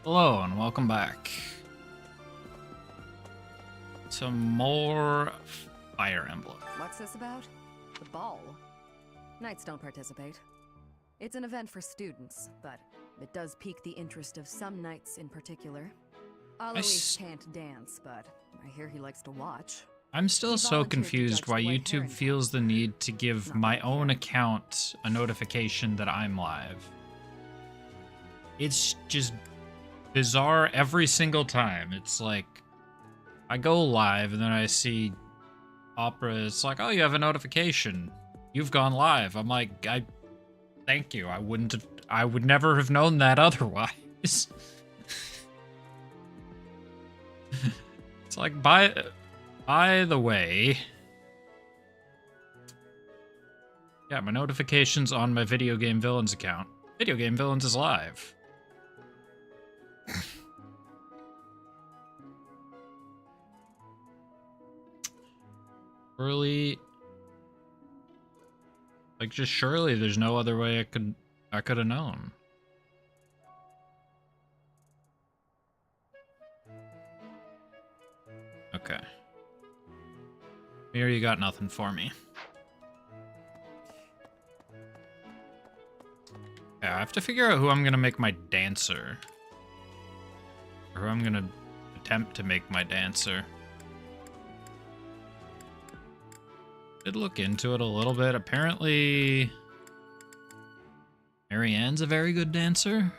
Hello and welcome back. Some more Fire Emblem. What's this about? The ball? Knights don't participate. It's an event for students, but it does pique the interest of some knights in particular. Alois can't dance, but I hear he likes to watch. I'm still so confused why YouTube feels the need to give my own account a notification that I'm live. It's just bizarre every single time. It's like, I go live and then I see Opera, it's like, oh, you have a notification. You've gone live. I'm like, thank you. I would never have known that otherwise. It's like, by the way, yeah, my notifications on my Video Game Villains account. Video Game Villains is live. Surely, like, just surely there's no other way I could have known. Okay. Here, you got nothing for me. Yeah, I have to figure out who I'm gonna make my dancer. Or who I'm gonna attempt to make my dancer. Did look into it a little bit. Apparently, Marianne's a very good dancer.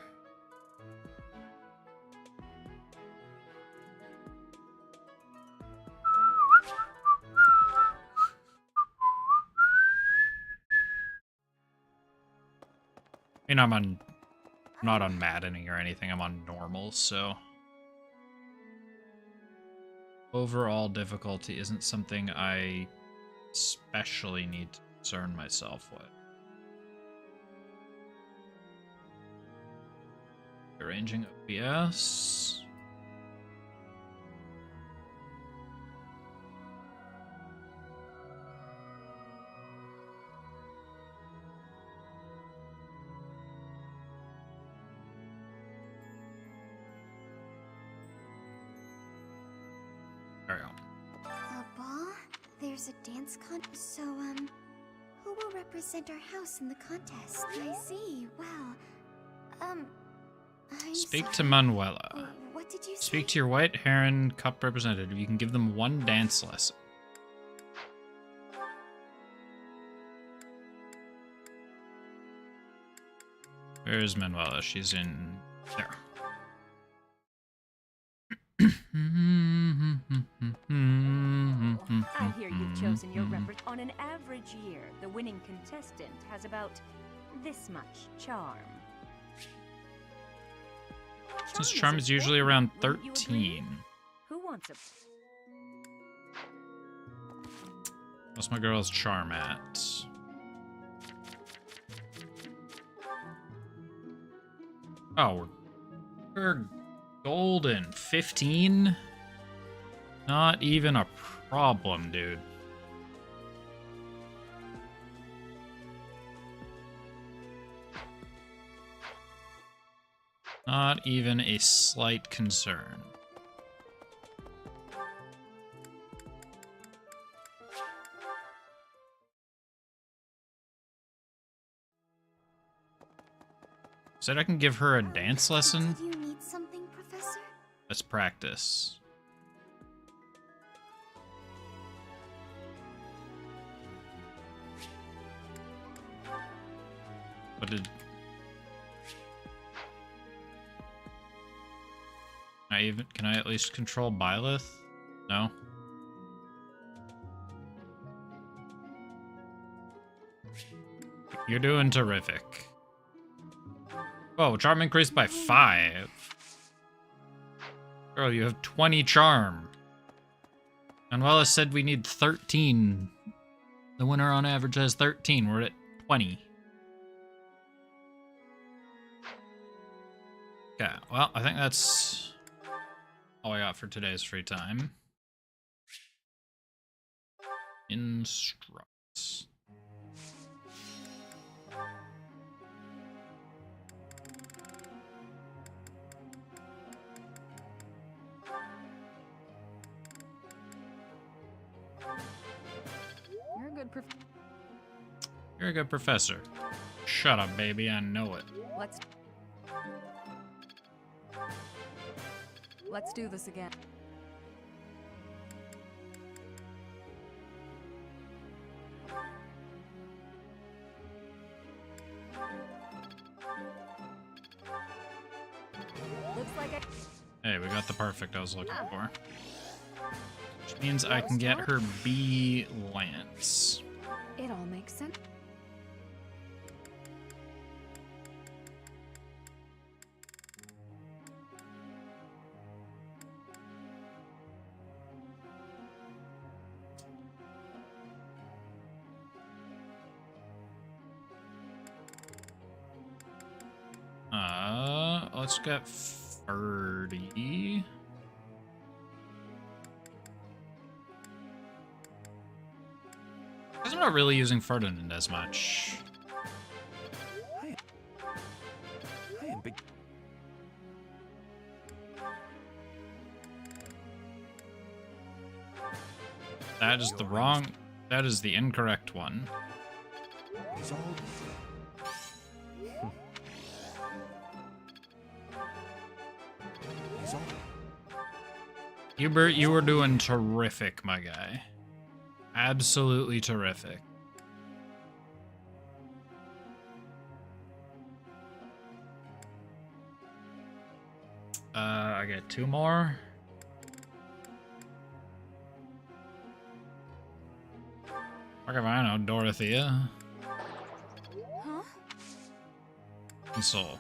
I mean, I'm not on maddening or anything. I'm on normal, so overall difficulty isn't something I especially need to concern myself with. Arranging OBS. There we go. A ball? There's a dance so, who will represent our house in the contest? I see. Well, Speak to Manuela. What did you say? Speak to your White Heron Cup representative. You can give them one dance lesson. Where's Manuela? She's in there. I hear you've chosen your repertoire. On an average year, the winning contestant has about this much charm. His charm is usually around 13. Who wants a... What's my girl's charm at? Oh, we're golden. 15? Not even a problem, dude. Not even a slight concern. Said I can give her a dance lesson? Do you need something, Professor? Let's practice. What did... Can I at least control Byleth? No? You're doing terrific. Oh, charm increased by 5. Girl, you have 20 charm. Manuela said we need 13. The winner on average has 13. We're at 20. Okay, well, I think that's all I got for today's free time. Instructs. You're a good professor. Shut up, baby. I know it. Let's do this again. Looks like Hey, we got the perfect I was looking for. Which means I can get her B Lance. it all makes sense. Let's get Ferdy. Because I'm not really using Ferdinand as much. I am big. That is the wrong. That is the incorrect one. He's all. He's all. Hubert, you were doing terrific, my guy. Absolutely terrific. I get 2 more. Fuck if I know, Dorothea. Huh? And Soul.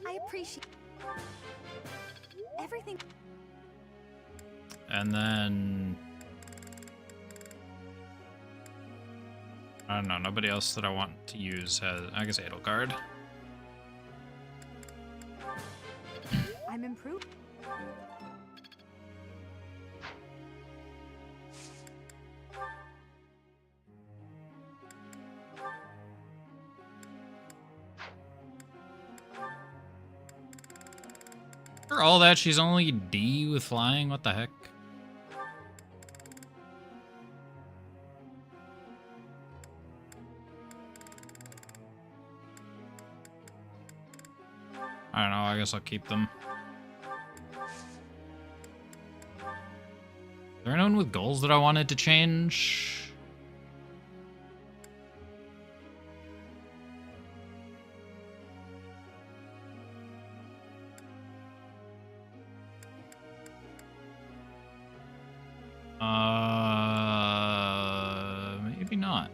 I appreciate everything. And then... I don't know, nobody else that I want to use has... I guess Edelgard. I'm improved. For all that, she's only D with flying? What the heck? I don't know, I guess I'll keep them. Is there anyone with goals that I wanted to change? Maybe not.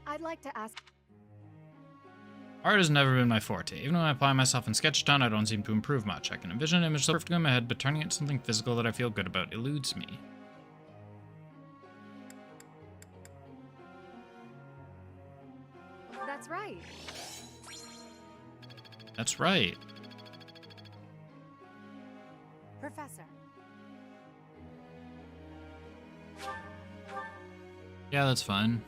I'd like to ask. Art has never been my forte. Even when I apply myself in Sketchtown, I don't seem to improve much. I can envision an image so perfectly in my head, but turning it into something physical that I feel good about eludes me. That's right. That's right. Professor. Yeah, that's fine.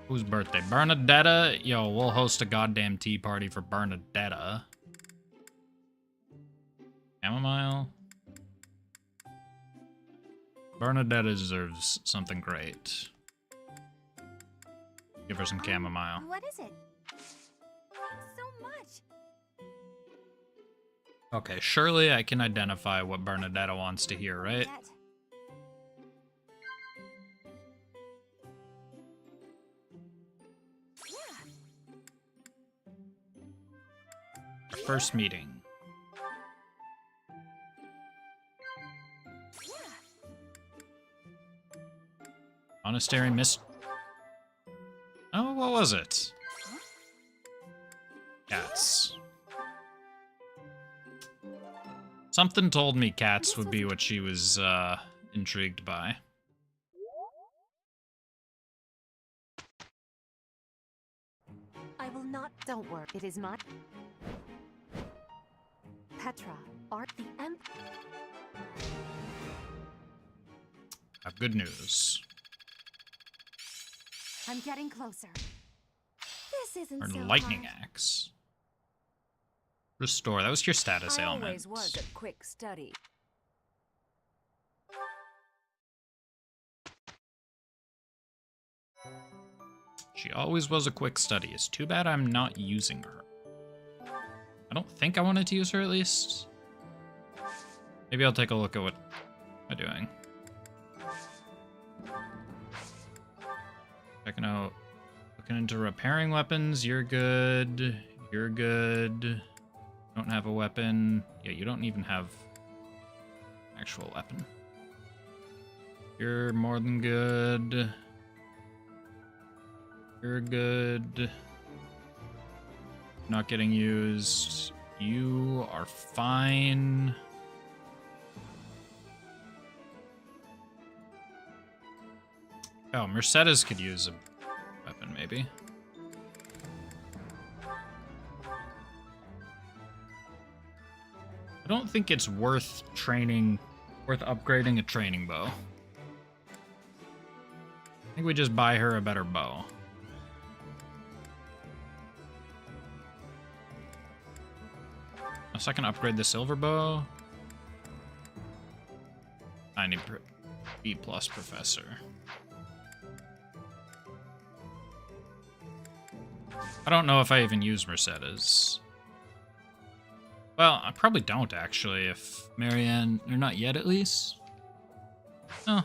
Whose birthday? Bernadetta? Yo, we'll host a goddamn tea party for Bernadetta. Chamomile? Bernadetta deserves something great. Give her some chamomile. What is it? So much. Okay, surely I can identify what Bernadetta wants to hear, right? Yet. First meeting. Monastery Mist. Oh, what was it? Cats. Something told me cats would be what she was intrigued by. I will not. Don't worry. It is my. Petra, art the I have good news. I'm getting closer. This isn't Or so lightning hard. axe. Restore. That was your status I ailment. always was a quick study. She always was a quick study. It's too bad I'm not using her. I don't think I wanted to use her at least. Maybe I'll take a look at what I'm doing. Checking out, looking into repairing weapons. You're good. You're good. Don't have a weapon. Yeah, you don't even have actual weapon. You're more than good. You're good. Not getting used. You are fine. Oh, Mercedes could use a weapon, maybe. I don't think it's worth upgrading a training bow. I think we just buy her a better bow. So I can upgrade the silver bow. I need B+ professor. I don't know if I even use Mercedes. Well, I probably don't actually, if Marianne, or not yet at least. Oh.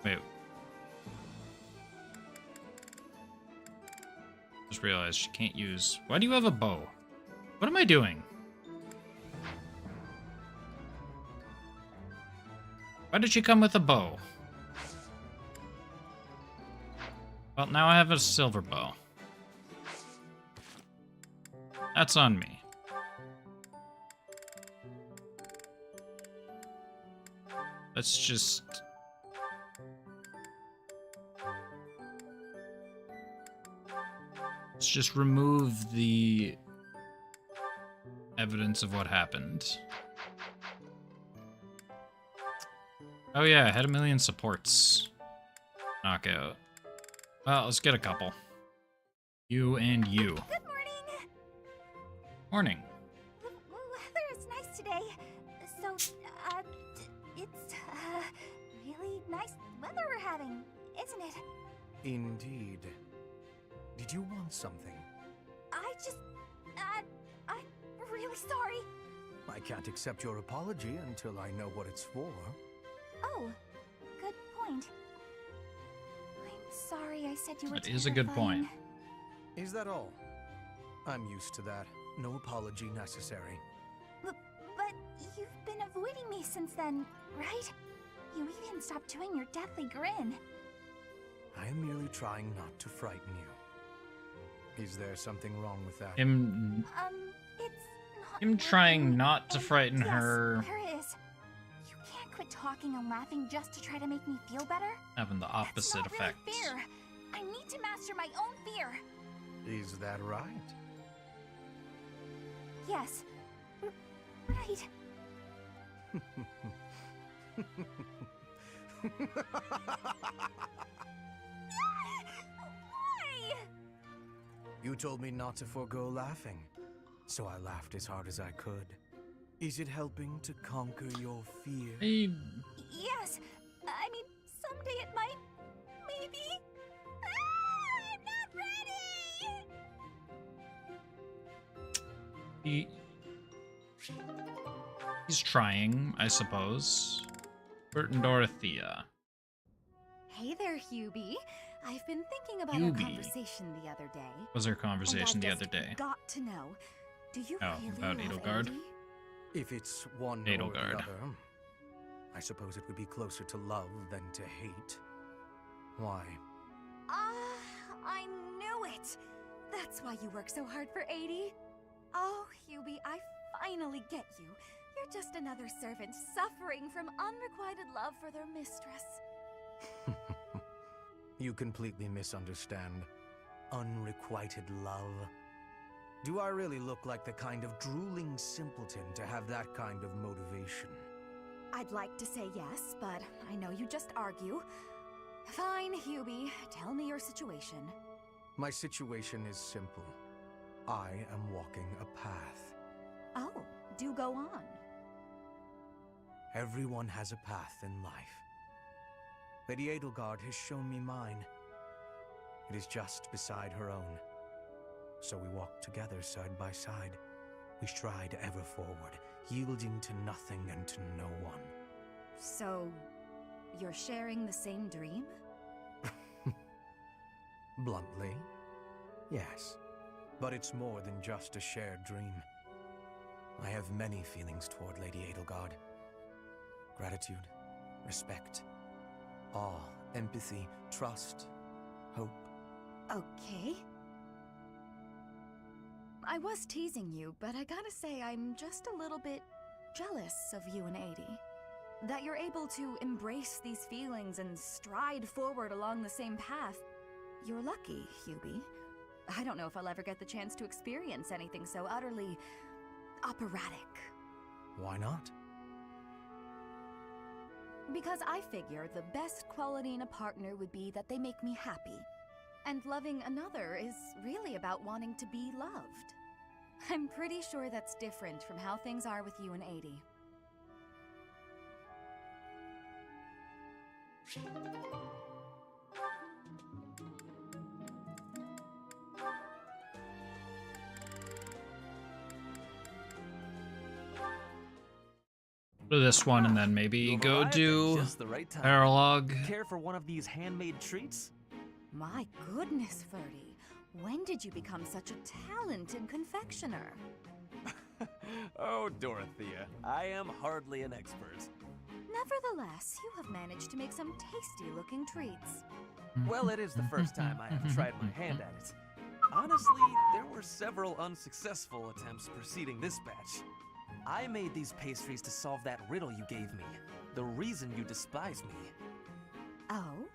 Wait. Just realized she can't use... Why do you have a bow? What am I doing? Why did she come with a bow? Well, now I have a silver bow. That's on me. Let's just... Let's just remove the evidence of what happened. Oh yeah, I had 1 million supports. Knockout. Well, let's get a couple. You and you. Good morning. Morning. The weather is nice today. So, it's, really nice weather we're having, isn't it? Indeed. Did you want something? I'm really sorry. I can't accept your apology until I know what it's for. Oh, good point. I'm sorry I said you were That is a good terrifying. point. Is that all? I'm used to that. No apology necessary. But you've been avoiding me since then, right? You even stopped doing your deathly grin. I am merely trying not to frighten you. Is there something wrong with that? Him It's not Him trying working. not to frighten Yes, her. there is. You can't quit talking and laughing just to try to make me feel better. having the opposite That's not effect. really fair. I need to master my own fear. Is that right? Yes. Right. Why? You told me not to forego laughing, so I laughed as hard as I could. Is it helping to conquer your fear? Yes. I mean, someday it might. Maybe. I'm not ready. He's trying, I suppose. Bert and Dorothea. Hey there, Hubie. I've been thinking about Hubie. our conversation the other day. Was our conversation and I the other just day? Got to know. Do you Oh, really about love Edelgard? Andy? If it's one or Edelgard. the other, I suppose it would be closer to love than to hate. Why? I knew it. That's why you work so hard for 80. Oh, Hubie, I finally get you. You're just another servant suffering from unrequited love for their mistress. You completely misunderstand. Unrequited love. Do I really look like the kind of drooling simpleton to have that kind of motivation? I'd like to say yes, but I know you just argue. Fine, Hubie, tell me your situation. My situation is simple. I am walking a path. Oh, do go on. Everyone has a path in life. Lady Edelgard has shown me mine. It is just beside her own. So we walk together side by side. We stride ever forward, yielding to nothing and to no one. So, you're sharing the same dream? Bluntly, yes. But it's more than just a shared dream. I have many feelings toward Lady Edelgard. Gratitude, respect, awe, empathy, trust, hope. Okay. I was teasing you, but I gotta say I'm just a little bit jealous of you and Adie. That you're able to embrace these feelings and stride forward along the same path. You're lucky, Hubie. I don't know if I'll ever get the chance to experience anything so utterly operatic. Why not? Because I figure the best quality in a partner would be that they make me happy. And loving another is really about wanting to be loved. I'm pretty sure that's different from how things are with you and Adie. Do this one and then maybe go do just the right time. Paralog. Care for one of these handmade treats? My goodness, Ferdy. When did you become such a talented confectioner? Oh, Dorothea, I am hardly an expert. Nevertheless, you have managed to make some tasty-looking treats. Well, it is the first time I have tried my hand at it. Honestly, there were several unsuccessful attempts preceding this batch. I made these pastries to solve that riddle you gave me. The reason you despise me. Oh?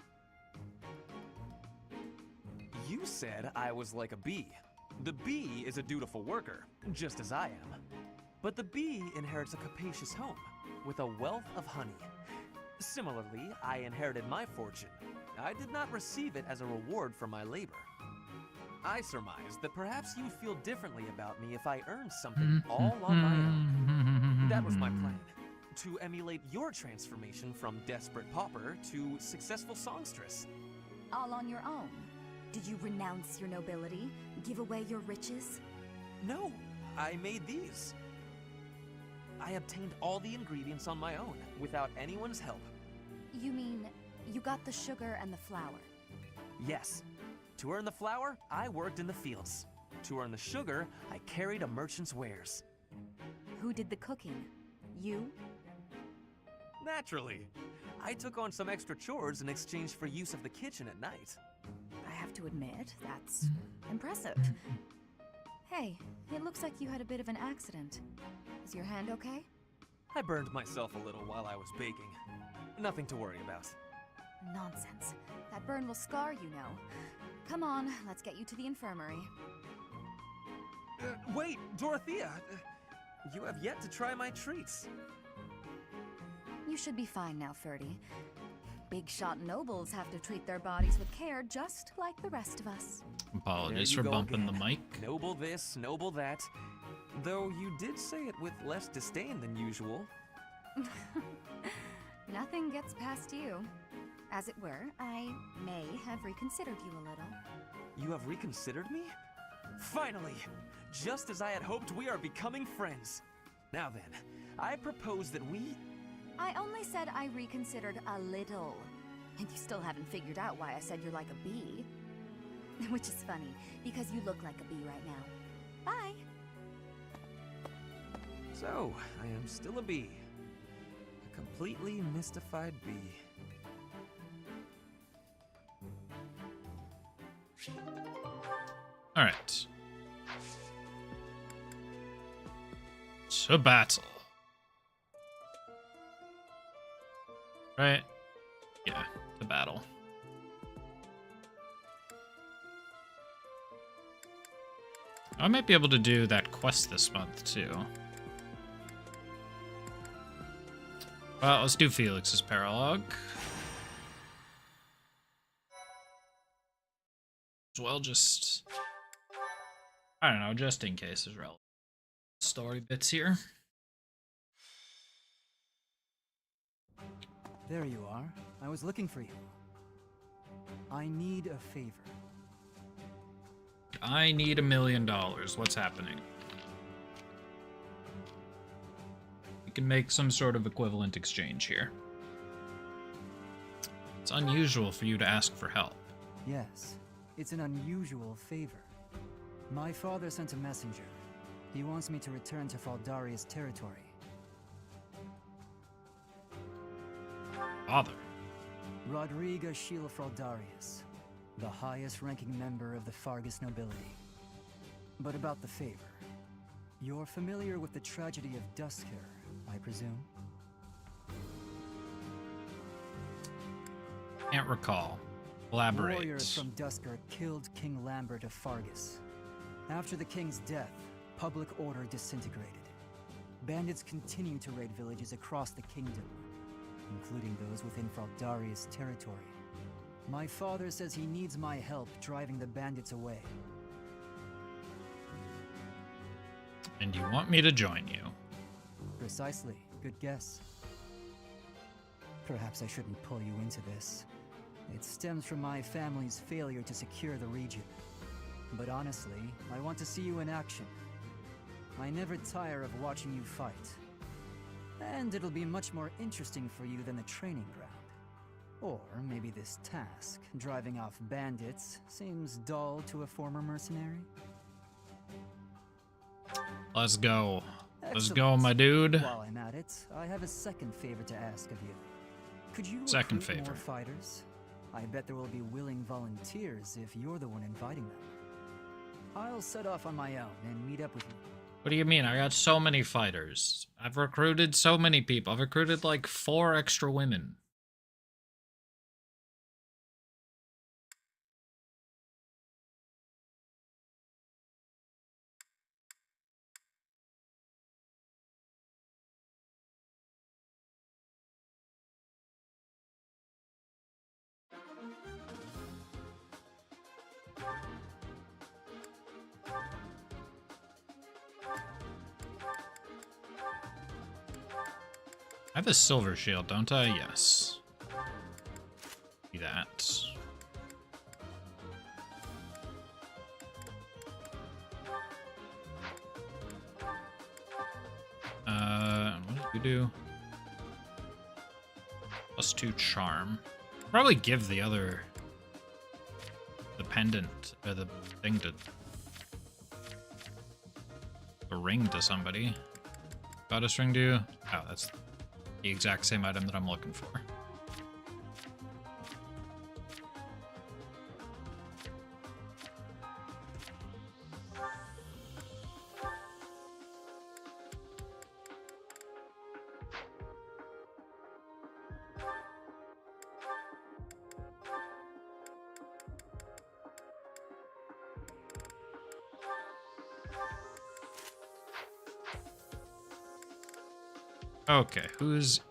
You said I was like a bee. The bee is a dutiful worker, just as I am. But the bee inherits a capacious home, with a wealth of honey. Similarly, I inherited my fortune. I did not receive it as a reward for my labor. I surmised that perhaps you'd feel differently about me if I earned something all on my own. That was my plan, to emulate your transformation from desperate pauper to successful songstress. All on your own? Did you renounce your nobility? Give away your riches? No, I made these. I obtained all the ingredients on my own, without anyone's help. You mean, you got the sugar and the flour? Yes. To earn the flour, I worked in the fields. To earn the sugar, I carried a merchant's wares. Who did the cooking? You? Naturally. I took on some extra chores in exchange for use of the kitchen at night. I have to admit, that's impressive. Hey, it looks like you had a bit of an accident. Is your hand okay? I burned myself a little while I was baking. Nothing to worry about. Nonsense. That burn will scar you now. Come on, let's get you to the infirmary. Wait, Dorothea! You have yet to try my treats. You should be fine now, Ferdy. Big shot nobles have to treat their bodies with care just like the rest of us. Apologies There for you go bumping again. the mic. Noble this, noble that. Though you did say it with less disdain than usual. Nothing gets past you. As it were, I may have reconsidered you a little. You have reconsidered me? Finally! Just as I had hoped, we are becoming friends. Now then, I propose that we... I only said I reconsidered a little. And you still haven't figured out why I said you're like a bee. Which is funny, because you look like a bee right now. Bye! So, I am still a bee. A completely mystified bee. All right. To battle. Right? Yeah, to battle. I might be able to do that quest this month, too. Well, let's do Felix's paralogue. As well, just... I don't know, just in case there's relevant story bits here. There you are. I was looking for you. I need a favor. I need $1 million. What's happening? We can make some sort of equivalent exchange here. It's unusual for you to ask for help. Yes, it's an unusual favor. My father sent a messenger. He wants me to return to Faldaria's territory. Father? Rodriga Sheila Fraldarius, the highest-ranking member of the Fargus nobility. But about the favor. You're familiar with the tragedy of Dusker, I presume? Can't recall. Elaborate. Warriors from Dusker killed King Lambert of Fargus. After the king's death, public order disintegrated. Bandits continue to raid villages across the kingdom, including those within Fraldaria's territory. My father says he needs my help driving the bandits away. And you want me to join you? Precisely. Good guess. Perhaps I shouldn't pull you into this. It stems from my family's failure to secure the region. But honestly, I want to see you in action. I never tire of watching you fight. And it'll be much more interesting for you than the training ground. Or maybe this task, driving off bandits, seems dull to a former mercenary? Let's go. Let's Excellent. go, my dude. While I'm at it, I have a second favor to ask of you. Could you Second recruit favor. more fighters? I bet there will be willing volunteers if you're the one inviting them. I'll set off on my own and meet up with you. What do you mean? I got so many fighters. I've recruited so many people. I've recruited like 4 extra women. I have a silver shield, don't I? Yes. Do that. What did you do? +2 charm. Probably give the other... the pendant, or the thing to... the ring to somebody. Goddess ring do? Oh, that's the exact same item that I'm looking for. Okay, who's...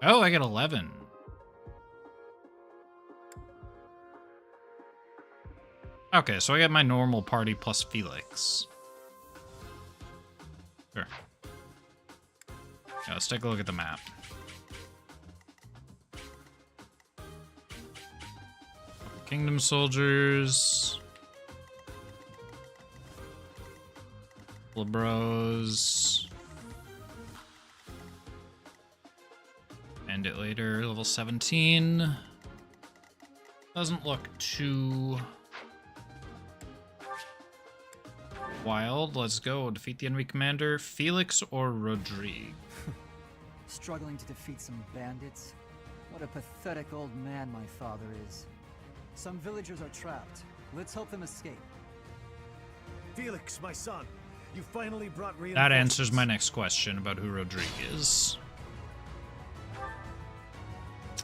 oh, I get 11. Okay, so I get my normal party plus Felix. Sure. Yeah, let's take a look at the map. Kingdom soldiers... Bros. End it later, level 17. Doesn't look too wild. Let's go. Defeat the enemy commander, Felix or Rodrigue. Struggling to defeat some bandits? What a pathetic old man my father is. Some villagers are trapped. Let's help them escape. Felix, my son. You finally brought That reinforcements. answers my next question about who Rodrigue is.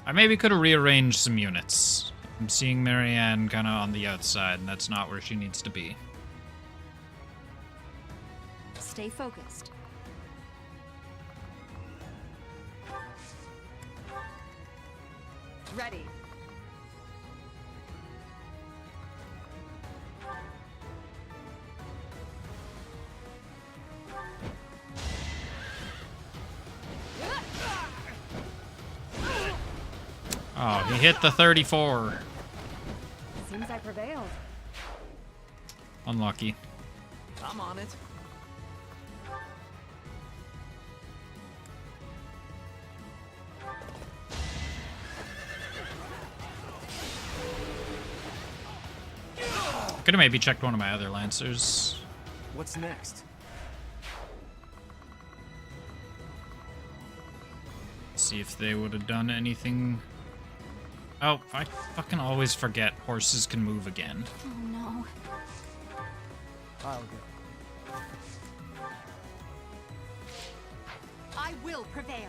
I maybe could have rearranged some units. I'm seeing Marianne kind of on the outside, and that's not where she needs to be. Stay focused. Ready. Oh, he hit the 34. Seems I prevailed. Unlucky. I'm on it. Could have maybe checked one of my other Lancers. What's next? See if they would have done anything. Oh, I fucking always forget horses can move again. Oh no. I'll go. I will prevail.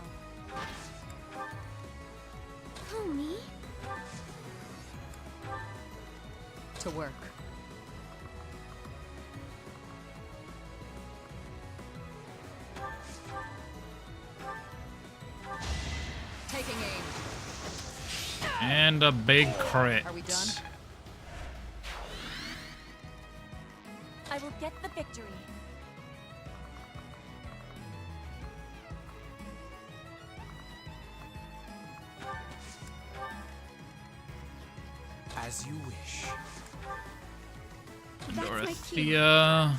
Pony? To work. Taking aim. And a big crit. Are we done? I will get the victory. As you wish. That's my cue. Dorothea.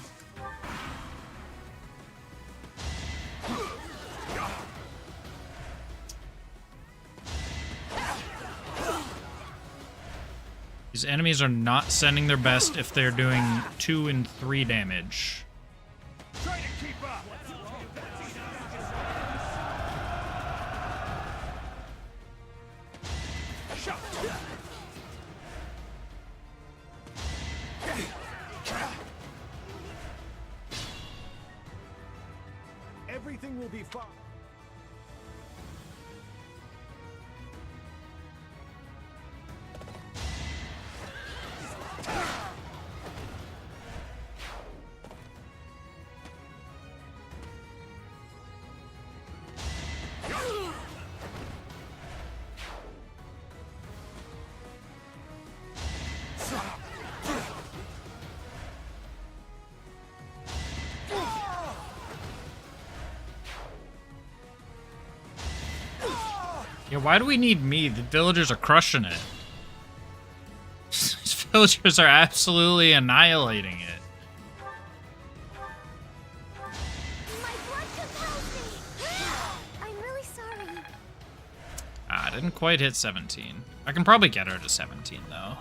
These enemies are not sending their best if they're doing 2 and 3 damage. Try to keep up! Everything will be fine. Yeah, why do we need me? The villagers are crushing it. These villagers are absolutely annihilating it. My blood compels me! I'm really sorry. Ah, I didn't quite hit 17. I can probably get her to 17, though.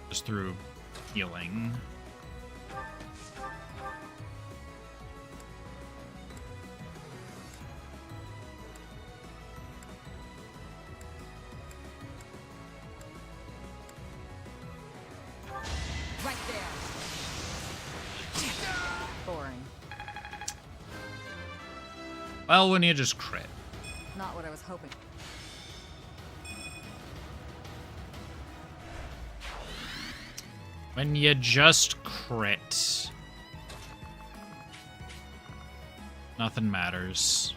Just through healing. Right there. Boring. Well, when you just crit. Not what I was hoping. When you just crit. Nothing matters.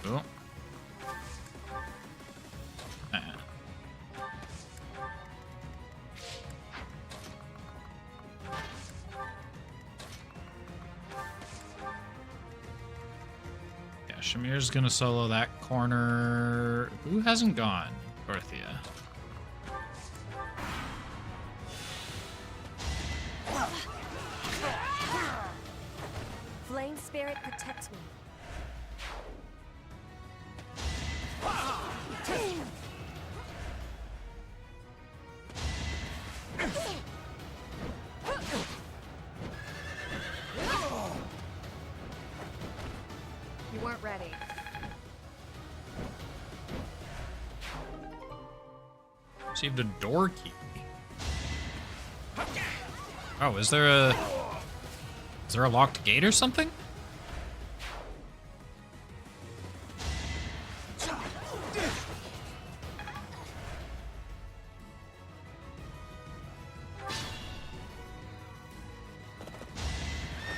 Oh. Shamir's gonna solo that corner. Who hasn't gone? Dorothea. Flame spirit protects me. You weren't ready. Received a door key. Oh, is there a locked gate or something?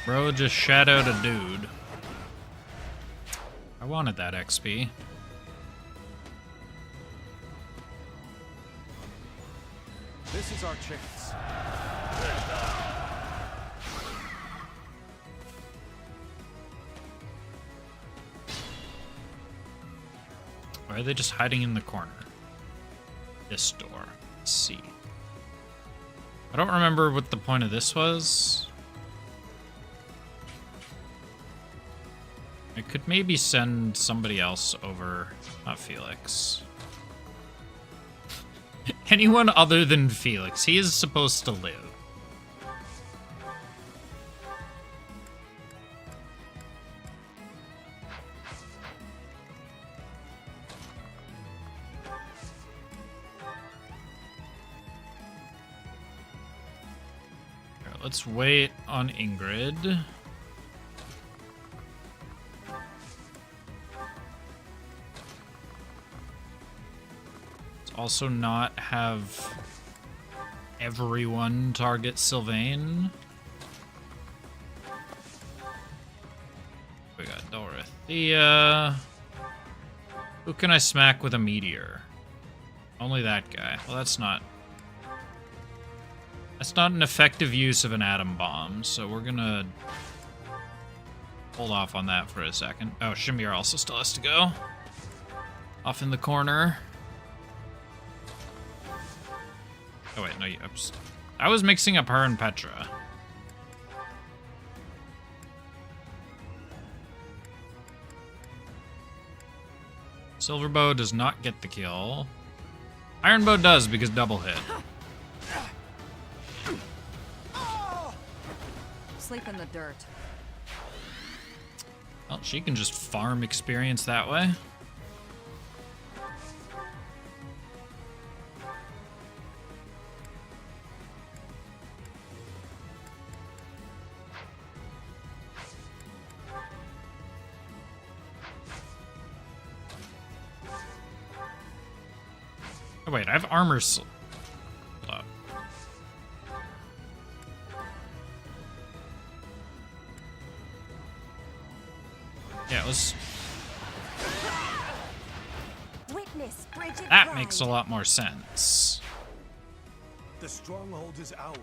Bro just shadowed a dude. I wanted that XP. This is our chance. Why are they just hiding in the corner? This door. Let's see. I don't remember what the point of this was. I could maybe send somebody else over. Not Felix. Anyone other than Felix. He is supposed to live. Alright, let's wait on Ingrid. Also not have everyone target Sylvain. We got Dorothea. Who can I smack with a meteor? Only that guy. Well, that's not an effective use of an atom bomb, so we're gonna hold off on that for a second. Oh, Shamir also still has to go. Off in the corner. Oh wait, no, I was mixing up her and Petra. Silverbow does not get the kill. Ironbow does because double hit. Sleep in the dirt. Well, she can just farm experience that way. Oh, wait, I have armor. Hold up. Yeah, let's. Witness Bridget That Pride. makes a lot more sense. The stronghold is ours.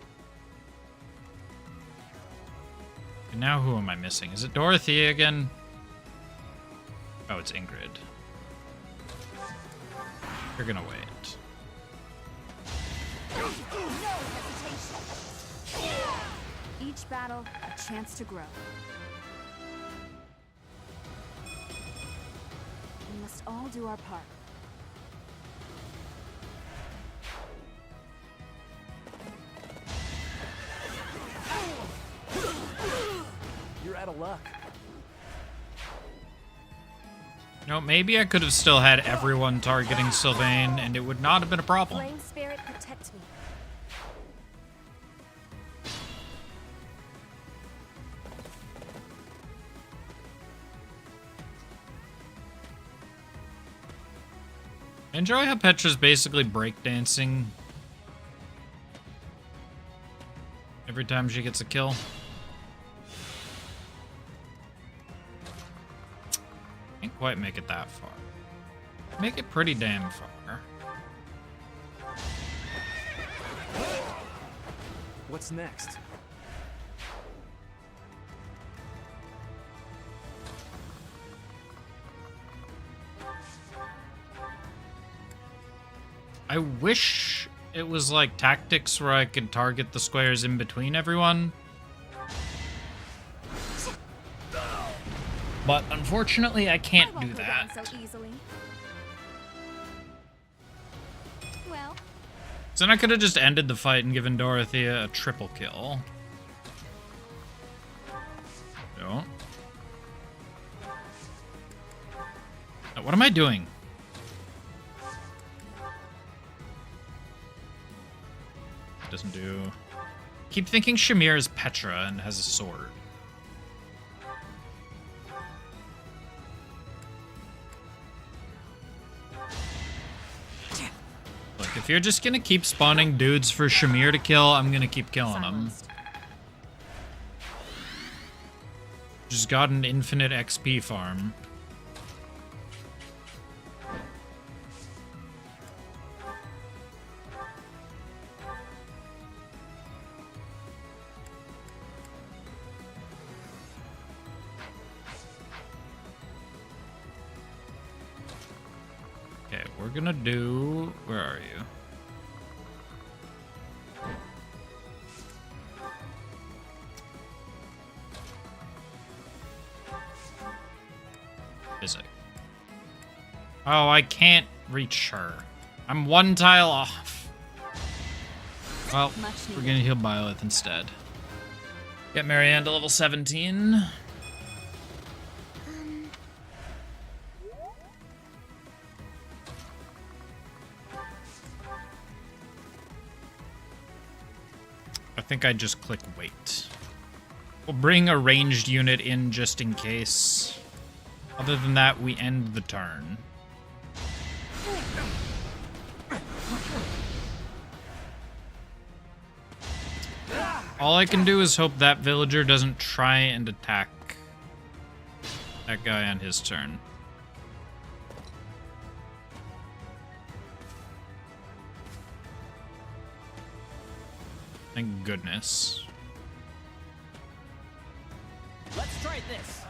And now who am I missing? Is it Dorothea again? Oh, it's Ingrid. You're gonna wait. Each battle, a chance to grow. We must all do our part. You're out of luck. You know, maybe I could have still had everyone targeting Sylvain, and it would not have been a problem. Flame spirit, protect me. I enjoy how Petra's basically breakdancing every time she gets a kill. Can't quite make it that far. Make it pretty damn far. What's next? I wish it was like tactics where I could target the squares in between everyone. But unfortunately, I can't do that. So easily. Well, So then I could have just ended the fight and given Dorothea a triple kill. Don't. What am I doing? Doesn't do... Keep thinking Shamir is Petra and has a sword. Look, if you're just gonna keep spawning dudes for Shamir to kill, I'm gonna keep killing them. Just got an infinite XP farm. Okay, we're gonna do... Where are you? Is it? Oh, I can't reach her. I'm one tile off. Well, we're gonna heal Byleth instead. Get Marianne to level 17. I think I just click wait. We'll bring a ranged unit in just in case. Other than that, we end the turn. All I can do is hope that villager doesn't try and attack that guy on his turn. Thank goodness. Let's try this.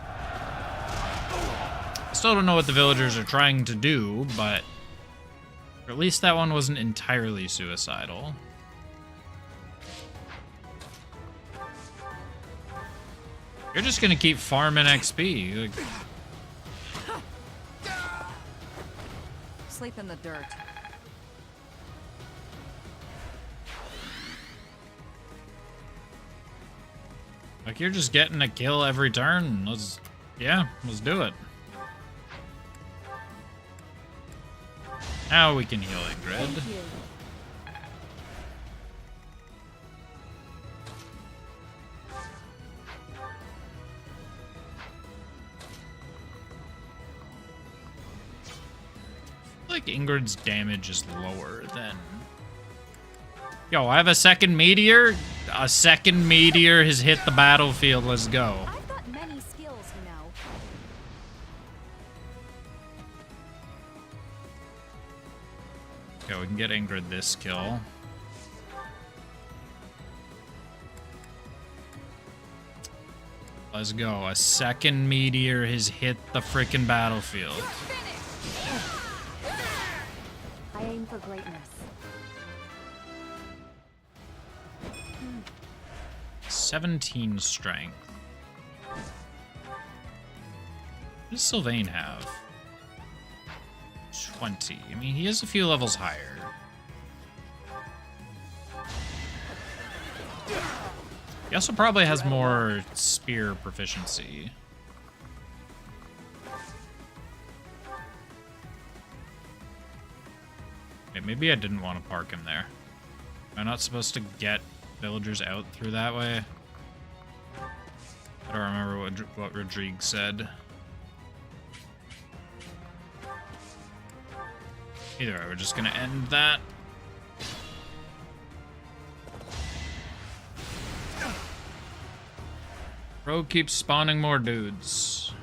I still don't know what the villagers are trying to do, but at least that one wasn't entirely suicidal. You're just gonna keep farming XP. Like... Sleep in the dirt. Like, you're just getting a kill every turn. Let's do it. Now we can heal Ingrid. I feel like Ingrid's damage is lower than... Yo, I have a second meteor. A second meteor has hit the battlefield. Let's go. I've got many skills, you know. Okay, we can get Ingrid this kill. Let's go. A second meteor has hit the frickin' battlefield. I aim for greatness. 17 strength. What does Sylvain have? 20. I mean, he is a few levels higher. He also probably has more spear proficiency. Okay, maybe I didn't want to park him there. Am I not supposed to get villagers out through that way? I don't remember what Rodrigue said. Either way, we're just gonna end that. Bro keeps spawning more dudes.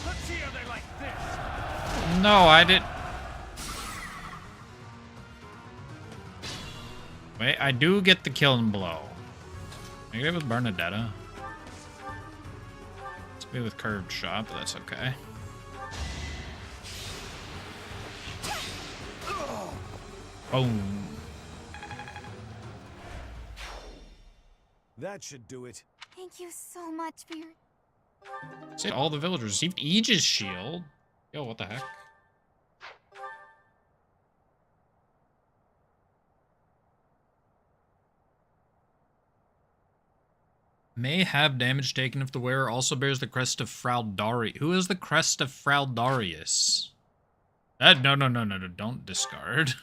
Let's see how they like this. No, I did. Wait, I do get the kill and blow. I get it with Bernadetta. It's me with curved shot, but that's okay. Boom. That should do it. Thank you so much for your... See, all the villagers received Aegis shield. Yo, what the heck? May have damage taken if the wearer also bears the crest of Fraldari. Who is the crest of Fraldarius? No, don't discard.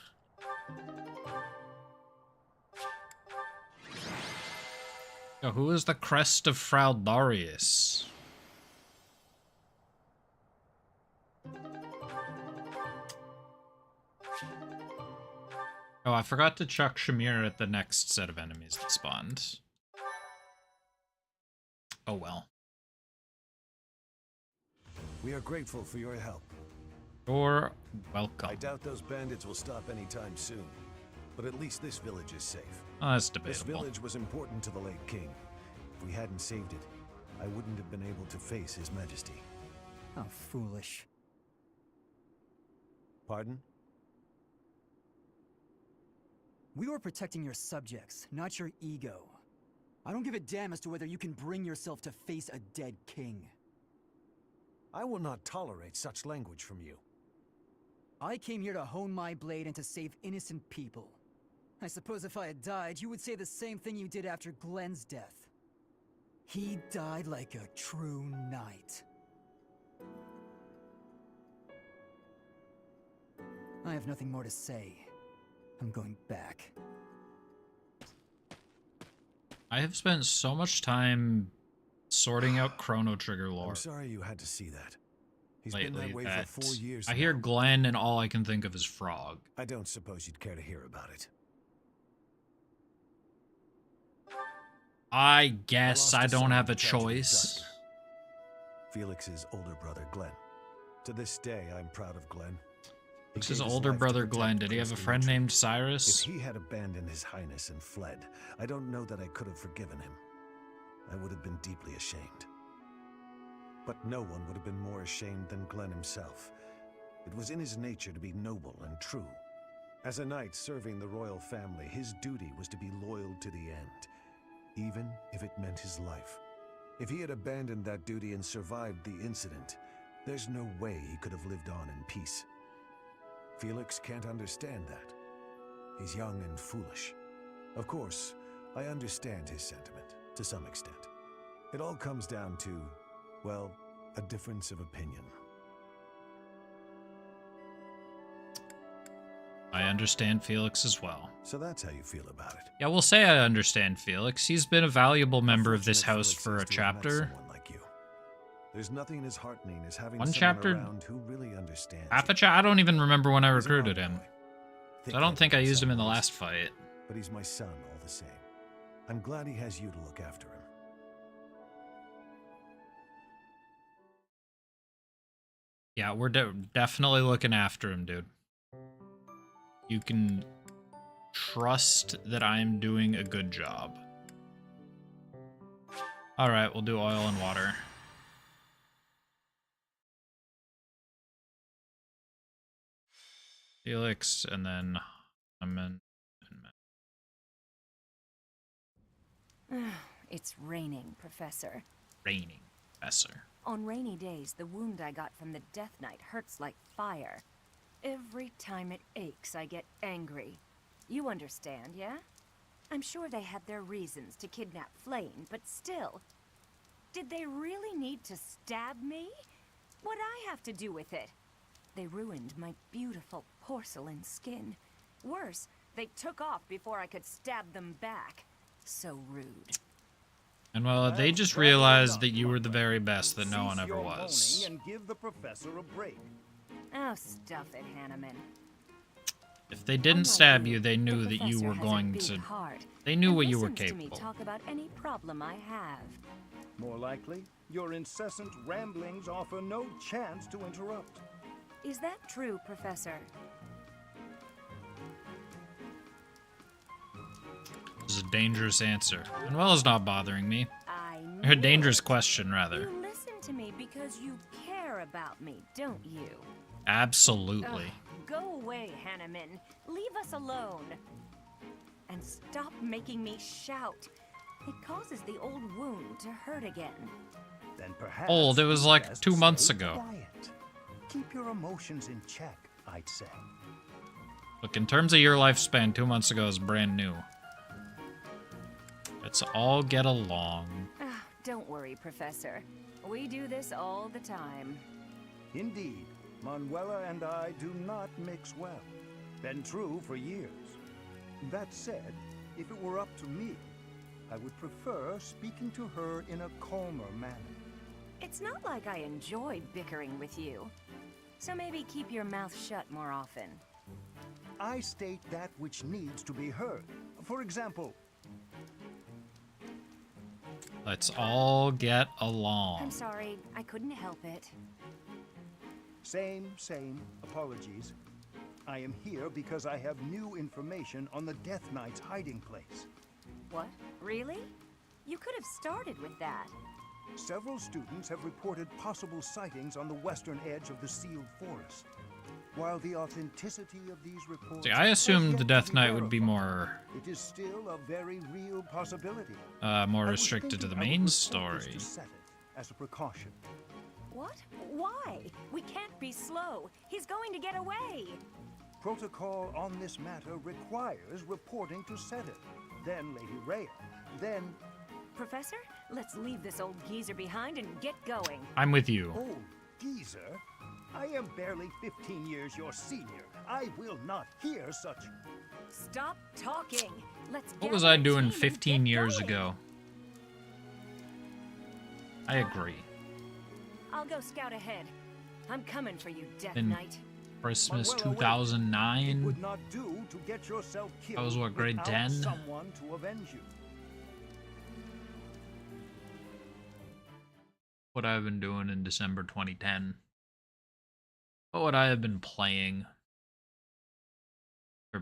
Yo, who is the crest of Fraldarius? Oh, I forgot to chuck Shamir at the next set of enemies that spawned. Oh well. We are grateful for your help. You're welcome. I doubt those bandits will stop anytime soon, but at least this village is safe. Oh, that's This debatable. village was important to the late king. If we hadn't saved it, I wouldn't have been able to face his majesty. How foolish. Pardon? We were protecting your subjects, not your ego. I don't give a damn as to whether you can bring yourself to face a dead king. I will not tolerate such language from you. I came here to hone my blade and to save innocent people. I suppose if I had died, you would say the same thing you did after Glenn's death. He died like a true knight. I have nothing more to say. I'm going back. I have spent so much time sorting out Chrono Trigger lore I'm sorry you had to see that. He's been lately that way that for 4 years I hear now. Glenn and all I can think of is Frog. I don't suppose you'd care to hear about it. I guess lost I a don't son have a in tragedy choice. dark. Felix's older brother, Glenn. To this day, I'm proud of Glenn. He It's his gave older life to brother protect Glenn. Did he have a Crystal friend Tree. named Cyrus? If he had abandoned his highness and fled, I don't know that I could have forgiven him. I would have been deeply ashamed. But no one would have been more ashamed than Glenn himself. It was in his nature to be noble and true. As a knight serving the royal family, his duty was to be loyal to the end, even if it meant his life. If he had abandoned that duty and survived the incident, there's no way he could have lived on in peace. Felix can't understand that. He's young and foolish. Of course, I understand his sentiment, to some extent. It all comes down to, well, a difference of opinion. I understand Felix as well. So that's how you feel about it. Yeah, we'll say I understand Felix. He's been a valuable member of this Fortunate house Felix for is a to have met chapter. someone like you. There's nothing as heartening as having One someone chapter? around who really understands. Half a you. I don't even remember when I He's an recruited honor him. boy. I don't think I of used him in the someone last else, fight. But he's my son all the same. I'm glad he has you to look after him. Yeah, we're definitely looking after him, dude. You can trust that I'm doing a good job. Alright, we'll do oil and water. Felix, and then Lemon and It's raining, Professor. Raining Professor. On rainy days, the wound I got from the Death Knight hurts like fire. Every time it aches, I get angry. You understand, yeah? I'm sure they had their reasons to kidnap Flame, but still. Did they really need to stab me? What'd I have to do with it? They ruined my beautiful porcelain skin. Worse, they took off before I could stab them back. So rude. And well, they just realized that you were the very best that no one ever was. And give the professor a break. Oh, stuff it, Hanneman. If they didn't stab you, they knew that you were going to... They knew what you were capable. To me talk about any problem I have. More likely, your incessant ramblings offer no chance to interrupt. Is that true, Professor? This is a dangerous answer. Manuela's not bothering me. I Her knew dangerous it. question, rather. You listen to me because you care about me, don't you? Absolutely. Ugh, go away, Hanneman. Leave us alone. And stop making me shout. It causes the old wound to hurt again. Then perhaps Old, it was it's like best 2 to months stay ago. quiet. Keep your emotions in check, I'd say. Look, in terms of your lifespan, 2 months ago is brand new. Let's all get along. Don't worry, Professor. We do this all the time. Indeed, Manuela and I do not mix well. Been true for years. That said, if it were up to me, I would prefer speaking to her in a calmer manner. It's not like I enjoy bickering with you. So maybe keep your mouth shut more often. I state that which needs to be heard. For example, Let's all get along. I'm sorry, I couldn't help it. same, apologies. I am here because I have new information on the Death Knight's hiding place. What? Really? You could have started with that. Several students have reported possible sightings on the western edge of the sealed forest. While the authenticity of these reports... See, I assumed the Death Knight would be more... It is still a very real possibility. more restricted to the main story. To set it as a precaution. What? Why? We can't be slow. He's going to get away. Protocol on this matter requires reporting to Senate, then Lady Rhea, then... Professor, let's leave this old geezer behind and get going. I'm with you. Old geezer? I am barely 15 years your senior. I will not hear such... Stop talking. Let's What was I doing 15 years ago? I agree. I'll go scout ahead. I'm coming for you, Death In Knight. Christmas Manuela, wait. It 2009. would not do to get yourself killed That was what, grade without 10? someone to avenge you. What I've been doing in December 2010. What would I have been playing? Or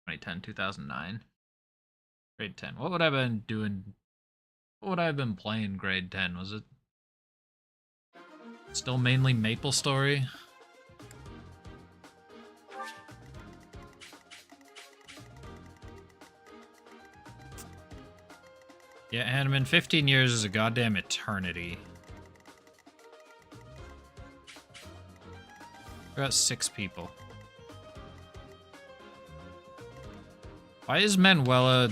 2010, 2009. Grade 10. What would I have been doing? What would I have been playing grade 10? Was it still mainly Maple Story? Yeah, Hanneman, 15 years is a goddamn eternity. We got 6 people. Why is Manuela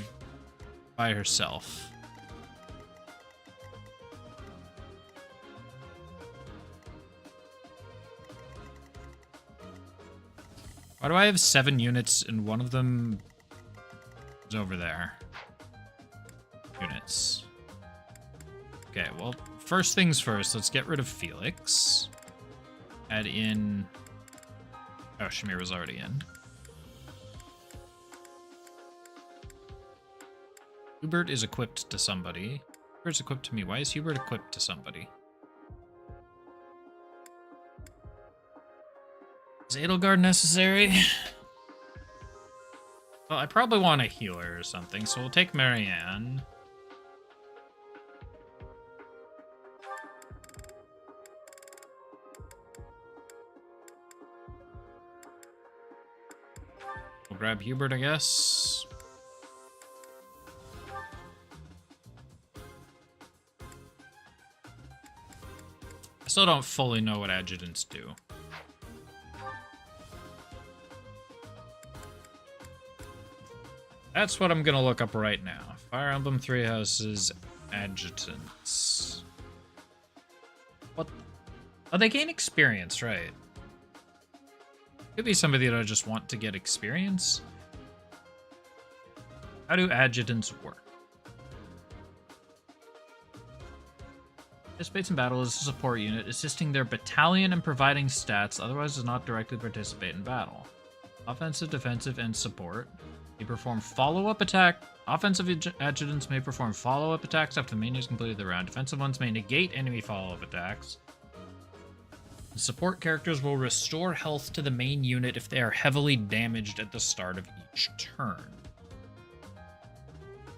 by herself? Why do I have 7 units and one of them is over there? Units. Okay, well, first things first, let's get rid of Felix. Add in... Oh, Shamir was already in. Hubert is equipped to somebody. Hubert's equipped to me. Why is Hubert equipped to somebody? Is Edelgard necessary? Well, I probably want a healer or something, so we'll take Marianne. We'll grab Hubert, I guess. I still don't fully know what adjutants do. That's what I'm gonna look up right now. Fire Emblem Three Houses adjutants. What? Oh, they gain experience, right? Could be somebody that I just want to get experience. How do adjutants work? Participates in battle as a support unit, assisting their battalion and providing stats, otherwise does not directly participate in battle. Offensive, defensive, and support. They perform follow-up attack. Offensive adjutants may perform follow-up attacks after the main has completed the round. Defensive ones may negate enemy follow-up attacks. The support characters will restore health to the main unit if they are heavily damaged at the start of each turn.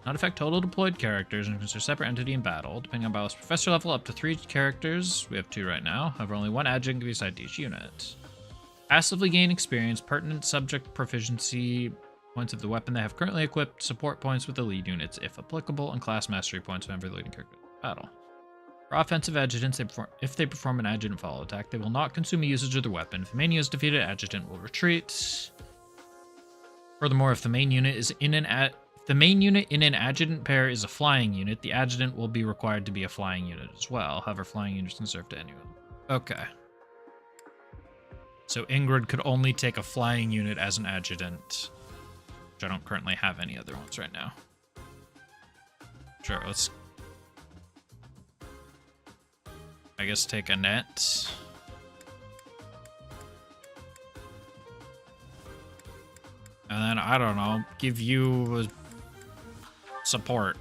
Not affect total deployed characters and consider a separate entity in battle. Depending on battle's professor level, up to 3 characters. We have 2 right now. However, only 1 adjunct can be assigned to each unit. Passively gain experience, pertinent subject proficiency points of the weapon they have currently equipped, support points with the lead units if applicable, and class mastery points whenever the leading character in battle. For offensive adjutants, if they perform an adjutant follow attack, they will not consume a usage of their weapon. If the main unit is defeated, adjutant will retreat. Furthermore, if the main unit is in an if the main unit in an adjutant pair is a flying unit, the adjutant will be required to be a flying unit as well. However, flying units can serve to anyone. Okay. So Ingrid could only take a flying unit as an adjutant, which I don't currently have any other ones right now. Sure, let's... I guess take Annette. And then, I don't know, give you support.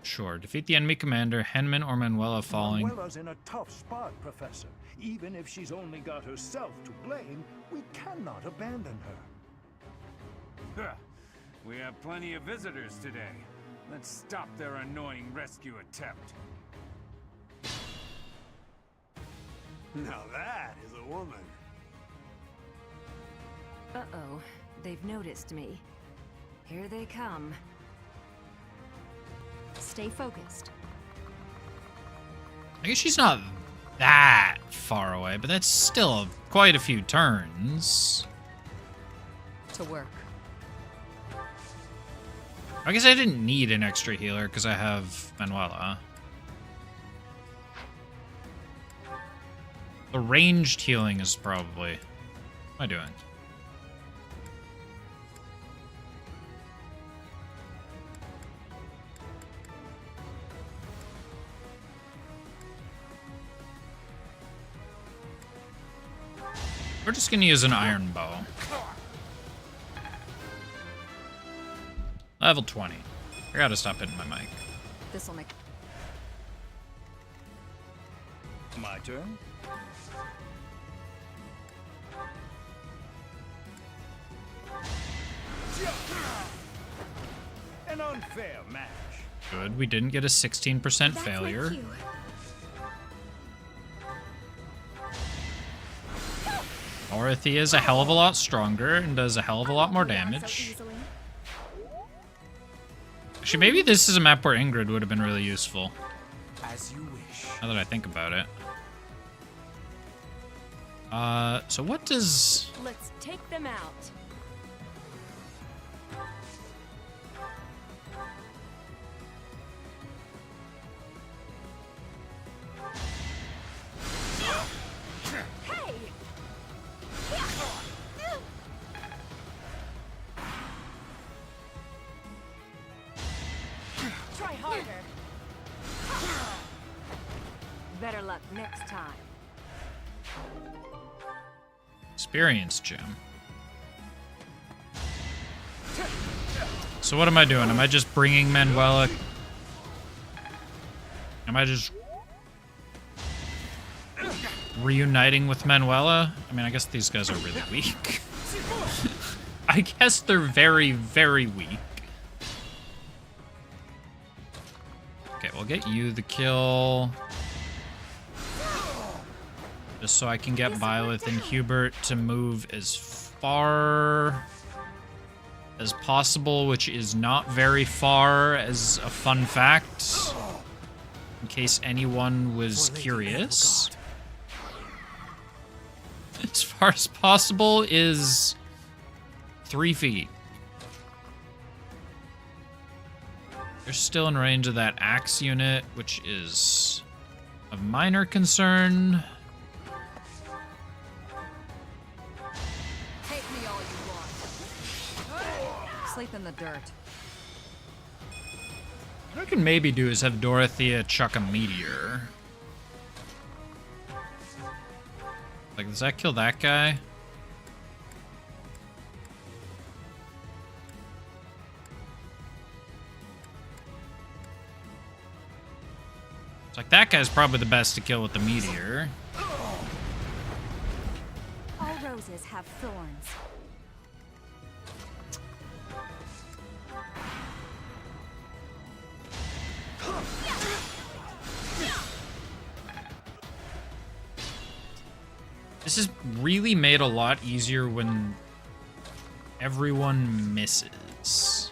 Sure. Defeat the enemy commander, Henman or Manuela falling. Manuela's in a tough spot, Professor. Even if she's only got herself to blame, we cannot abandon her. We have plenty of visitors today. Let's stop their annoying rescue attempt. Now that is a woman. Uh-oh. They've noticed me. Here they come. Stay focused. I guess she's not that far away, but that's still quite a few turns. To work. I guess I didn't need an extra healer because I have Manuela. The ranged healing is probably... What am I doing? We're just gonna use an iron bow. Level 20. I gotta stop hitting my mic. This'll make... My turn? An unfair match. Good, we didn't get a 16% failure. Dorothy is a hell of a lot stronger and does a hell of a lot more damage. Actually, maybe this is a map where Ingrid would have been really useful. As you wish. Now that I think about it. So what does... Let's take them out. Try harder. Better luck next time. Experience gem. So what am I doing? Am I just bringing Manuela? Am I just reuniting with Manuela? I mean, I guess these guys are really weak. I guess they're very, very weak. Okay, we'll get you the kill. Just so I can get Byleth and Hubert to move as far as possible, which is not very far, as a fun fact, in case anyone was curious. As far as possible is 3 feet. They're still in range of that axe unit, which is of minor concern. Take me all you want. Sleep in the dirt. What I can maybe do is have Dorothea chuck a meteor. Like, does that kill that guy? It's like, that guy's probably the best to kill with the meteor. All roses have thorns. This is really made a lot easier when everyone misses.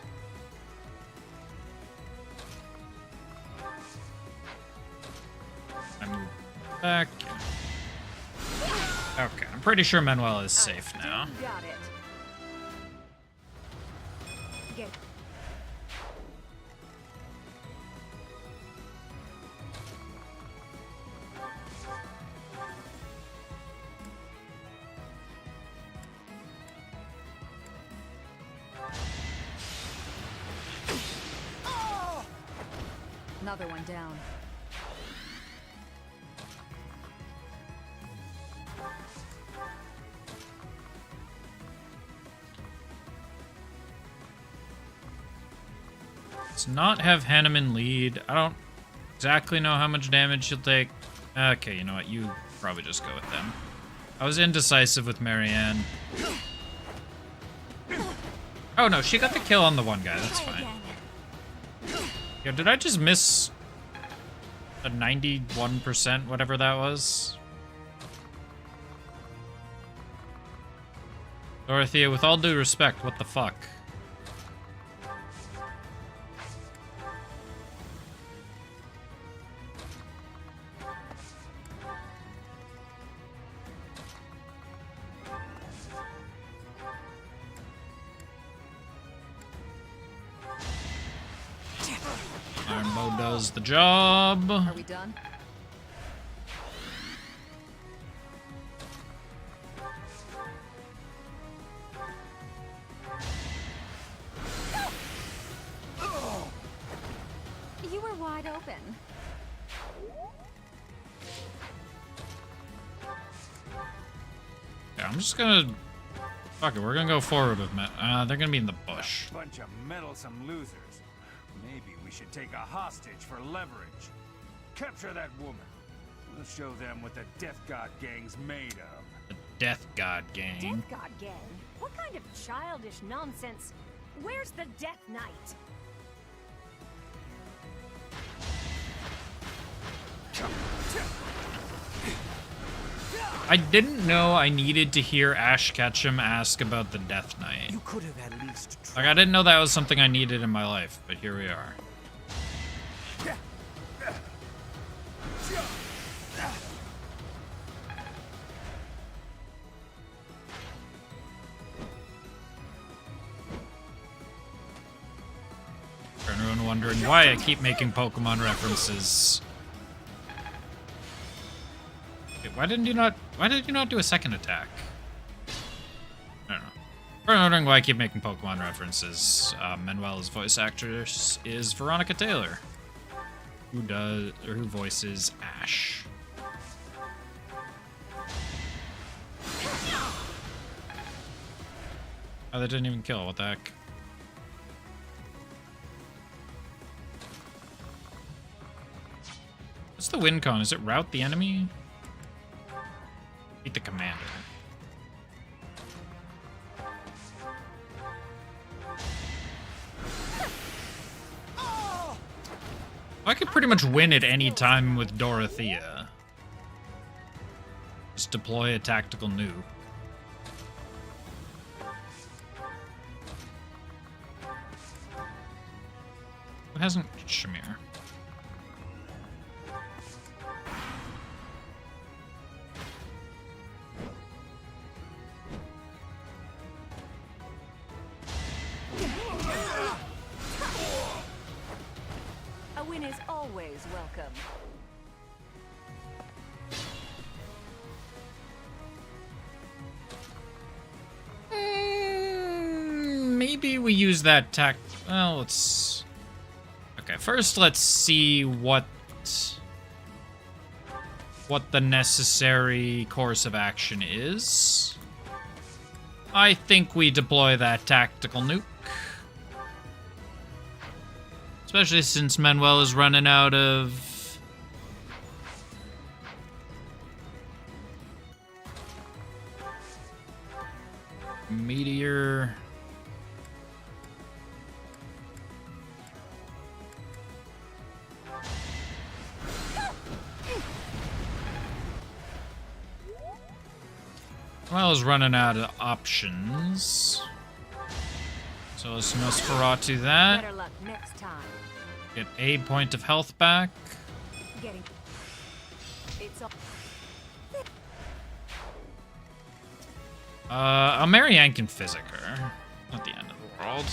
I move back. Okay, I'm pretty sure Manuel is safe now. Got it. Get. Another one down. Let's not have Hanneman lead. I don't exactly know how much damage she'll take. Okay, you know what? You probably just go with them. I was indecisive with Marianne. Oh no, she got the kill on the one guy. That's fine. Yo, did I just miss a 91%, whatever that was? Dorothea, with all due respect, what the fuck? Iron Bow does the job. Are we done? You were wide open. Yeah, I'm just gonna... Fuck it, we're gonna go forward with they're gonna be in the bush. Bunch of meddlesome losers. Maybe we should take a hostage for leverage. Capture that woman. We'll show them what the Death God Gang's made of. The Death God Gang. Death God Gang? What kind of childish nonsense? Where's the Death Knight? I didn't know I needed to hear Ash Ketchum ask about the Death Knight. You could have at least Like, I didn't know that was something I needed in my life, but here we are. For everyone wondering why I keep making Pokemon references. Wait, why did you not do a second attack? I don't know. For anyone wondering why I keep making Pokemon references, Manuel's voice actress is Veronica Taylor, who voices Ash. Oh, that didn't even kill. What the heck? What's the win con? Is it rout the enemy? Beat the commander. I could pretty much win at any time with Dorothea. Just deploy a tactical nuke. Who hasn't Shamir? A win is always welcome. Maybe we use that tac. Well, let's. Okay, first let's see what the necessary course of action is. I think we deploy that tactical nuke. Especially since Manuel is running out of... Meteor... Manuel is running out of options. So let's Nosferatu that. Better luck next time. Get a point of health back. Getting. It's all. I'll marry Yank and physic her. Not the end of the world.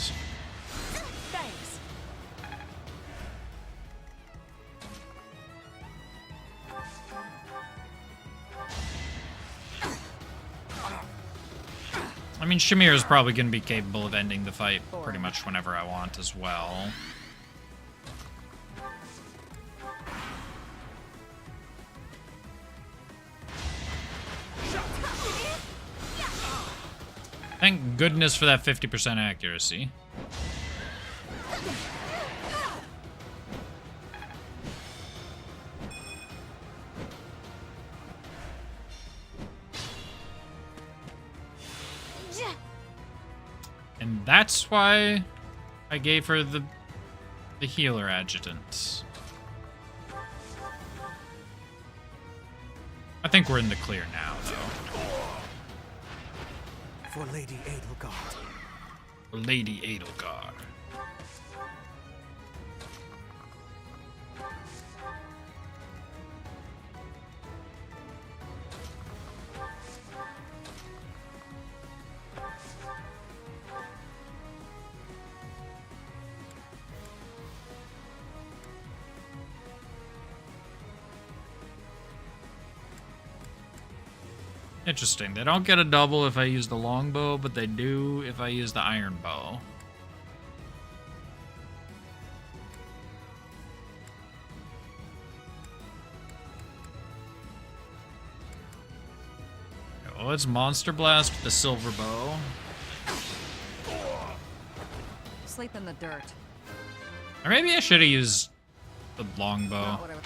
Thanks. I mean, Shamir is probably going to be capable of ending the fight pretty much whenever I want as well. Thank goodness for that 50% accuracy. And that's why I gave her the healer adjutant. I think we're in the clear now, though. For Lady Edelgard. For Lady Edelgard. Interesting. They don't get a double if I use the longbow, but they do if I use the iron bow. Well, let's Monster Blast with the silver bow. Sleep in the dirt. Or maybe I should have used the longbow. Not what I-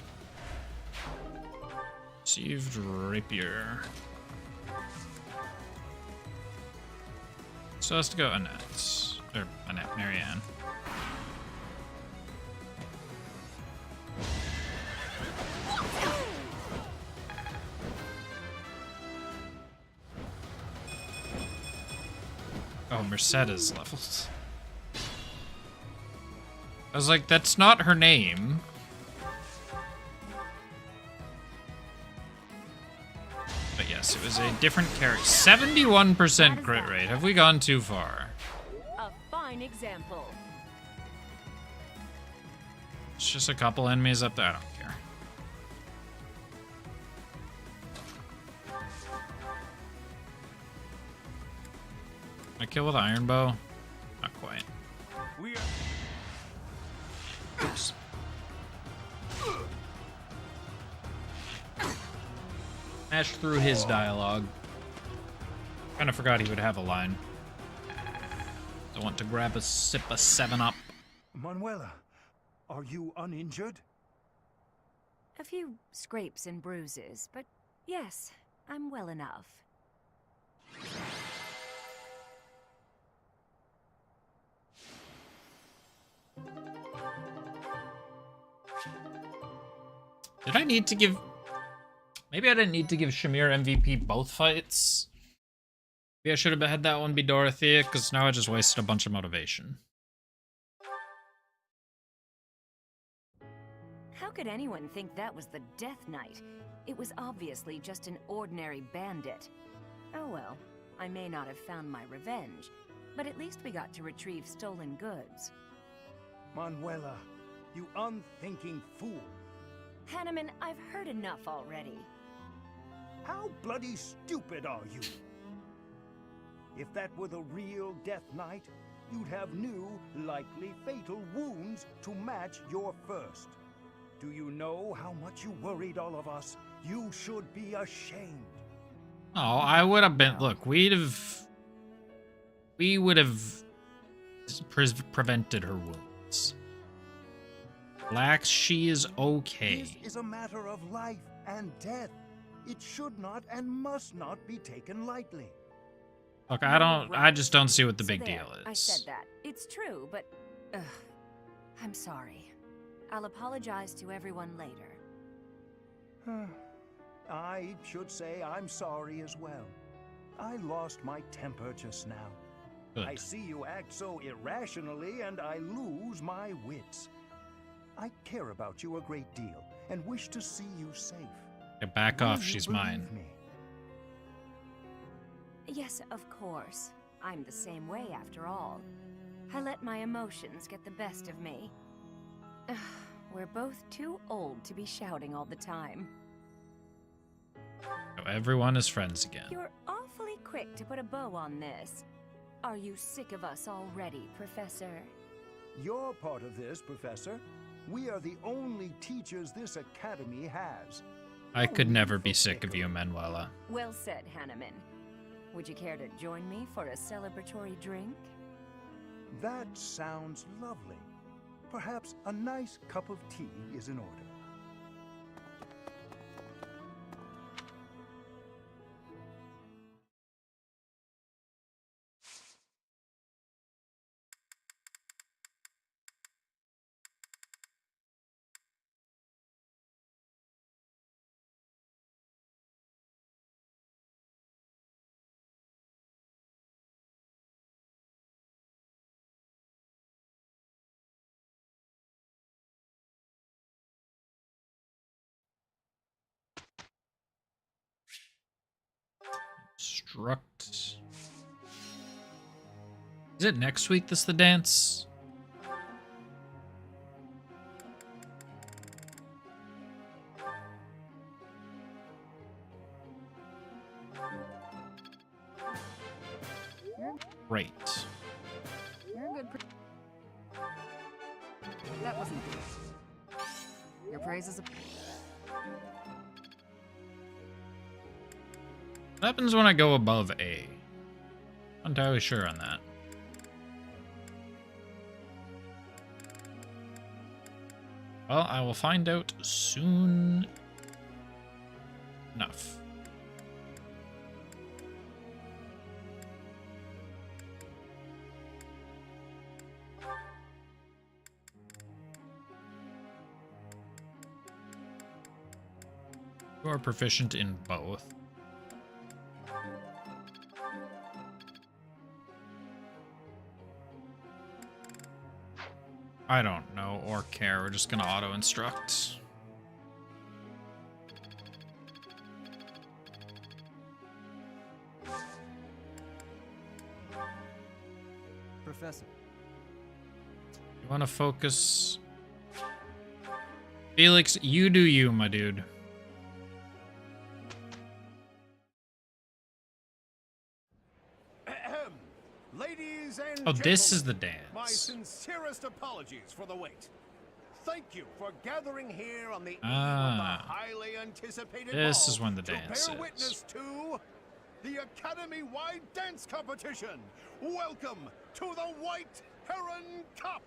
Received rapier. So it has to go Annette. Or Annette, Marianne. Oh, Mercedes levels. I was like, that's not her name. But yes, it was a different character. 71% crit rate. Have we gone too far? A fine example. It's just a couple enemies up there. I don't care. I kill with iron bow? Not quite. We are... Oops. Smash through his dialogue. Kinda forgot he would have a line. I want to grab a sip of 7-Up. Manuela, are you uninjured? A few scrapes and bruises, but yes, I'm well enough. Did I need to give... Maybe I didn't need to give Shamir MVP both fights. Maybe I should have had that one be Dorothea, because now I just wasted a bunch of motivation. How could anyone think that was the Death Knight? It was obviously just an ordinary bandit. Oh well, I may not have found my revenge, but at least we got to retrieve stolen goods. Manuela, you unthinking fool. Hanneman, I've heard enough already. How bloody stupid are you? If that were the real Death Knight, you'd have new, likely fatal wounds to match your first. Do you know how much you worried all of us? You should be ashamed. Oh, I would have been... Look, we would have prevented her wounds. Lax, she is okay. This is a matter of life and death. It should not and must not be taken lightly. Look, I just don't see what the big So there, deal is. I said that. It's true, but... I'm sorry. I'll apologize to everyone later. I should say I'm sorry as well. I lost my temper just now. Good. I see you act so irrationally and I lose my wits. I care about you a great deal and wish to see you safe. Yeah, back Will off, you she's believe mine. me? Yes, of course. I'm the same way after all. I let my emotions get the best of me. We're both too old to be shouting all the time. So everyone is friends again. You're awfully quick to put a bow on this. Are you sick of us already, Professor? You're part of this, Professor. We are the only teachers this academy has. I could never be sick of you, Manuela. Well said, Hanneman. Would you care to join me for a celebratory drink? That sounds lovely. Perhaps a nice cup of tea is in order. Instruct. Is it next week that's the dance? Great. You're a good. That wasn't good. Your praise is a. What happens when I go above A? Not entirely sure on that. Well, I will find out soon enough. You are proficient in both. I don't know or care. We're just gonna auto-instruct. Professor. You wanna focus? Felix, you do you, my dude. Ladies and Oh, this is the gentlemen, my dance. sincerest apologies for the wait. Thank you for gathering here on the eve of the Ah. highly anticipated This ball is when the to dance bear is. witness to the Academy-wide dance competition. Welcome to the White Heron Cup.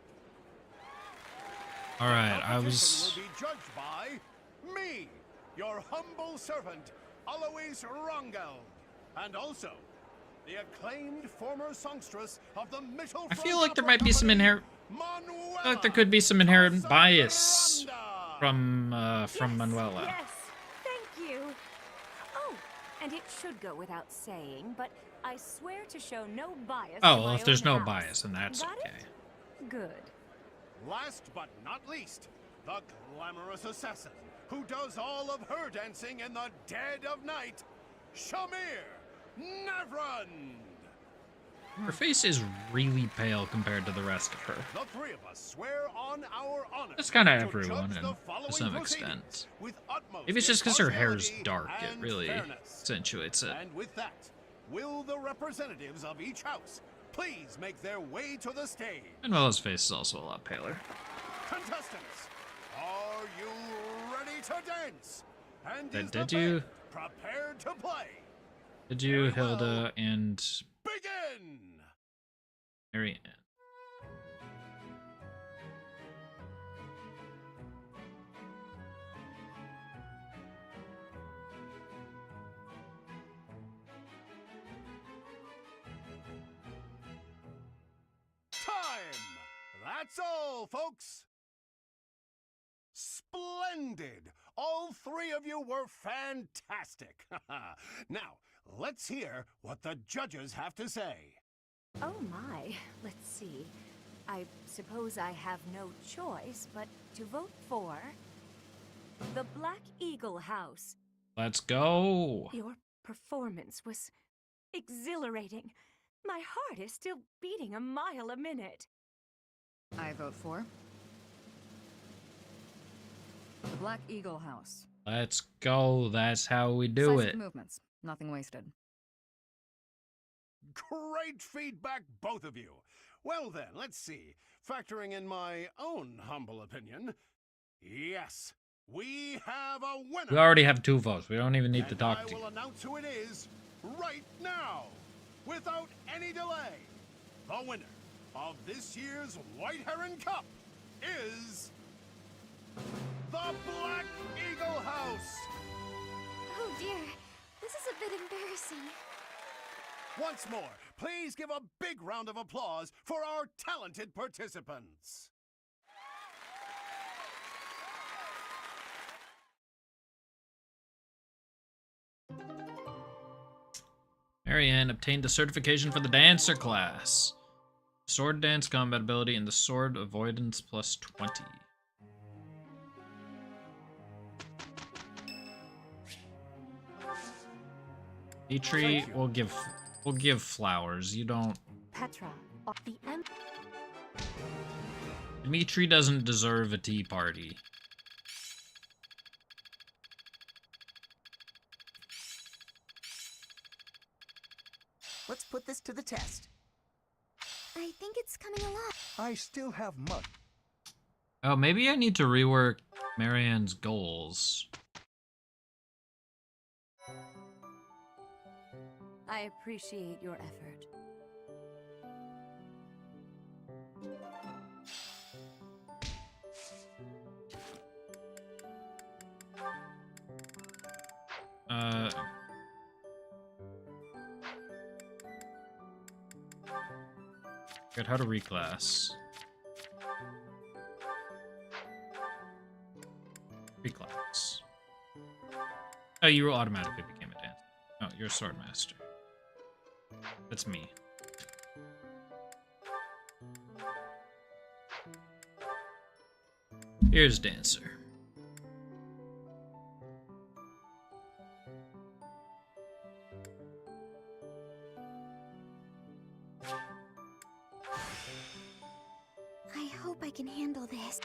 All right, I Competition was. will be judged by me, your humble servant, Alois Rongel, and also the acclaimed former songstress of the Mitchell. I feel like there might be some inherent. I feel like there could be some inherent bias from Manuela. Yes, thank you. Oh, and it should go without saying, but I swear to show no bias. Oh, in well, my if there's own no house. bias, then that's Got okay. it? Good. Last but not least, the glamorous assassin who does all of her dancing in the dead of night, Shamir Navrand. Her face is really pale compared to the rest of her. The three of us swear on our honor. That's kind of to everyone, judge and the to following some proceedings extent. with utmost Maybe it's just because her hair's impartiality dark. It and really fairness. accentuates it. And with that, will the representatives of each house please make their way to the stage? Manuela's face is also a lot paler. Contestants, are you ready to dance? And Then is did the you- band prepared to play? Did you, Very well. Hilda and Begin! Mary Ann? Time! That's all, folks! Splendid! All three of you were fantastic! Now, let's hear what the judges have to say. Oh my, let's see. I suppose I have no choice but to vote for the Black Eagle House. Let's go. Your performance was Exhilarating. My heart is still beating a mile a minute. I vote for the Black Eagle House. Let's go. That's how we do Decisive it. movements. Nothing wasted. Great feedback, both of you. Well then, let's see. Factoring in my own humble opinion, yes, we have a winner. We already have 2 votes. We don't even need to talk I to you. will announce who it is right now, without any delay. The winner of this year's White Heron Cup is the Black Eagle House. Oh dear, this is a bit embarrassing. Once more, please give a big round of applause for our talented participants. Marianne obtained the certification for the dancer class. Sword dance combat ability and the sword avoidance plus 20. Petrie will give flowers. You don't. Petra, the end. Dimitri doesn't deserve a tea party. Let's put this to the test. I think it's coming along. I still have much. Oh, maybe I need to rework Marianne's goals. I appreciate your effort. Good, how to reclass. Reclass. Oh, you automatically became a dancer. Oh, you're a sword master. That's me. Here's dancer. I hope I can handle this.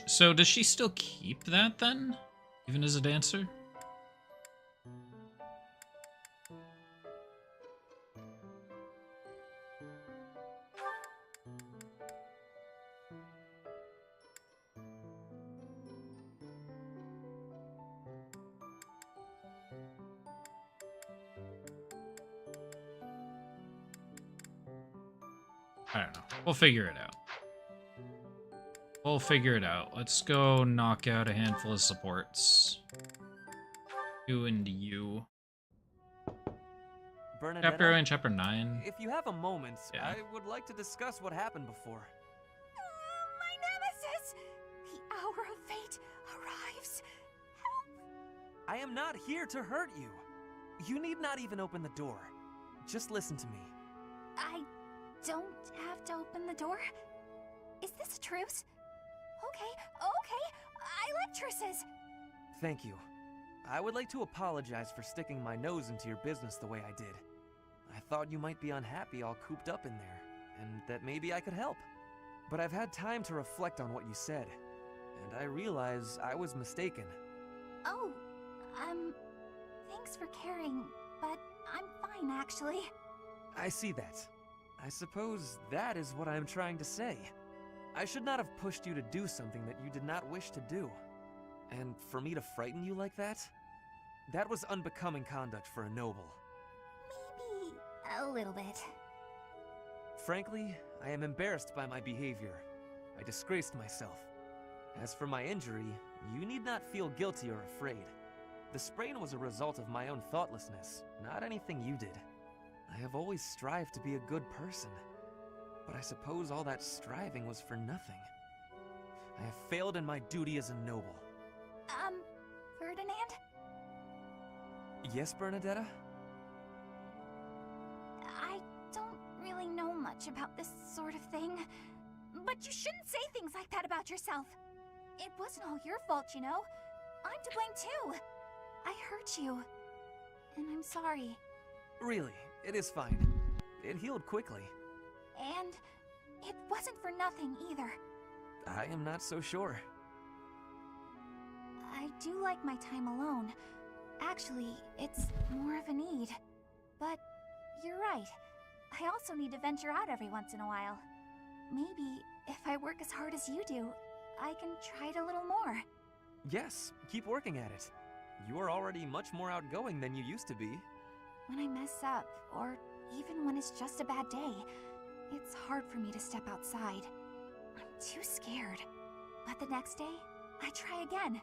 So does she still keep that then? Even as a dancer? I don't know. We'll figure it out. We'll figure it out. Let's go knock out a handful of supports. You and you. Bernadetta, Chapter and Chapter 9. if you have a moment, Yeah. I would like to discuss what happened before. My nemesis! The hour of fate arrives. Help! I am not here to hurt you. You need not even open the door. Just listen to me. I don't have to open the door? Is this a truce? Okay. I like truces. Thank you. I would like to apologize for sticking my nose into your business the way I did. I thought you might be unhappy all cooped up in there, and that maybe I could help. But I've had time to reflect on what you said, and I realize I was mistaken. Oh, thanks for caring, but I'm fine actually. I see that. I suppose that is what I'm trying to say. I should not have pushed you to do something that you did not wish to do. And for me to frighten you like that? That was unbecoming conduct for a noble. Maybe a little bit. Frankly, I am embarrassed by my behavior. I disgraced myself. As for my injury, you need not feel guilty or afraid. The sprain was a result of my own thoughtlessness, not anything you did. I have always strived to be a good person, but I suppose all that striving was for nothing. I have failed in my duty as a noble. Ferdinand? Yes, Bernadetta? I don't really know much about this sort of thing. But you shouldn't say things like that about yourself. It wasn't all your fault, you know. I'm to blame too. I hurt you. And I'm sorry. Really, it is fine. It healed quickly. And it wasn't for nothing either. I am not so sure. I do like my time alone. Actually, it's more of a need. But you're right. I also need to venture out every once in a while. Maybe if I work as hard as you do, I can try it a little more. Yes, keep working at it. You are already much more outgoing than you used to be. When I mess up, or even when it's just a bad day, it's hard for me to step outside. I'm too scared. But the next day, I try again,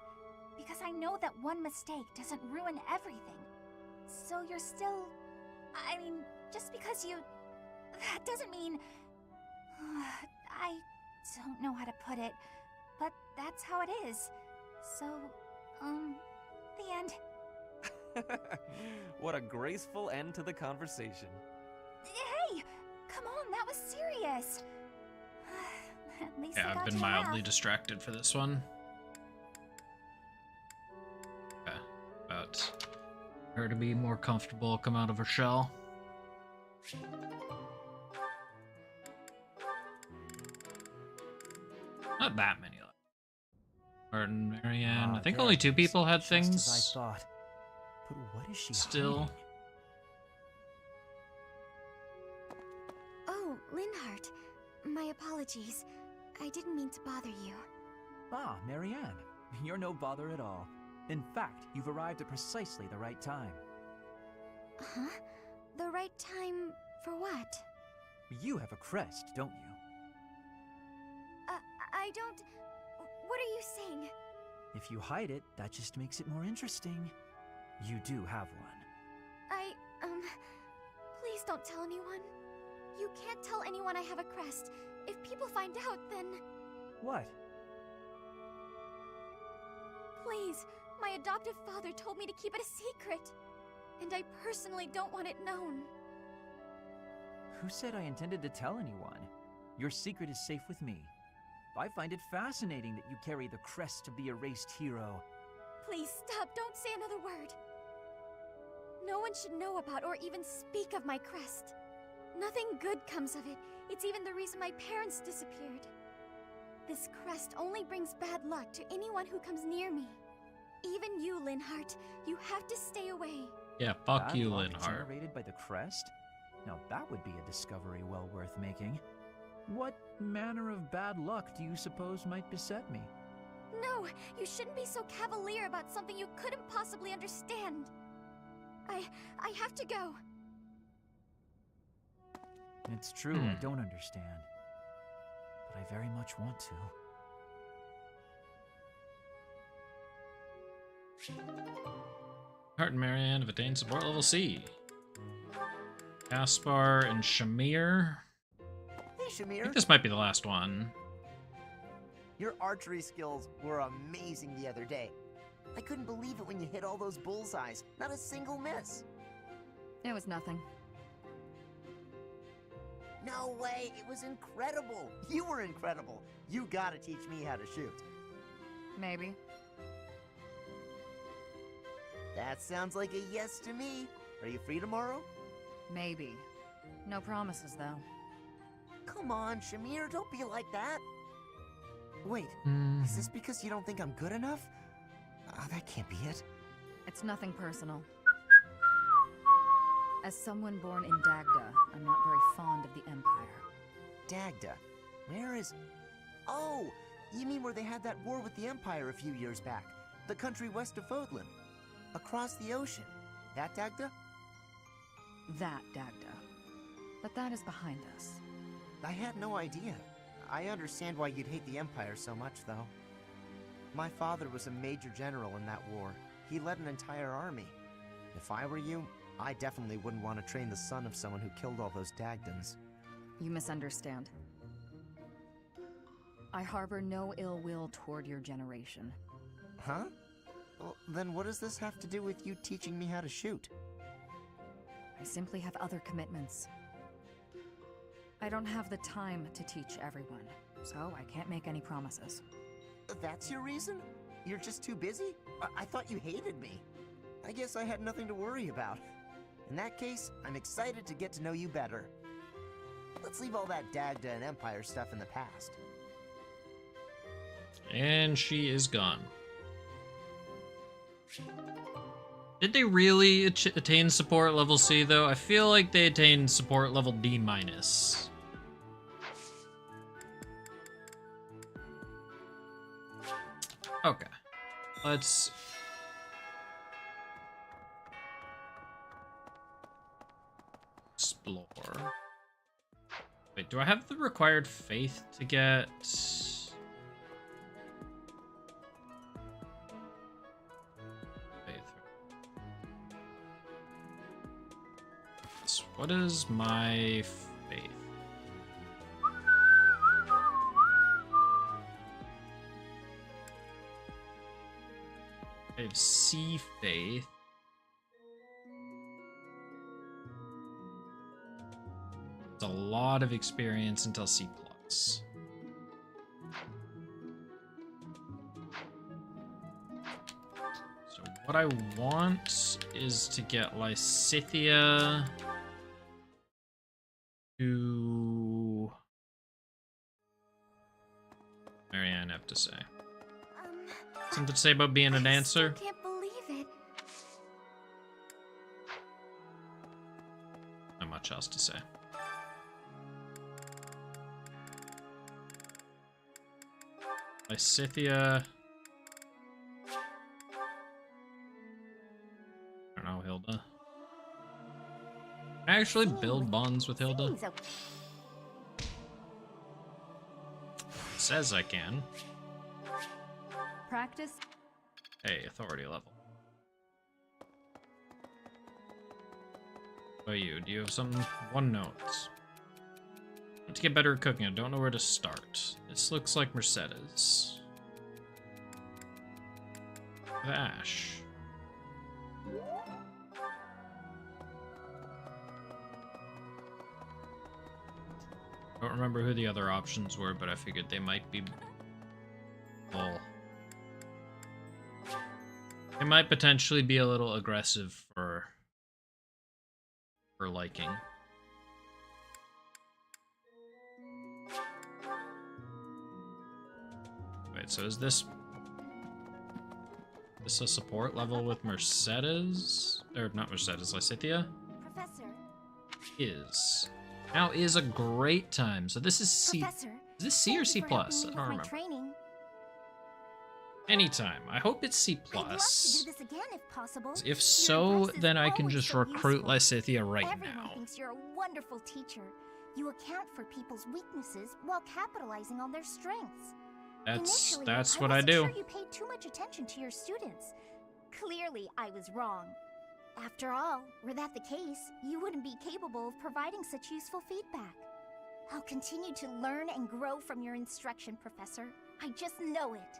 because I know that one mistake doesn't ruin everything. So you're still... I mean, just because you... That doesn't mean... I don't know how to put it, but that's how it is. So, the end. What a graceful end to the conversation. Hey! Come on, that was serious! At least I Yeah, I've got been you mildly laugh. distracted for this one. Okay, about her to be more comfortable, come out of her shell. Not that many left. Martin, Marianne. I think there only it 2 is, people had just things. as I thought. But what is she Still. hiding? Oh, Linhardt. My apologies. I didn't mean to bother you. Ah, Marianne. You're no bother at all. In fact, you've arrived at precisely the right time. Huh? The right time for what? You have a crest, don't you? I don't... What are you saying? If you hide it, that just makes it more interesting. You do have one. Please don't tell anyone. You can't tell anyone I have a crest. If people find out, then... What? Please, my adoptive father told me to keep it a secret. And I personally don't want it known. Who said I intended to tell anyone? Your secret is safe with me. I find it fascinating that you carry the crest of the erased hero. Please stop, don't say another word. No one should know about or even speak of my crest. Nothing good comes of it. It's even the reason my parents disappeared. This crest only brings bad luck to anyone who comes near me. Even you, Linhardt, you have to stay away. Yeah, fuck Bad you, luck Linhardt. generated by the crest? Now that would be a discovery well worth making. What manner of bad luck do you suppose might beset me? No, you shouldn't be so cavalier about something you couldn't possibly understand. I have to go. It's true, I don't understand. But I very much want to. Hart and Marianne have attained support level C. Caspar and Shamir. Hey, I Shamir. think this might be the last one. Your archery skills were amazing the other day. I couldn't believe it when you hit all those bullseyes. Not a single miss. It was nothing. No way, it was incredible. You were incredible. You gotta teach me how to shoot. Maybe. That sounds like a yes to me. Are you free tomorrow? Maybe. No promises, though. Come on, Shamir, don't be like that. Wait, is this because you don't think I'm good enough? That can't be it. It's nothing personal. As someone born in Dagda, I'm not very fond of the Empire. Dagda? Where is... Oh! You mean where they had that war with the Empire a few years back? The country west of Fodlan. Across the ocean. That Dagda? That Dagda. But that is behind us. I had no idea. I understand why you'd hate the Empire so much, though. My father was a major general in that war. He led an entire army. If I were you, I definitely wouldn't want to train the son of someone who killed all those Dagdans. You misunderstand. I harbor no ill will toward your generation. Huh? Well, then what does this have to do with you teaching me how to shoot? I simply have other commitments. I don't have the time to teach everyone, so I can't make any promises. That's your reason? You're just too busy? I thought you hated me. I guess I had nothing to worry about. In that case, I'm excited to get to know you better. Let's leave all that Dagda and Empire stuff in the past. And she is gone. Did they really attain support level C, though? I feel like they attained support level D-. Okay. Let's... explore. Wait, do I have the required faith to get... What is my faith? I have C faith. It's a lot of experience until C+. So what I want is to get Lysithea to Marianne have to say. Something to say about being a dancer? I can't believe it. Not much else to say. Lysithea. I don't know, Hilda. Can I actually build bonds with Hilda? It says I can. Practice. Hey, authority level. What about you? Do you have some one notes? I want to get better at cooking. I don't know where to start. This looks like Mercedes. With Ash. I don't remember who the other options were, but I figured they might be full. It might potentially be a little aggressive for liking. Wait, so is this a support level with Mercedes? Or not Mercedes, Lysithea? Professor. Is. Now is a great time. So this is C. Professor, is this C or C+? I don't remember. Training. Anytime. I hope it's C+. I'd love to do this again if possible. If Your so, advice is then I can always just so recruit useful. Lysithea right Everyone now. thinks you're a wonderful teacher. You account for people's weaknesses while capitalizing on their strengths. Initially, That's what I do. Sure you paid too much attention to your students. Clearly, I was wrong. After all, were that the case, you wouldn't be capable of providing such useful feedback. I'll continue to learn and grow from your instruction, Professor. I just know it.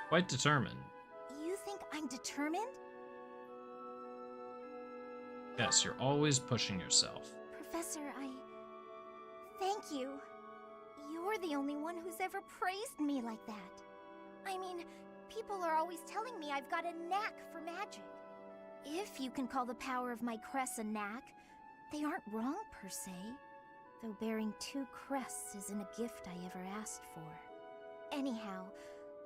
Quite determined. You think I'm determined? Yes, you're always pushing yourself. Professor, thank you. You're the only one who's ever praised me like that. I mean, people are always telling me I've got a knack for magic. If you can call the power of my crest a knack, they aren't wrong per se. Though bearing 2 crests isn't a gift I ever asked for. Anyhow,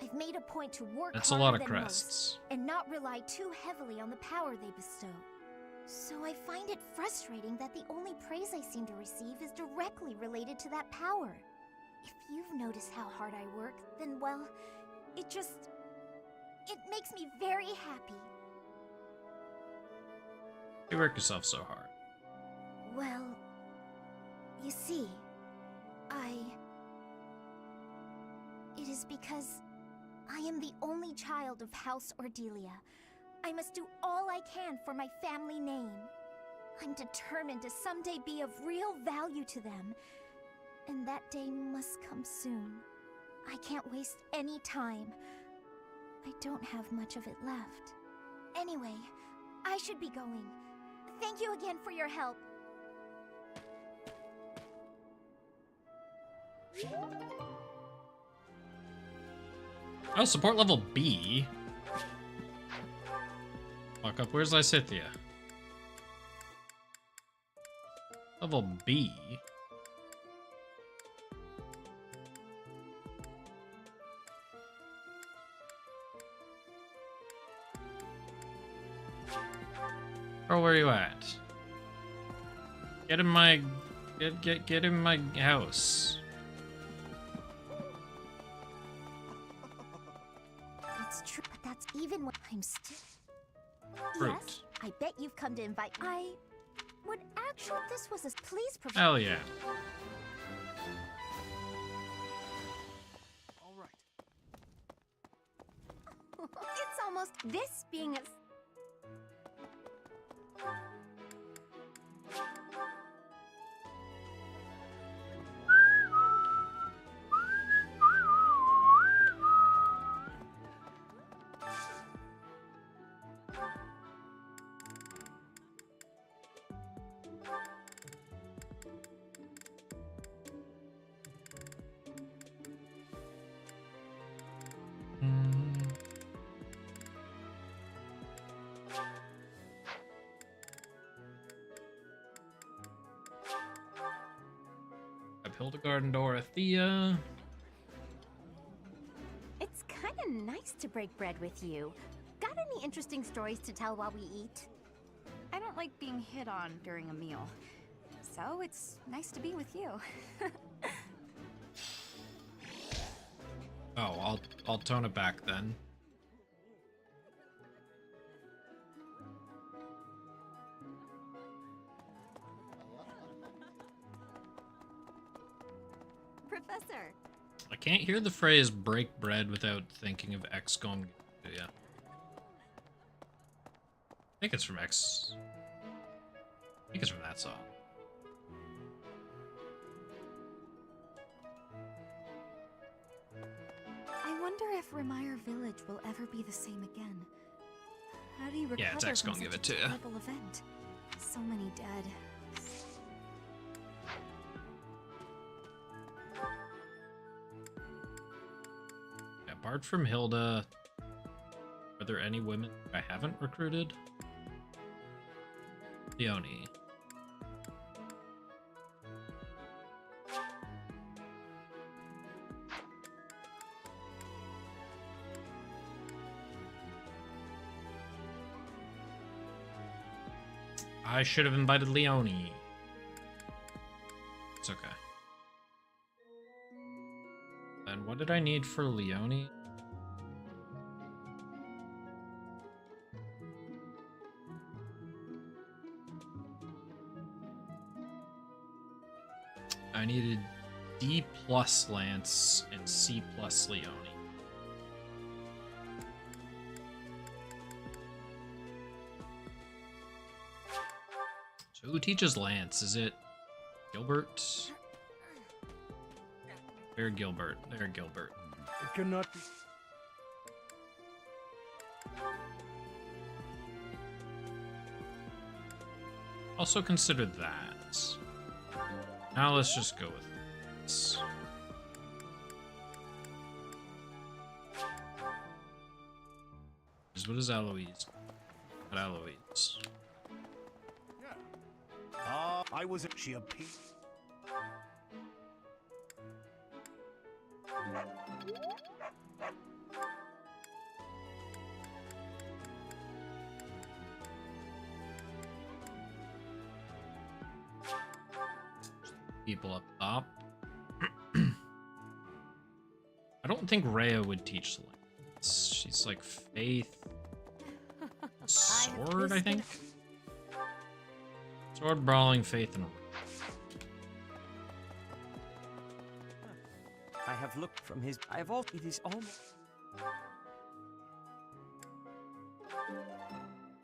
I've made a point to work That's a harder lot of than crests. most, and not rely too heavily on the power they bestow. So I find it frustrating that the only praise I seem to receive is directly related to that power. If you've noticed how hard I work, then well, it makes me very happy. You work yourself so hard. Well, you see, it is because I am the only child of House Ordelia. I must do all I can for my family name. I'm determined to someday be of real value to them, and that day must come soon. I can't waste any time. I don't have much of it left. Anyway, I should be going. Thank you again for your help. Oh, support level B. Fuck up, where's Lysithia? Level B. Bro, where are you at? Get in my get in my house. It's true, but that's even when I'm still. Fruit. Yes, I bet you've come to invite. I would actually. This was a please. Hell yeah. All right. It's almost this being a. Hildegard and Dorothea. It's kind of nice to break bread with you. Got any interesting stories to tell while we eat? I don't like being hit on during a meal, so it's nice to be with you. Oh, I'll tone it back then. Professor. I can't hear the phrase break bread without thinking of X going. Yeah. I think it's from X. I think it's from that song. I wonder if Remire Village will ever be the same again. How do you recover Yeah, it's X from gonna give such it a to ya. terrible event? So many dead. Yeah, apart from Hilda, are there any women I haven't recruited? Leonie. I should have invited Leonie. It's okay. And what did I need for Leonie? I needed D plus Lance and C plus Leonie. So who teaches Lance? Is it Gilbert? There, Gilbert. There, Gilbert. It cannot be. Also consider that. Now let's just go with this. What is Eloise? Not Eloise. I was she a pig. People up top. I don't think Rhea would teach Lance. She's like Faith. Sword, I think. Sword, Brawling, Faith, and I have looked from his. I have all. It is almost.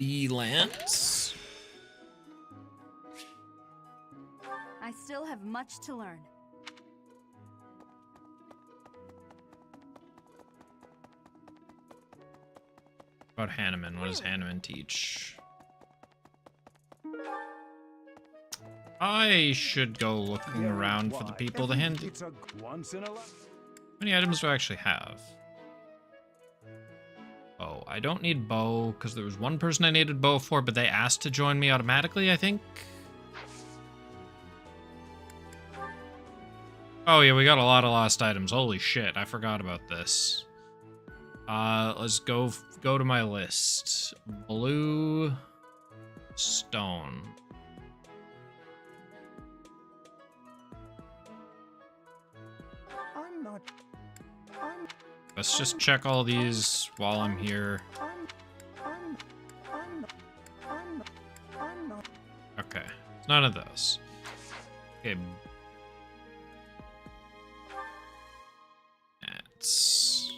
the Lance. I still have much to learn. About Hanneman, what does Hanneman teach? I should go looking around for the people to hand. It's a once in a life. How many items do I actually have? Oh, I don't need bow, because there was one person I needed bow for, but they asked to join me automatically, I think. Oh yeah, we got a lot of lost items. Holy shit, I forgot about this. Let's go to my list. Blue stone. Let's just check all these while I'm here. Okay, none of those. Okay. That's...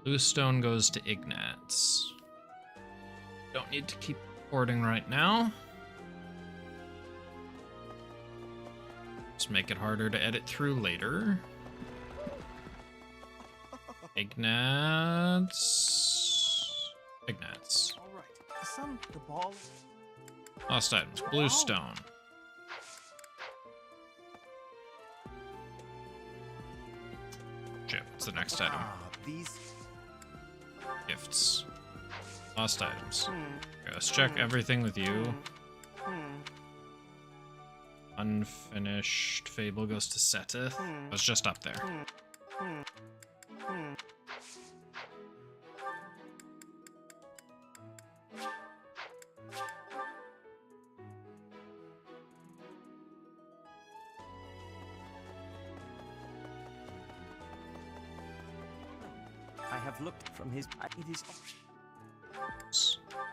Blue stone goes to Ignatz. Don't need to keep recording right now. Just make it harder to edit through later. Ignatz. All right. The ball. Lost items. Blue stone. Shit, what's the next item? These Gifts. Lost items. Okay, let's check everything with you. Unfinished Fable goes to Seteth. I was just up there. I have looked from his... It is...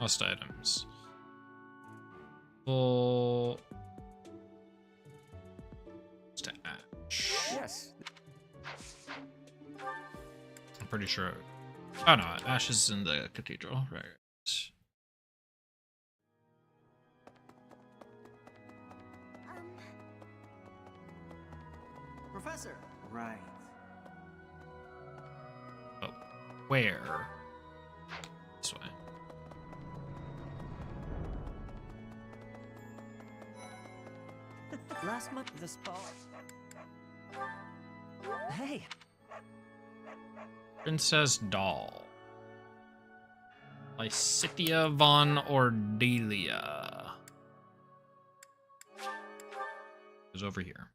Lost items. Full... to Ash. Yes. I'm pretty sure... Oh no, Ash is in the cathedral, right. Professor. Right. Oh, where? This way. Last month, the spa. Hey. Princess Doll. Lycitia von Ordelia. Is over here.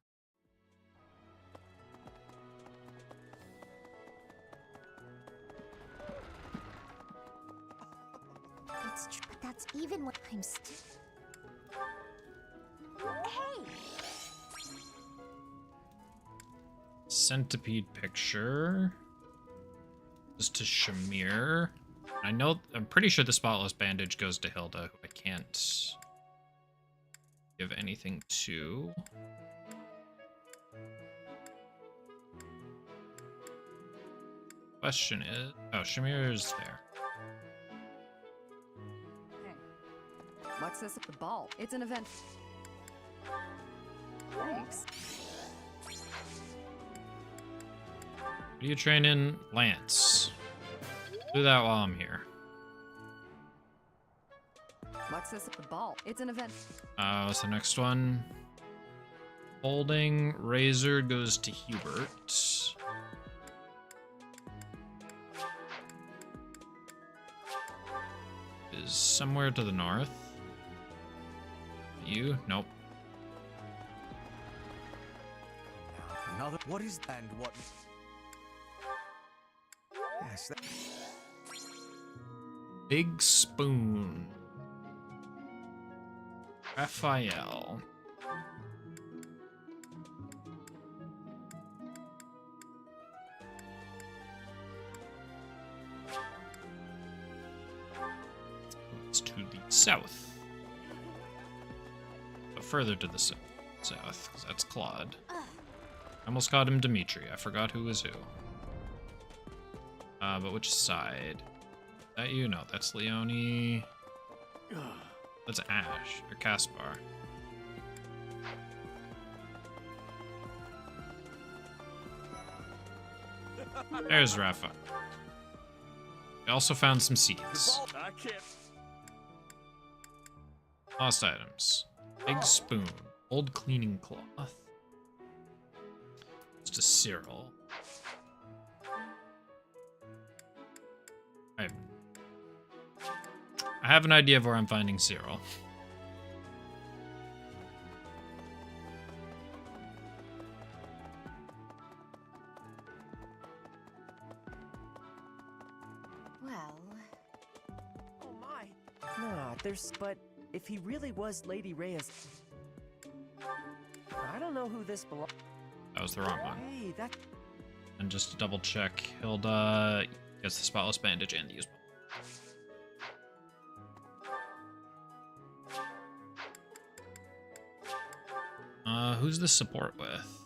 It's true, but that's even what I'm still. Hey! Centipede picture. This to Shamir. I'm pretty sure the spotless bandage goes to Hilda, who I can't give anything to. Question is, oh, Shamir is there. What's this at the ball? It's an event. Thanks. What do you train in? Lance. Do that while I'm here. What's this at the ball? It's an event. What's the next one? Holding Razor goes to Hubert. Is somewhere to the north. You? Nope. Another. What is and what? Yes. Big Spoon. Raphael. It's to the south. But further to the south, because that's Claude. I almost called him Dimitri. I forgot who was who. But which side? That you? No, that's Leone. That's Ash, or Caspar. There's Rafa. We also found some seeds. I can't. Lost items. Big spoon. Old cleaning cloth. Just a Cyril. I have an idea of where I'm finding Cyril. Well... Oh my. Nah, but if he really was Lady Rhea's... I don't know who this belongs... That was the wrong one. Hey, that... And just to double check, Hilda gets the spotless bandage and the use who's the support with?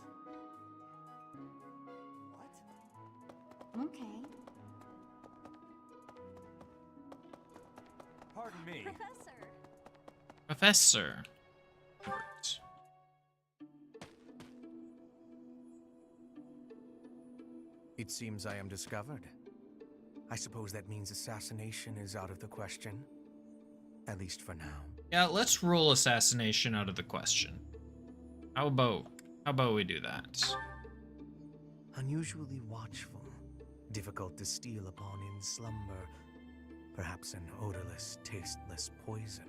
What? Okay. Pardon me. Professor. Hubert. It seems I am discovered. I suppose that means assassination is out of the question. At least for now. Yeah, let's rule assassination out of the question. How about we do that? Unusually watchful, difficult to steal upon in slumber. Perhaps an odorless, tasteless poison.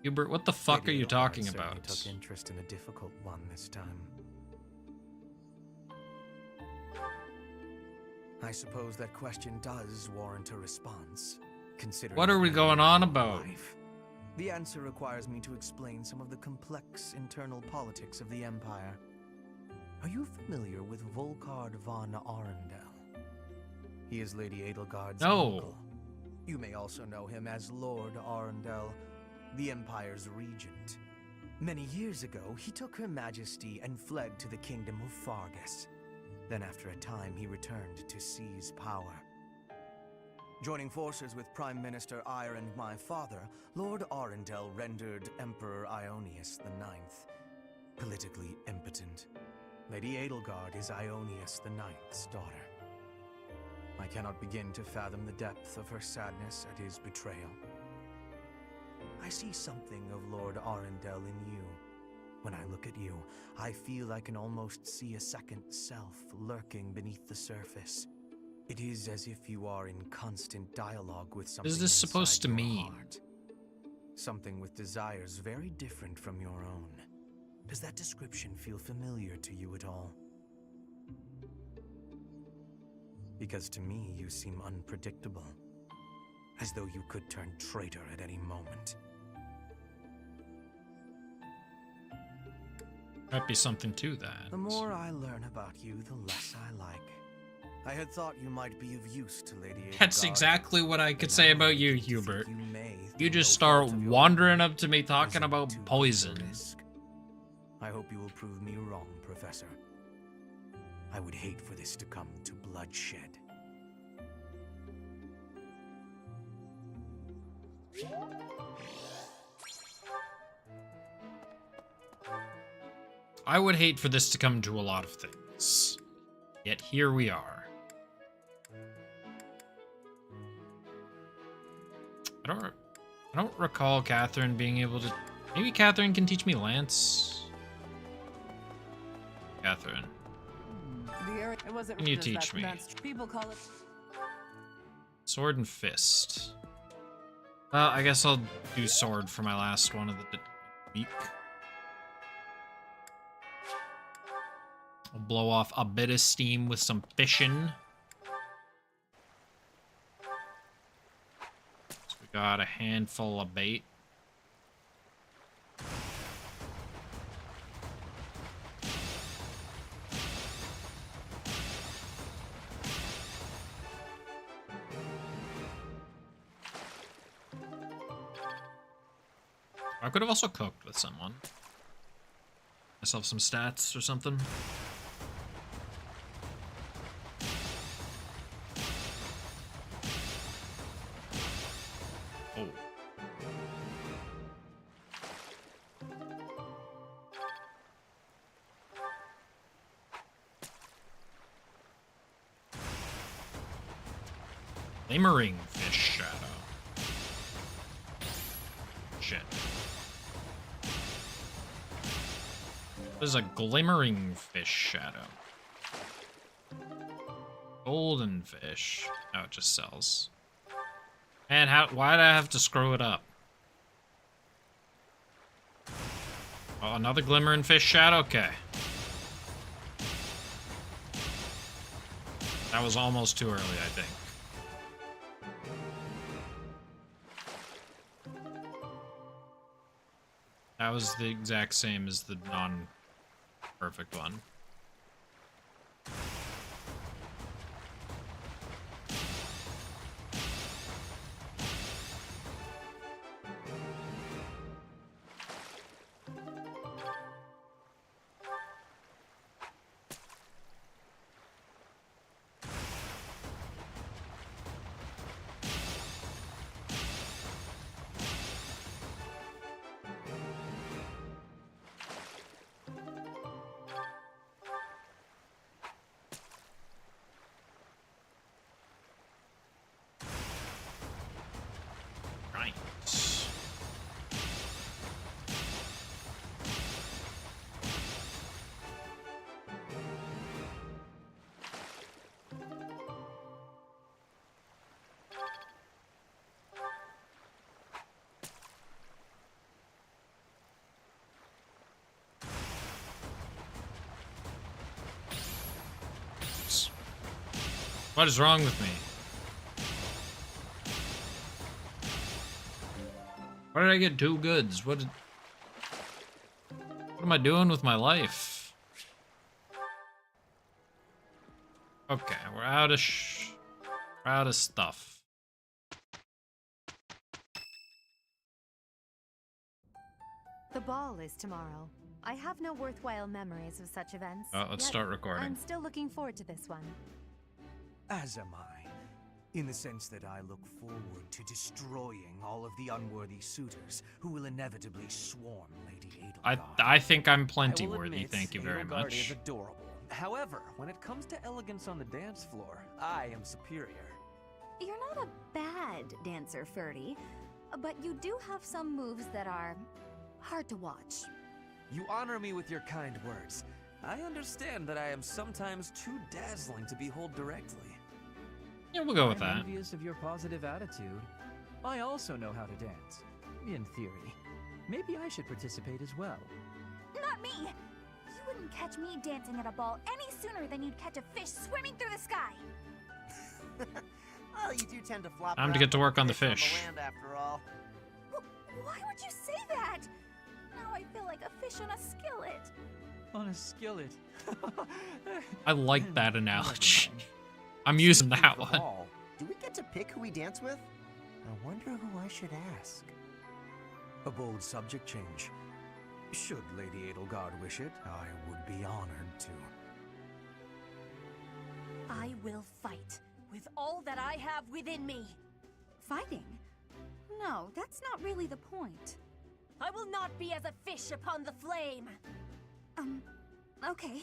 Hubert, what the fuck are you talking about? Took interest in a difficult one this time. I suppose that question does warrant a response. Considering what are we going on about? Life. The answer requires me to explain some of the complex internal politics of the Empire. Are you familiar with Volkard von Arundel? He is Lady Edelgard's uncle. You may also know him as Lord Arundel, the Empire's regent. Many years ago, he took Her Majesty and fled to the Kingdom of Fargus. Then after a time, he returned to seize power. Joining forces with Prime Minister Eyre and my father, Lord Arundel rendered Emperor Ionius IX politically impotent. Lady Edelgard is Ionius IX's daughter. I cannot begin to fathom the depth of her sadness at his betrayal. I see something of Lord Arundel in you. When I look at you, I feel I can almost see a second self lurking beneath the surface. It is as if you are in constant dialogue with something. What is this supposed to mean? Heart. Something with desires very different from your own. Does that description feel familiar to you at all? Because to me, you seem unpredictable. As though you could turn traitor at any moment. Might be something to that. The more I learn about you, the less I like. I had thought you might be of use to Lady Edelgard. That's exactly what I could say about you, Hubert. You just start wandering up to me talking about poison. I hope you will prove me wrong, Professor. I would hate for this to come to bloodshed. I would hate for this to come to a lot of things. Yet here we are. I don't recall Catherine being able to... Maybe Catherine can teach me Lance? Catherine. Can you teach me? People call it... Sword and fist. I guess I'll do sword for my last one of the week. I'll blow off a bit of steam with some fishing. So we got a handful of bait. I could have also cooked with someone. Myself some stats or something. Oh. Glimmering fish shadow. Shit. There's a glimmering fish shadow. Golden fish. Oh, it just sells. And why'd I have to screw it up? Oh, another glimmering fish shadow? Okay. That was almost too early, I think. That was the exact same as the non-perfect one. What is wrong with me? Why did I get 2 goods? What am I doing with my life? Okay, we're out of stuff. The ball is tomorrow. I have no worthwhile memories of such events. Let's start recording. I'm still looking forward to this one. As am I, in the sense that I look forward to destroying all of the unworthy suitors who will inevitably swarm Lady Edelgard. I think I'm plenty I will worthy, admit, thank you very Edelgard much. is adorable. However, when it comes to elegance on the dance floor, I am superior. You're not a bad dancer, Ferdy, but you do have some moves that are hard to watch. You honor me with your kind words. I understand that I am sometimes too dazzling to behold directly. Yeah, we'll go with I'm that. envious of your positive attitude. I also know how to dance, in theory. Maybe I should participate as well. Not me! You wouldn't catch me dancing at a ball any sooner than you'd catch a fish swimming through the sky. Well, you do tend to flop Time to around get to work on the like fish. On the land after all. Why would you say that? Now I feel like a fish on a skillet. On a skillet. I like that analogy. I'm using that one. Do we get to pick who we dance with? I wonder who I should ask. A bold subject change. Should Lady Edelgard wish it, I would be honored to. I will fight with all that I have within me. Fighting? No, that's not really the point. I will not be as a fish upon the flame. Okay.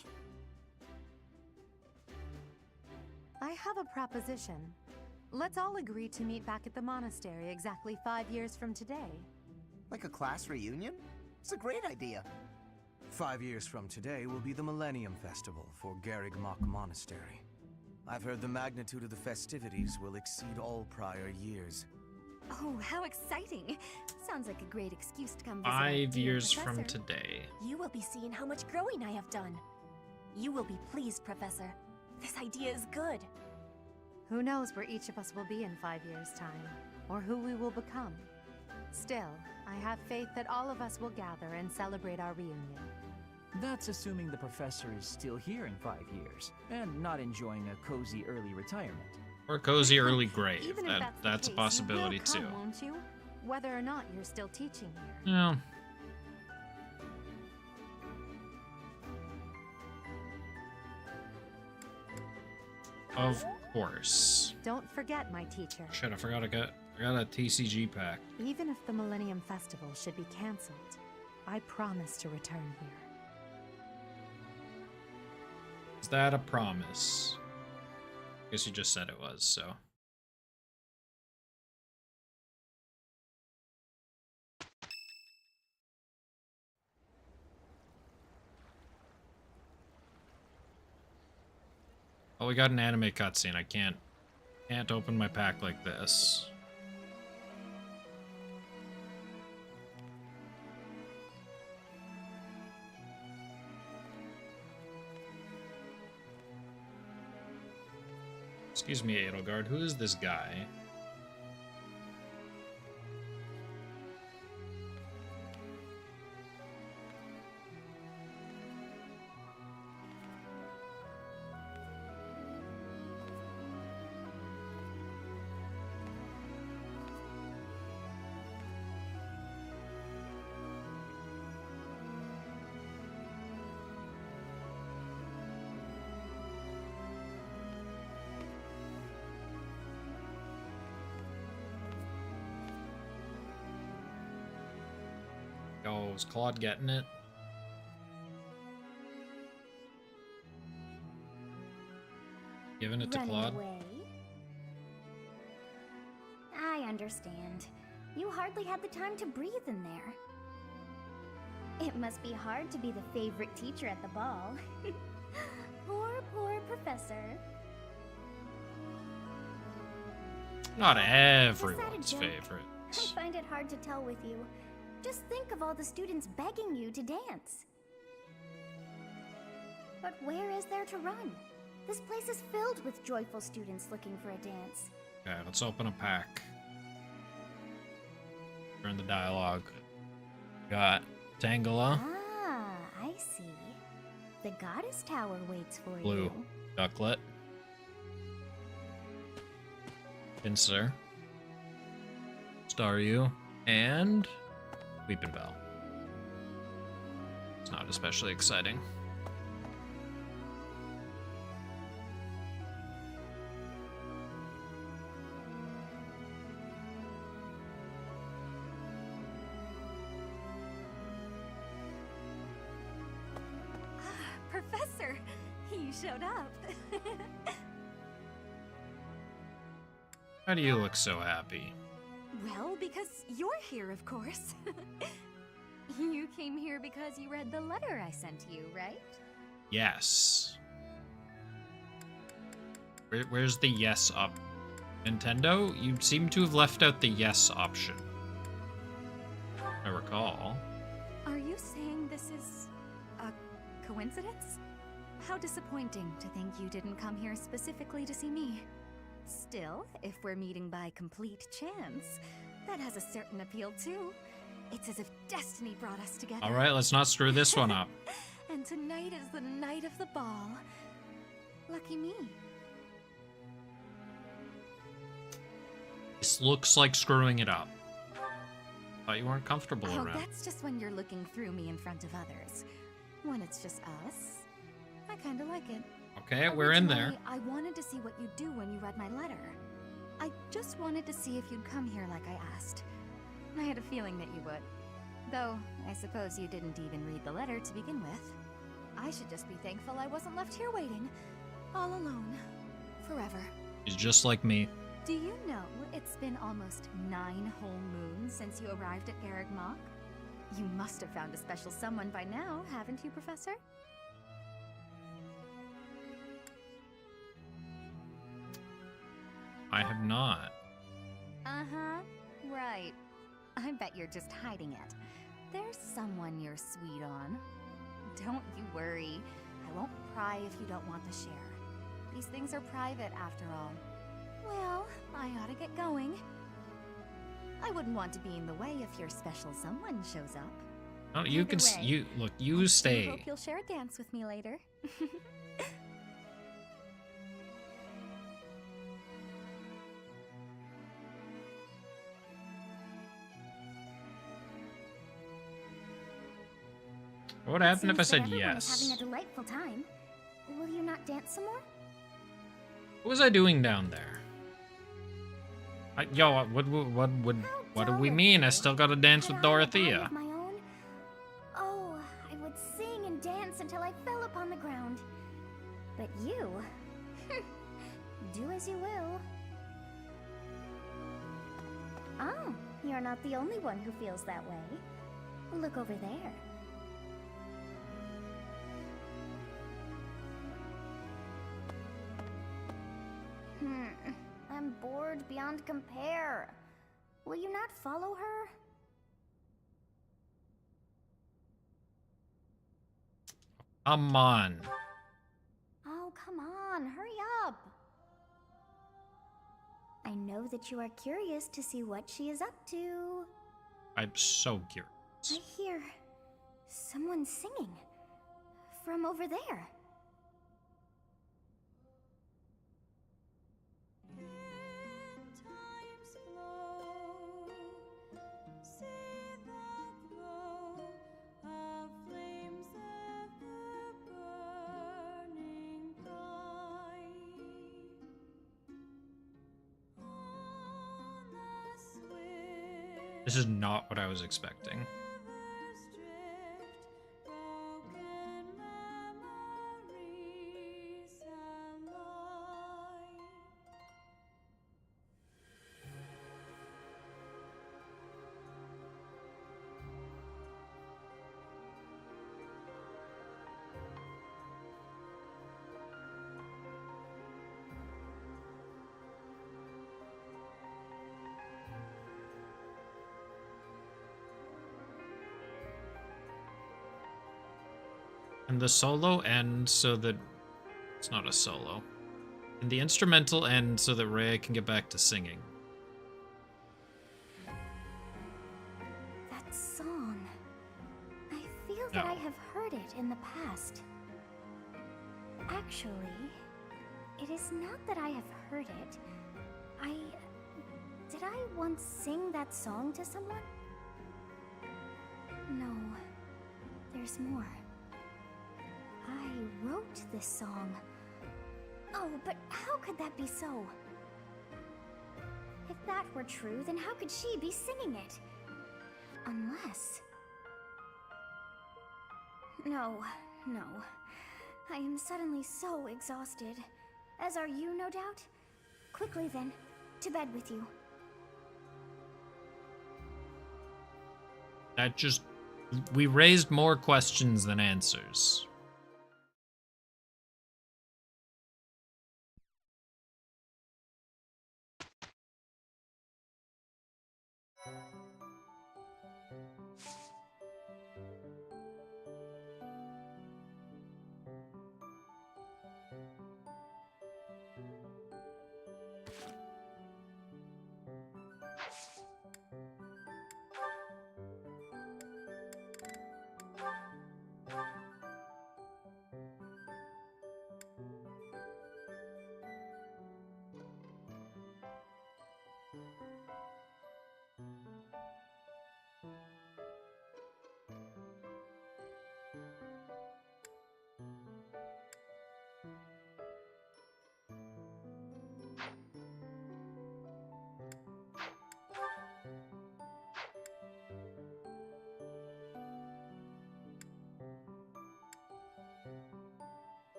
I have a proposition. Let's all agree to meet back at the monastery exactly 5 years from today. Like a class reunion? It's a great idea. 5 years from today will be the Millennium Festival for Garrigmach Monastery. I've heard the magnitude of the festivities will exceed all prior years. Oh, how exciting! Sounds like a great excuse to come visit our 5 dear years from professor. today. You will be seeing how much growing I have done. You will be pleased, Professor. This idea is good. Who knows where each of us will be in 5 years' time, or who we will become. Still, I have faith that all of us will gather and celebrate our reunion. That's assuming the professor is still here in 5 years, and not enjoying a cozy early retirement. Or a cozy early grave. Even if That's a the case, possibility you will come, too. won't you? Whether or not you're still teaching here. Yeah. Of course. Don't forget, my teacher. Shit, I forgot I got a TCG pack. Even if the Millennium Festival should be cancelled, I promise to return here. Is that a promise? Guess you just said it was, so. Oh, we got an anime cutscene. I can't open my pack like this. Excuse me, Edelgard. Who is this guy? Oh, is Claude getting it? Giving it to Claude? Away? I understand. You hardly had the time to breathe in there. It must be hard to be the favorite teacher at the ball. Poor professor. Not everyone's favorite. I find it hard to tell with you. Just think of all the students begging you to dance. But where is there to run? This place is filled with joyful students looking for a dance. Okay, let's open a pack. Turn the dialogue. Got Tangela. Ah, I see. The goddess tower waits for Blue. you. Ducklet. Pinsir. Staryu. And Weeping Bell. It's not especially exciting. Professor, you showed up. Why do you look so happy? Well, because you're here, of course. You came here because you read the letter I sent you, right? Yes. Where's the yes up? Nintendo, you seem to have left out the yes option. I recall. Are you saying this is a coincidence? How disappointing to think you didn't come here specifically to see me. Still, if we're meeting by complete chance, that has a certain appeal too. It's as if destiny brought us together. All right, let's not screw this one up. And tonight is the night of the ball. Lucky me. This looks like screwing it up. Thought you weren't comfortable Oh, around. that's just when you're looking through me in front of others. When it's just us, I kinda like it. Okay, we're in there. Originally, I wanted to see what you'd do when you read my letter. I just wanted to see if you'd come here like I asked. I had a feeling that you would. Though, I suppose you didn't even read the letter to begin with. I should just be thankful I wasn't left here waiting. All alone. Forever. He's just like me. Do you know it's been almost 9 whole moons since you arrived at Garreg Mach? You must have found a special someone by now, haven't you, Professor? I have not. Uh-huh. Right. I bet you're just hiding it. There's someone you're sweet on. Don't you worry. I won't pry if you don't want to share. These things are private, after all. Well, I ought to get going. I wouldn't want to be in the way if your special someone shows up. Oh, you can. Either way, You look. I You do stay. hope you'll share a dance with me later. What would happen if I Seems said that everyone is yes? having a delightful time. Will you not dance some more? What was I doing down there? Yo, what do we mean? I still got to dance with Dorothea. Of my own? Oh, I would sing and dance until I fell upon the ground. But you, do as you will. Oh, you're not the only one who feels that way. Look over there. I'm bored beyond compare. Will you not follow her? Come on. Oh, come on, hurry up. I know that you are curious to see what she is up to. I'm so curious. I hear someone singing from over there. This is not what I was expecting. And the solo ends so that it's not a solo. And the instrumental ends so that Rhea can get back to singing. That song. I feel that I have heard it in the past. Actually, it is not that I have heard it. Did I once sing that song to someone? No. There's more. I wrote this song. Oh, but how could that be so? If that were true, then how could she be singing it? Unless... No. I am suddenly so exhausted. As are you, no doubt? Quickly then, to bed with you. That just... We raised more questions than answers.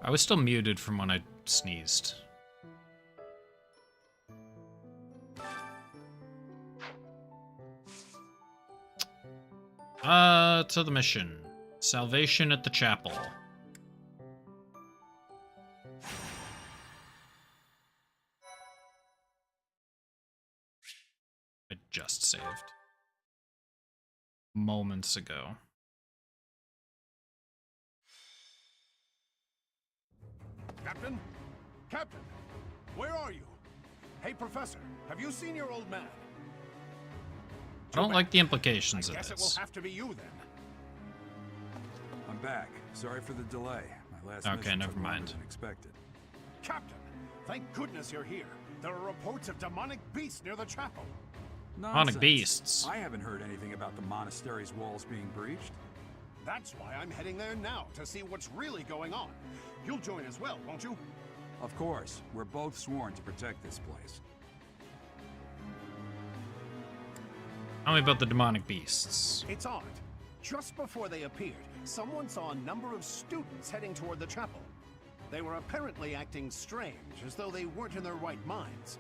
I was still muted from when I sneezed. To the mission. Salvation at the chapel. I just saved. Moments ago. Captain? Captain! Where are you? Hey, Professor, have you seen your old man? I don't like the implications I of guess it this. will have to be you then. I'm back. Sorry for the delay. My last Okay, mission never took longer mind. than expected. Captain, thank goodness you're here. There are reports of demonic beasts near the chapel. Demonic beasts. I haven't heard anything about the monastery's walls being breached. That's why I'm heading there now, to see what's really going on. You'll join as well, won't you? Of course. We're both sworn to protect this place. Tell me about the demonic beasts. It's odd. Just before they appeared, someone saw a number of students heading toward the chapel. They were apparently acting strange, as though they weren't in their right minds.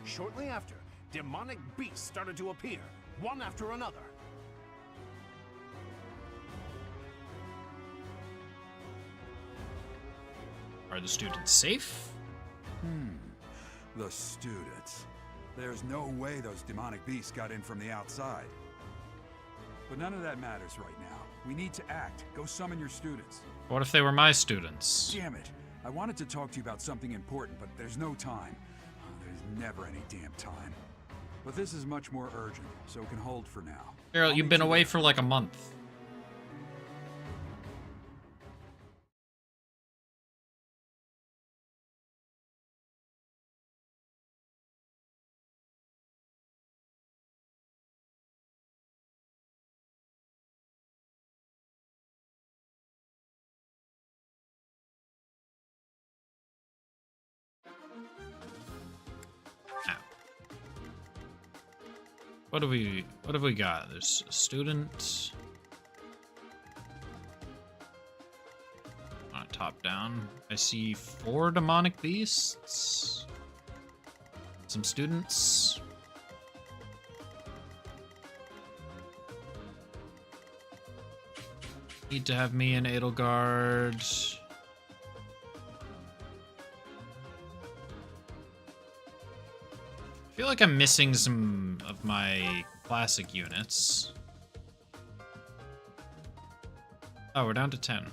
Shortly after, demonic beasts started to appear, one after another. Are the students safe? The students. There's no way those demonic beasts got in from the outside. But none of that matters right now. We need to act. Go summon your students. What if they were my students? Damn it. I wanted to talk to you about something important, but there's no time. There's never any damn time. But this is much more urgent, so it can hold for now. Geralt, you've been away for like a month. What have we got? There's a student. Top down. I see 4 demonic beasts. Some students. Need to have me and Edelgard. I feel like I'm missing some of my classic units. Oh, we're down to 10.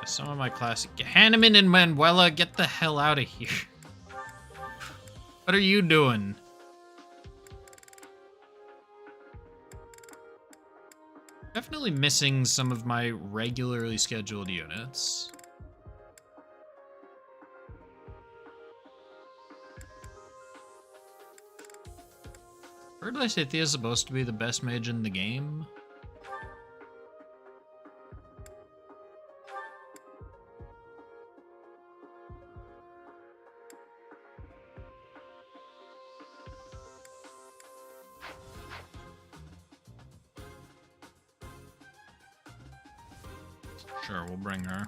Some of my classic... Hanneman and Manuela, get the hell out of here. What are you doing? Definitely missing some of my regularly scheduled units. Heard Lysithea is supposed to be the best mage in the game. Sure, we'll bring her.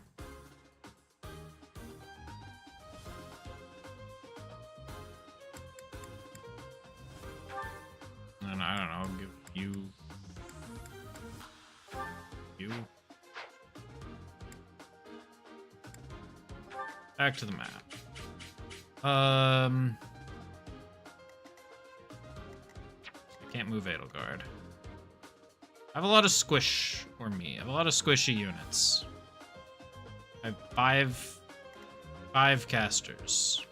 And I don't know, give you... Back to the map. I can't move Edelgard. I have a lot of squish, or me. I have a lot of squishy units. I have five casters.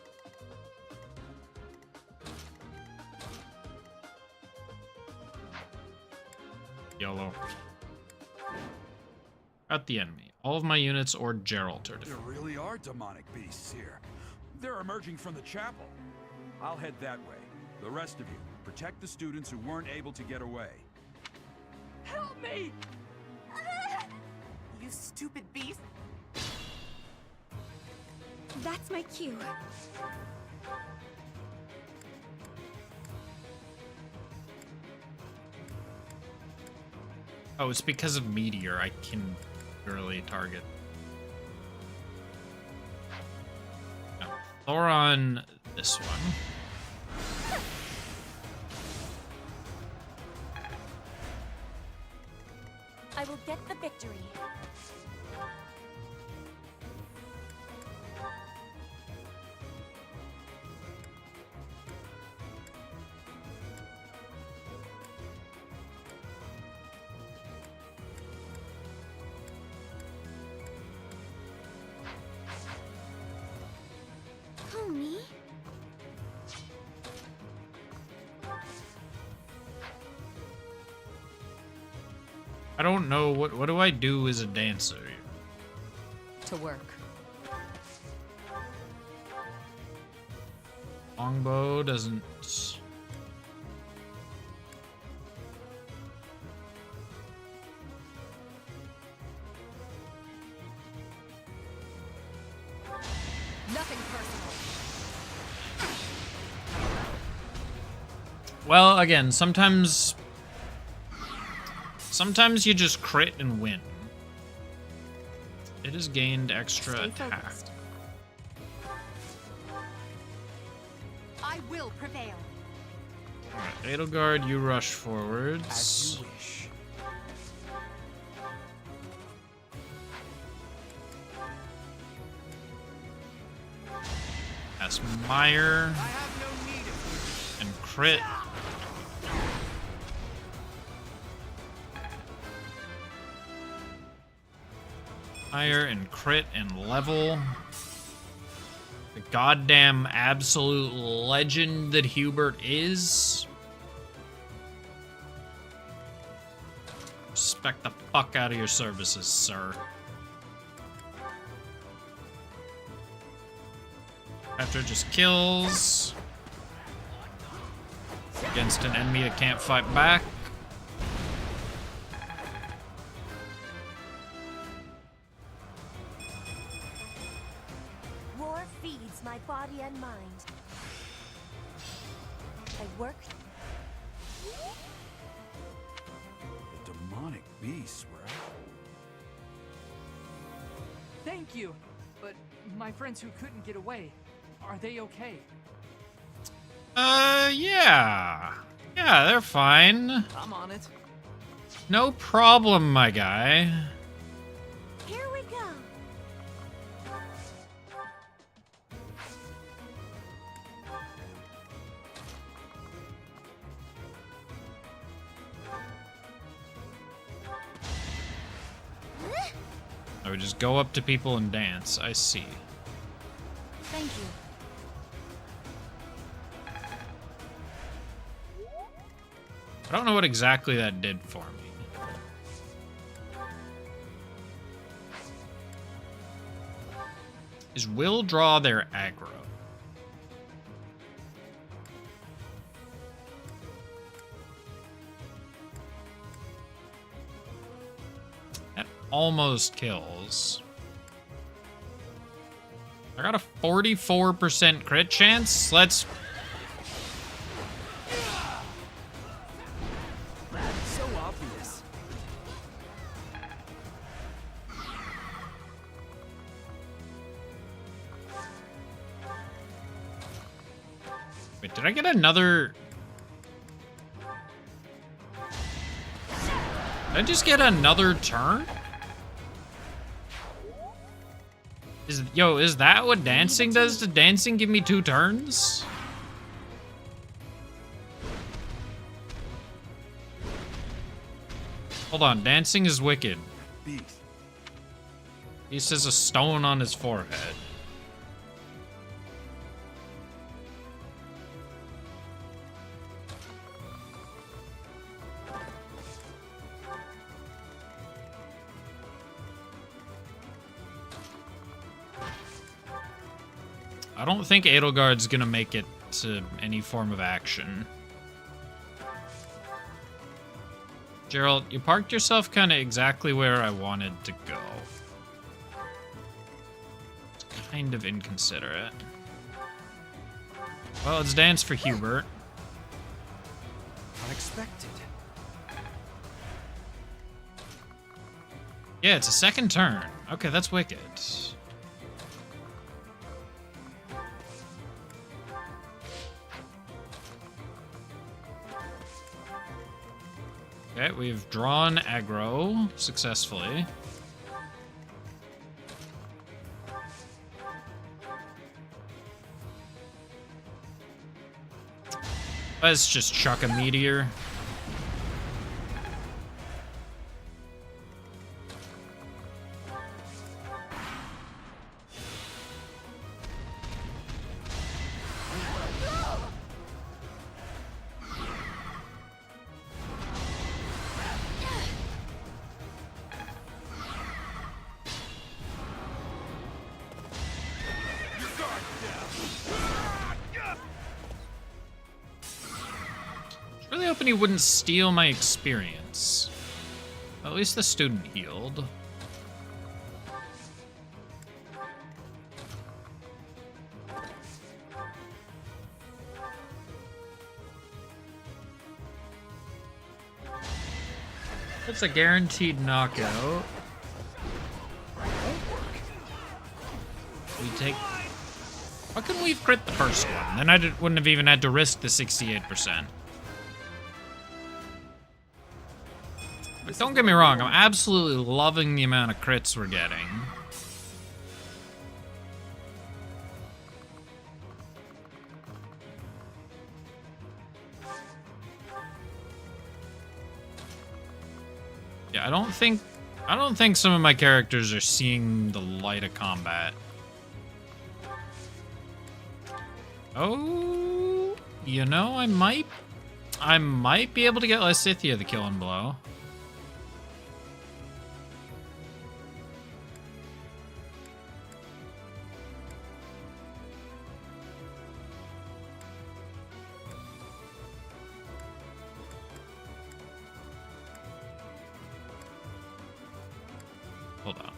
YOLO. At the enemy. All of my units or Geralt are There defeated. really are demonic beasts here. They're emerging from the chapel. I'll head that way. The rest of you, protect the students who weren't able to get away. Help me! You stupid beast! That's my cue. Oh, it's because of Meteor I can barely target. No. Thor on this one. get the victory. Homie? I don't know what do I do as a dancer? To work. Longbow doesn't. Nothing personal. Well, again, sometimes you just crit and win. It has gained extra Stay attack. focused. I will prevail. Alright, Edelgard, you rush forwards. As you wish. That's Meyer. I have no need of you. And crit. Meyer and crit and level. The goddamn absolute legend that Hubert is. Respect the fuck out of your services, sir. After just kills against an enemy that can't fight back. War feeds my body and mind. I work. The demonic beasts were out. Thank you. But my friends who couldn't get away, are they okay? Yeah. Yeah, they're fine. I'm on it. No problem, my guy. Here we go. I would just go up to people and dance. I see. Thank you. I don't know what exactly that did for me. Is will draw their aggro? That almost kills. I got a 44% crit chance. Let's... So obvious. Wait, did I get another... Did I just get another turn? Is that what dancing does? Did dancing give me 2 turns? Hold on, dancing is wicked. He says a stone on his forehead. I don't think Edelgard's gonna make it to any form of action. Gerald, you parked yourself kind of exactly where I wanted to go. It's kind of inconsiderate. Well, it's dance for Hubert. Unexpected. Yeah, it's a second turn. Okay, that's wicked. Okay, we've drawn aggro successfully. Let's just chuck a meteor. Really hoping he wouldn't steal my experience. At least the student healed. That's a guaranteed knockout. We take... How can we crit the first one? Then I wouldn't have even had to risk the 68%. But don't get me wrong, I'm absolutely loving the amount of crits we're getting. Yeah, I don't think some of my characters are seeing the light of combat. Oh, you know, I might be able to get Lysithea the killing blow. Hold on.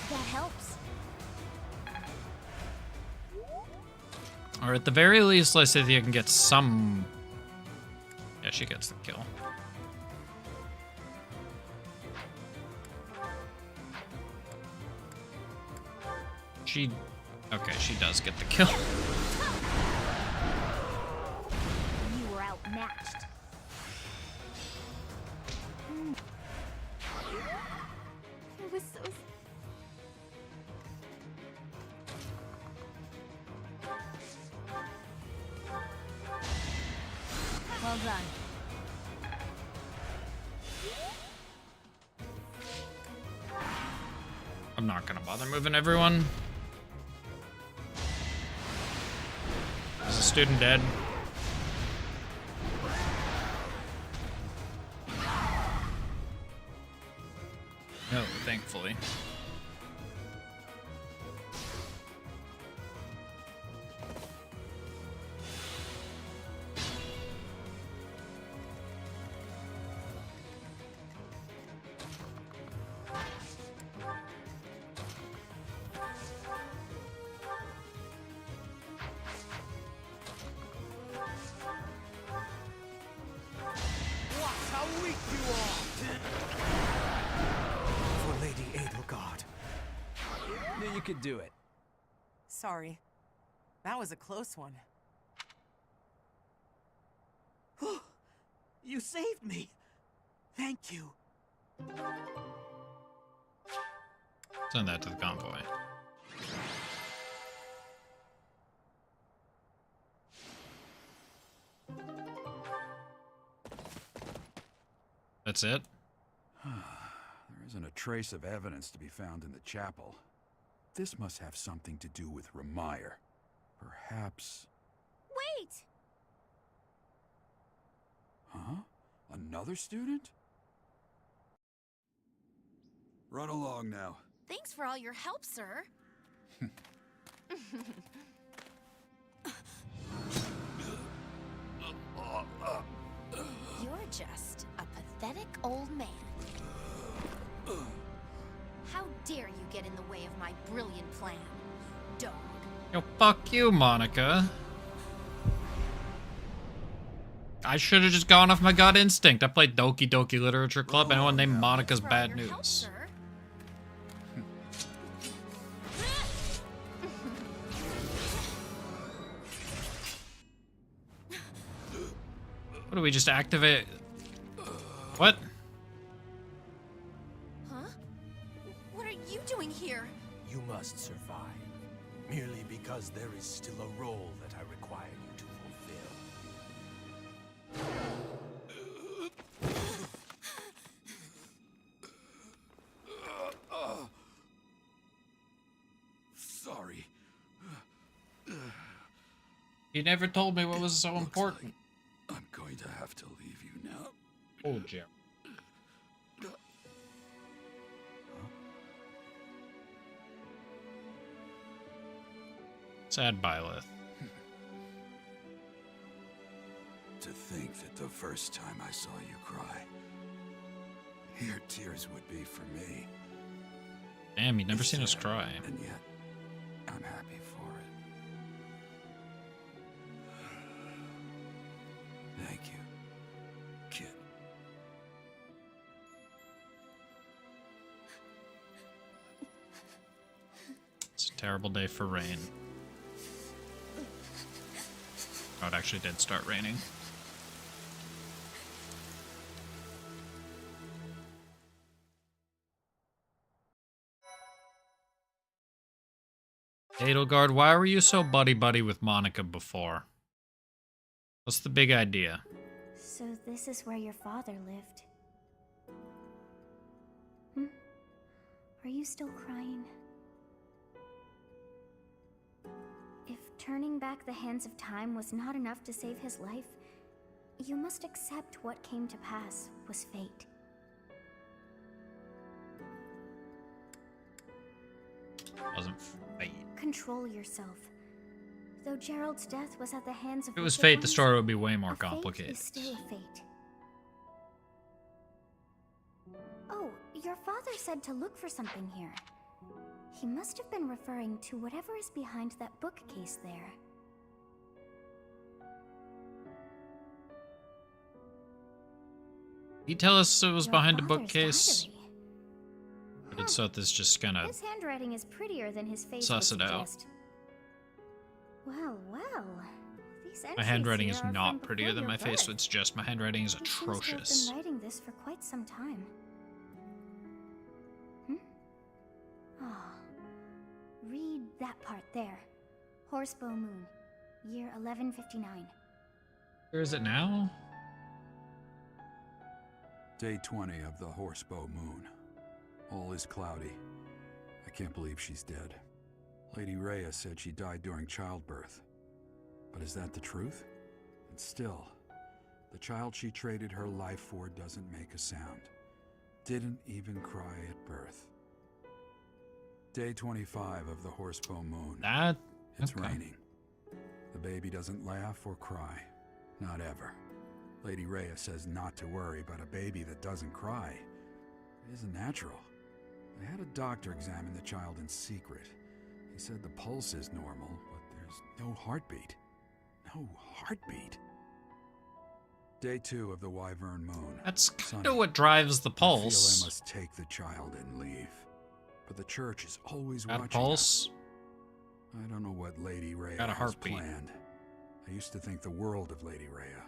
That helps. Or at the very least, Lysithea can get some... Yeah, she gets the kill. Okay, she does get the kill. You were outmatched. It was so... Well done. I'm not gonna bother moving everyone. Is the student dead? No, thankfully. Watch how weak you are! For Lady Edelgard. Knew you could do it. Sorry. That was a close one. You saved me! Thank you. Send that to the convoy. That's it? There isn't a trace of evidence to be found in the chapel. This must have something to do with Remire. Perhaps... Wait! Huh? Another student? Run along now. Thanks for all your help, sir. You're just a pathetic old man. How dare you get in the way of my brilliant plan, dog? Yo, fuck you, Monica. I should have just gone off my gut instinct. I played Doki Doki Literature Club. Anyone named Monica's Bad News. What do we just activate? What? Huh? What are you doing here? You must survive, merely because there is still a role that I require you to fulfill. Sorry. You never told me what was so important. I'm going to have to leave you now. Oh, Jerry. Sad Byleth. To think that the first time I saw you cry, your tears would be for me. Damn, you've never seen us cry. And yet, I'm happy for it. Thank you, kid. It's a terrible day for rain. Oh, it actually did start raining. Edelgard, why were you so buddy-buddy with Monica before? What's the big idea? So this is where your father lived. Hmm? Are you still crying? If turning back the hands of time was not enough to save his life, you must accept what came to pass was fate. Wasn't fate. Control yourself. Though Gerald's death was at the hands of If it was wicked fate, the ones, story would be way more a fate complicated. is still a fate. Oh, your father said to look for something here. He must have been referring to whatever is behind that bookcase there. He tell us it was Your behind a father's bookcase. diary. Or did Sothis just gonna His handwriting is prettier than his face suss would it out? suggest. Well, well. These My entries handwriting here is are not from prettier before than your my face birth. would suggest. My handwriting is He seems to have atrocious. been writing this for quite some time. Ah, read that part there. Horsebow Moon, year 1159. Where is it now? Day 20 of the Horsebow Moon. All is cloudy. I can't believe she's dead. Lady Rhea said she died during childbirth. But is that the truth? And still, the child she traded her life for doesn't make a sound. Didn't even cry at birth. Day 25 of the Horsebow Moon. It's raining. The baby doesn't laugh or cry. Not ever. Lady Rhea says not to worry, but a baby that doesn't cry isn't natural. I had a doctor examine the child in secret. He said the pulse is normal, but there's no heartbeat. No heartbeat. Day 2 of the Wyvern Moon. That's kind of what drives the pulse. I feel I must take the child and leave. But the church is always Got a watching pulse? us. I don't know what Lady Rhea Got a has heartbeat. planned. I used to think the world of Lady Rhea.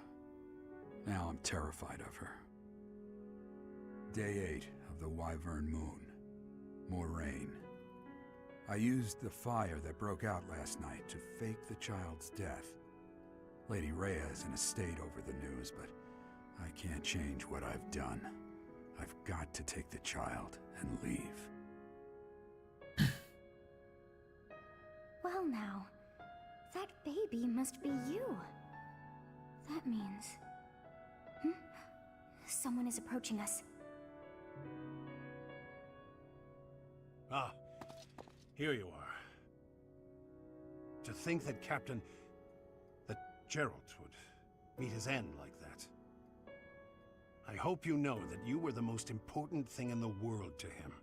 Now I'm terrified of her. Day 8 of the Wyvern Moon. More rain. I used the fire that broke out last night to fake the child's death. Lady Rhea is in a state over the news, but I can't change what I've done. I've got to take the child and leave. Well now, that baby must be you. That means... Someone is approaching us. Ah, here you are. To think that that Gerald would meet his end like that. I hope you know that you were the most important thing in the world to him.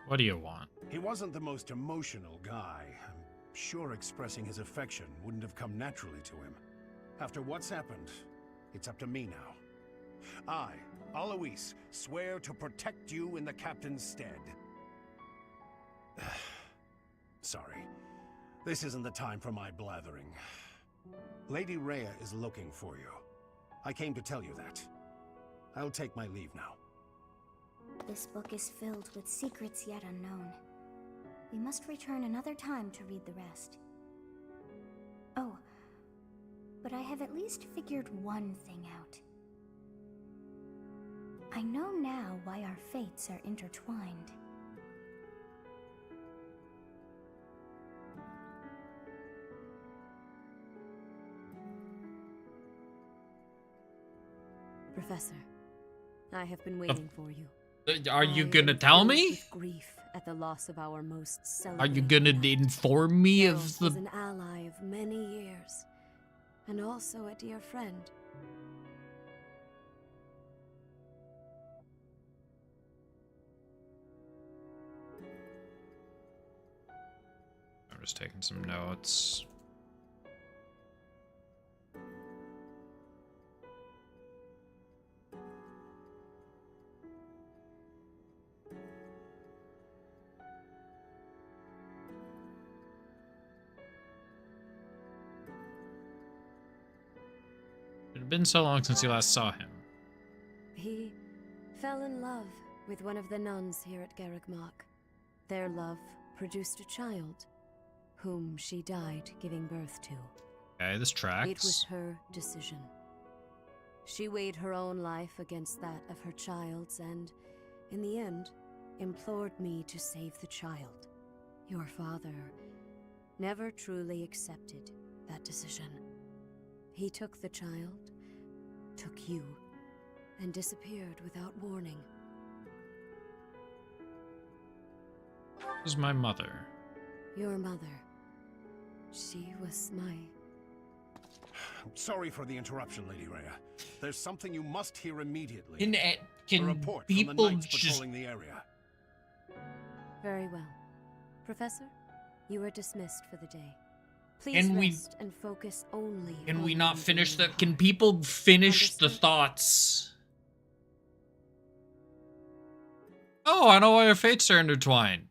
What do you want? He wasn't the most emotional guy. I'm sure expressing his affection wouldn't have come naturally to him. After what's happened, it's up to me now. I, Alois, swear to protect you in the captain's stead. Sorry. This isn't the time for my blathering. Lady Rhea is looking for you. I came to tell you that. I'll take my leave now. This book is filled with secrets yet unknown. We must return another time to read the rest. Oh, but I have at least figured one thing out. I know now why our fates are intertwined. Professor, I have been waiting for you. Are you gonna tell me? With grief at the loss of our most Are celebrated. you gonna inform me of Was the... an ally of many years, and also a dear friend. I'm just taking some notes. It had been so long since you last saw him. He fell in love with one of the nuns here at Garrigmach. Their love produced a child, whom she died giving birth to. Okay, this tracks. It was her decision. She weighed her own life against that of her child's and, in the end, implored me to save the child. Your father never truly accepted that decision. He took the child, took you, and disappeared without warning. This is my mother. Your mother. She was my... Sorry for the interruption, Lady Rhea. There's something you must hear immediately. Can a report people from the knights just... patrolling the area. Very well. Professor, you are dismissed for the day. Please Can we- rest and focus only Can on we not one finish thing. that? Can people finish the thoughts? Oh, I know why your fates are intertwined.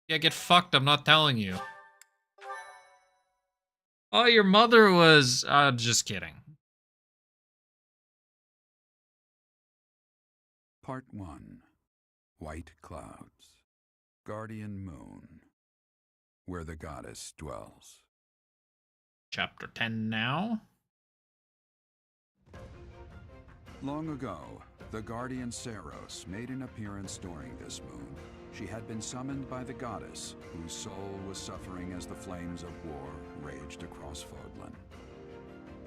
Yeah, get fucked, I'm not telling you. Oh, your mother was... just kidding. Part 1. White Clouds. Guardian Moon. Where the goddess dwells. Chapter 10 now. Long ago, the guardian Saros made an appearance during this moon. She had been summoned by the goddess, whose soul was suffering as the flames of war raged across Fodlan.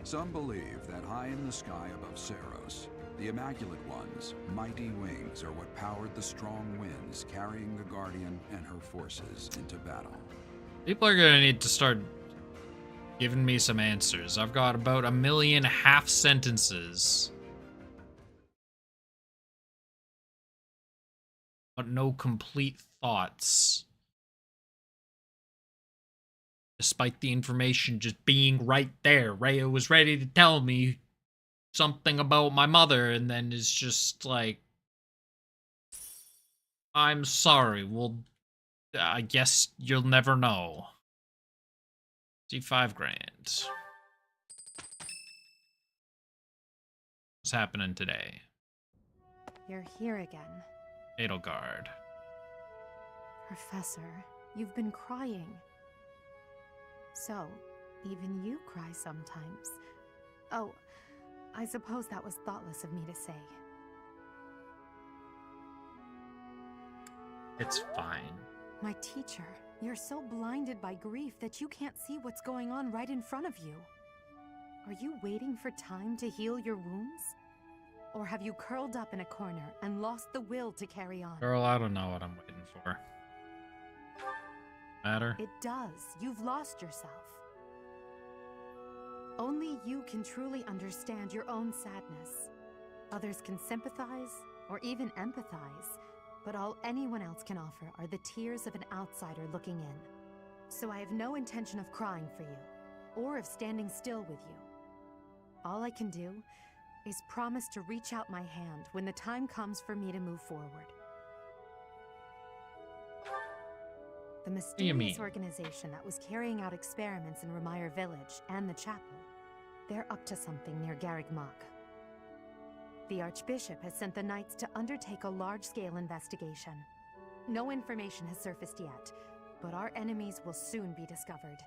Some believe that high in the sky above Saros, the Immaculate One's mighty wings are what powered the strong winds carrying the Guardian and her forces into battle. People are gonna need to start giving me some answers. I've got about 1 million half sentences, but no complete thoughts. Despite the information just being right there, Rhea was ready to tell me something about my mother, and then it's just like, I'm sorry, well, I guess you'll never know. See, 5 grand. What's happening today? You're here again. Edelgard. Professor, you've been crying. So, even you cry sometimes. Oh, I suppose that was thoughtless of me to say. It's fine. My teacher, you're so blinded by grief that you can't see what's going on right in front of you. Are you waiting for time to heal your wounds? Or have you curled up in a corner and lost the will to carry on? Girl, I don't know what I'm waiting for. Matter? It does. You've lost yourself. Only you can truly understand your own sadness. Others can sympathize or even empathize, but all anyone else can offer are the tears of an outsider looking in. So I have no intention of crying for you, or of standing still with you. All I can do is promise to reach out my hand when the time comes for me to move forward. The mysterious organization that was carrying out experiments in Remire Village and the chapel, they're up to something near Garreg Mach. The Archbishop has sent the Knights to undertake a large-scale investigation. No information has surfaced yet, but our enemies will soon be discovered.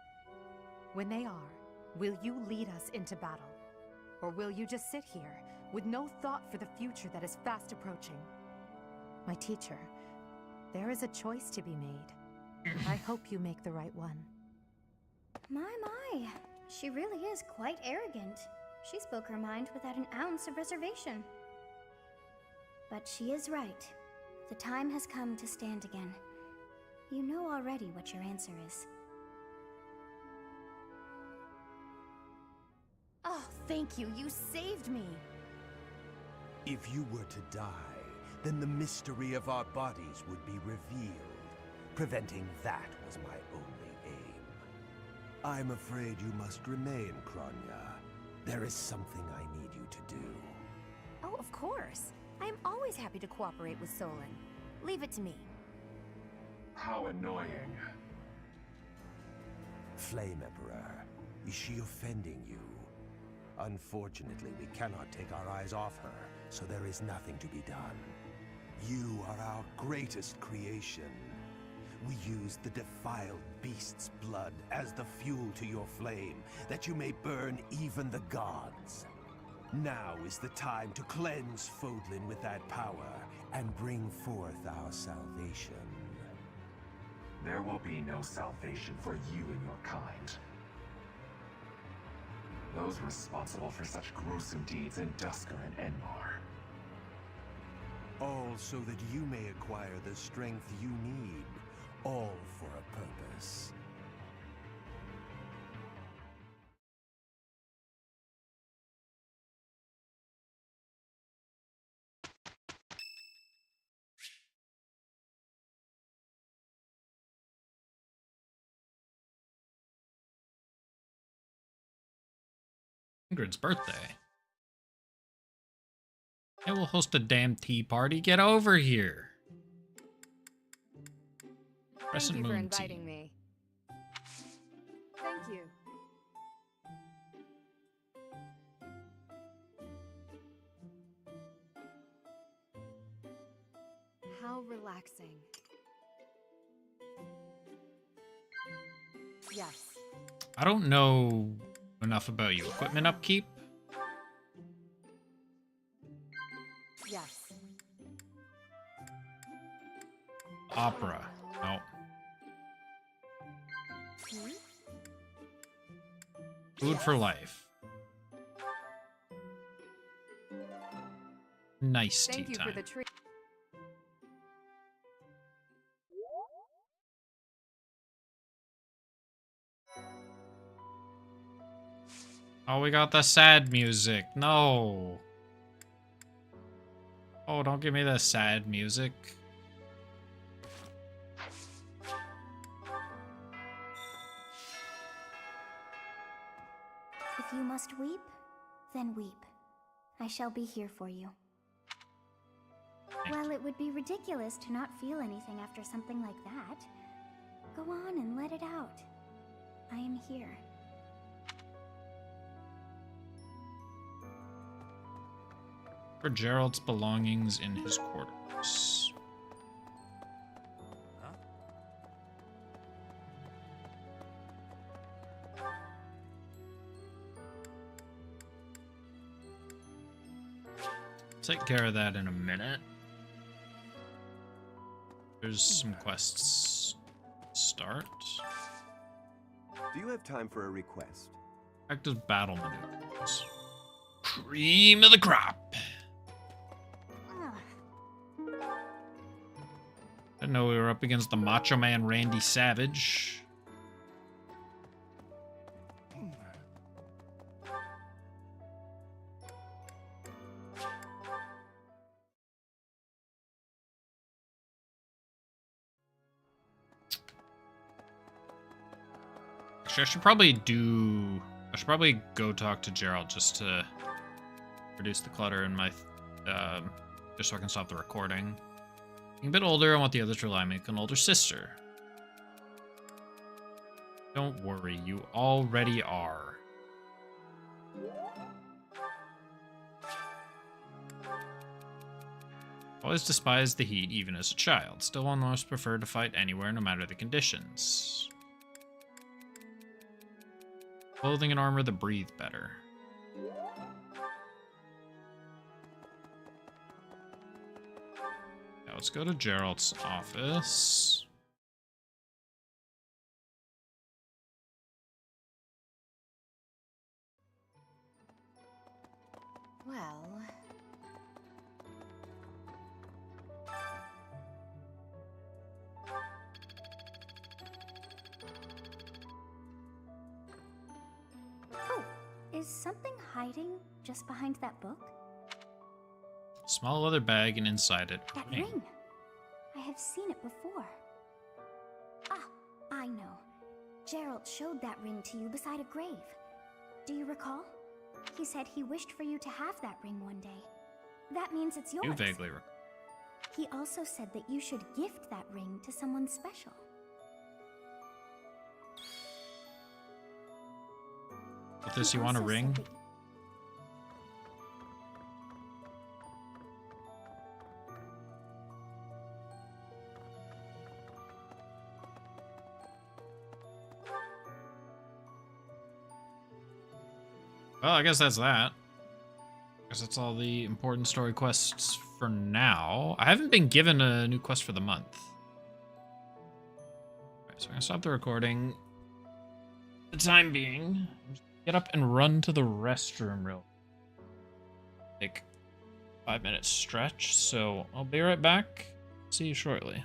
When they are, will you lead us into battle? Or will you just sit here, with no thought for the future that is fast approaching? My teacher, there is a choice to be made. I hope you make the right one. My. She really is quite arrogant. She spoke her mind without an ounce of reservation. But she is right. The time has come to stand again. You know already what your answer is. Oh, thank you. You saved me. If you were to die, then the mystery of our bodies would be revealed. Preventing that was my only aim. I'm afraid you must remain, Kronya. There is something I need you to do. Oh, of course. I am always happy to cooperate with Solon. Leave it to me. How annoying. Flame Emperor, is she offending you? Unfortunately, we cannot take our eyes off her, so there is nothing to be done. You are our greatest creation. We use the defiled beast's blood as the fuel to your flame, that you may burn even the gods. Now is the time to cleanse Fodlan with that power and bring forth our salvation. There will be no salvation for you and your kind. Those responsible for such gruesome deeds in Dusker and Enmar. All so that you may acquire the strength you need. All for a purpose. Ingrid's birthday. Hey, we'll host a damn tea party. Get over here. Crescent Thank you for Moon inviting tea. me. Thank you. How relaxing. Yes. I don't know enough about you. Equipment upkeep? Yes. Opera. No. Food for life. Nice Thank tea you time. for the treat. Oh, we got the sad music. No. Oh, don't give me the sad music. If you must weep, then weep. I shall be here for you. Well, it would be ridiculous to not feel anything after something like that. Go on and let it out. I am here. For Gerald's belongings in his quarters. Take care of that in a minute. There's some quests. Start. Do you have time for a request? Active battle maneuvers. Cream of the crop. Didn't know we were up against the Macho Man Randy Savage. Actually, I should probably go talk to Gerald just to reduce the clutter in my, just so I can stop the recording. Being a bit older, I want the others to rely on me like an older sister. Don't worry, you already are. Always despised the heat, even as a child. Still almost preferred to fight anywhere, no matter the conditions. Clothing and armor that breathe better. Now let's go to Gerald's office. Well... Oh, is something hiding just behind that book? Small leather bag, and inside it, That ring. I have seen it before. Ah, I know. Gerald showed that ring to you beside a grave. Do you recall? He said he wished for you to have that ring one day. That means it's yours. You vaguely recall. He also said that you should gift that ring to someone special. With this, you want a ring? Well, I guess that's that. I guess that's all the important story quests for now. I haven't been given a new quest for the month. Alright, so I'm gonna stop the recording. For the time being, get up and run to the restroom real quick. 5-minute stretch, so I'll be right back. See you shortly.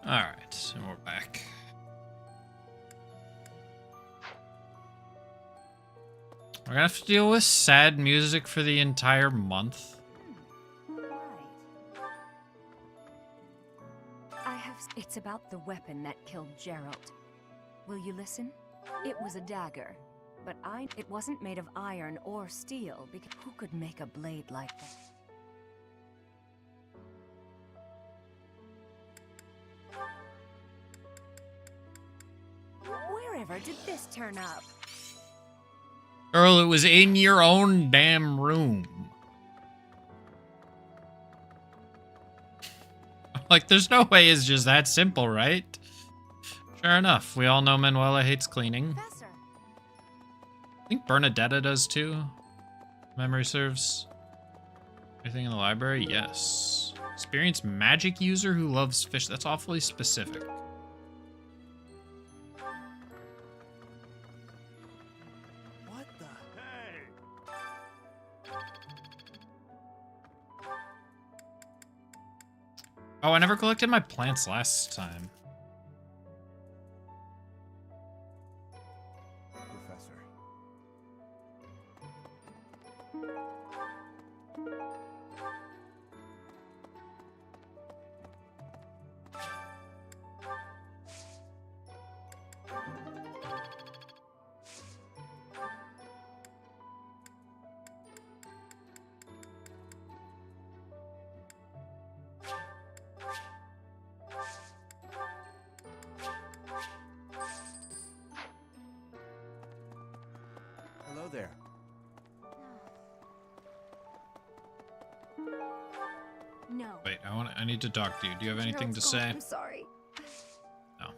Alright, and we're back. We're gonna have to deal with sad music for the entire month. It's about the weapon that killed Gerald. Will you listen? It was a dagger, but it wasn't made of iron or steel, because who could make a blade like that? Wherever did this turn up? Girl, it was in your own damn room. Like, there's no way it's just that simple, right? Sure enough, we all know Manuela hates cleaning. Professor. I think Bernadetta does too. Memory serves. Anything in the library? Yes. Experienced magic user who loves fish. That's awfully specific. What the? Hey! Oh, I never collected my plants last time. Professor. Hello there. No. Wait, I need to talk to you. Do you have anything to say? I'm sorry. No.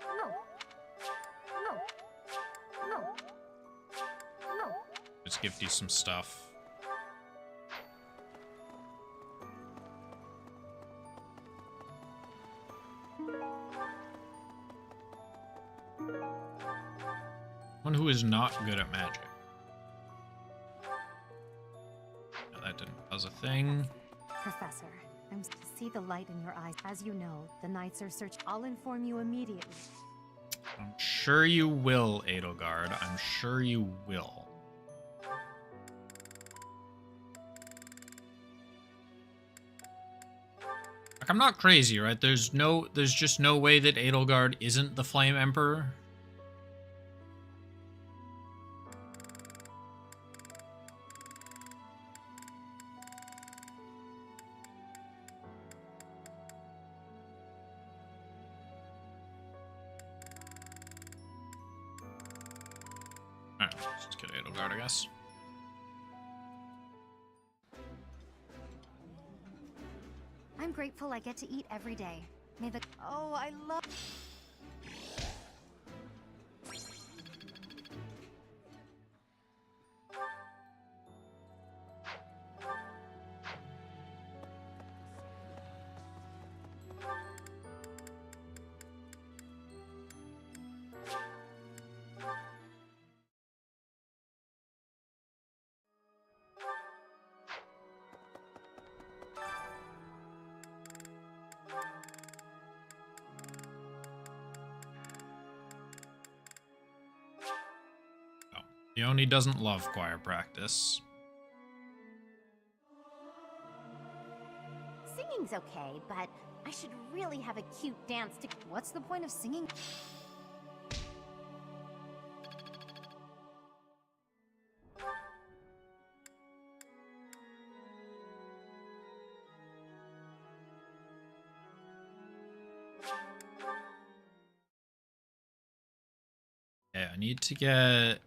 No. No. No. No. Just gift you some stuff. One who is not good at magic. No, that didn't cause a thing. Professor, I'm to see the light in your eyes. As you know, the Knights are searching. I'll inform you immediately. I'm sure you will, Edelgard. I'm sure you will. Like, I'm not crazy, right? There's just no way that Edelgard isn't the Flame Emperor. Alright, let's just get Edelgard, I guess. I'm grateful I get to eat every day. May the— Oh, I love— Yoni doesn't love choir practice. Singing's okay, but I should really have a cute dance to— What's the point of singing? Okay, I need to get...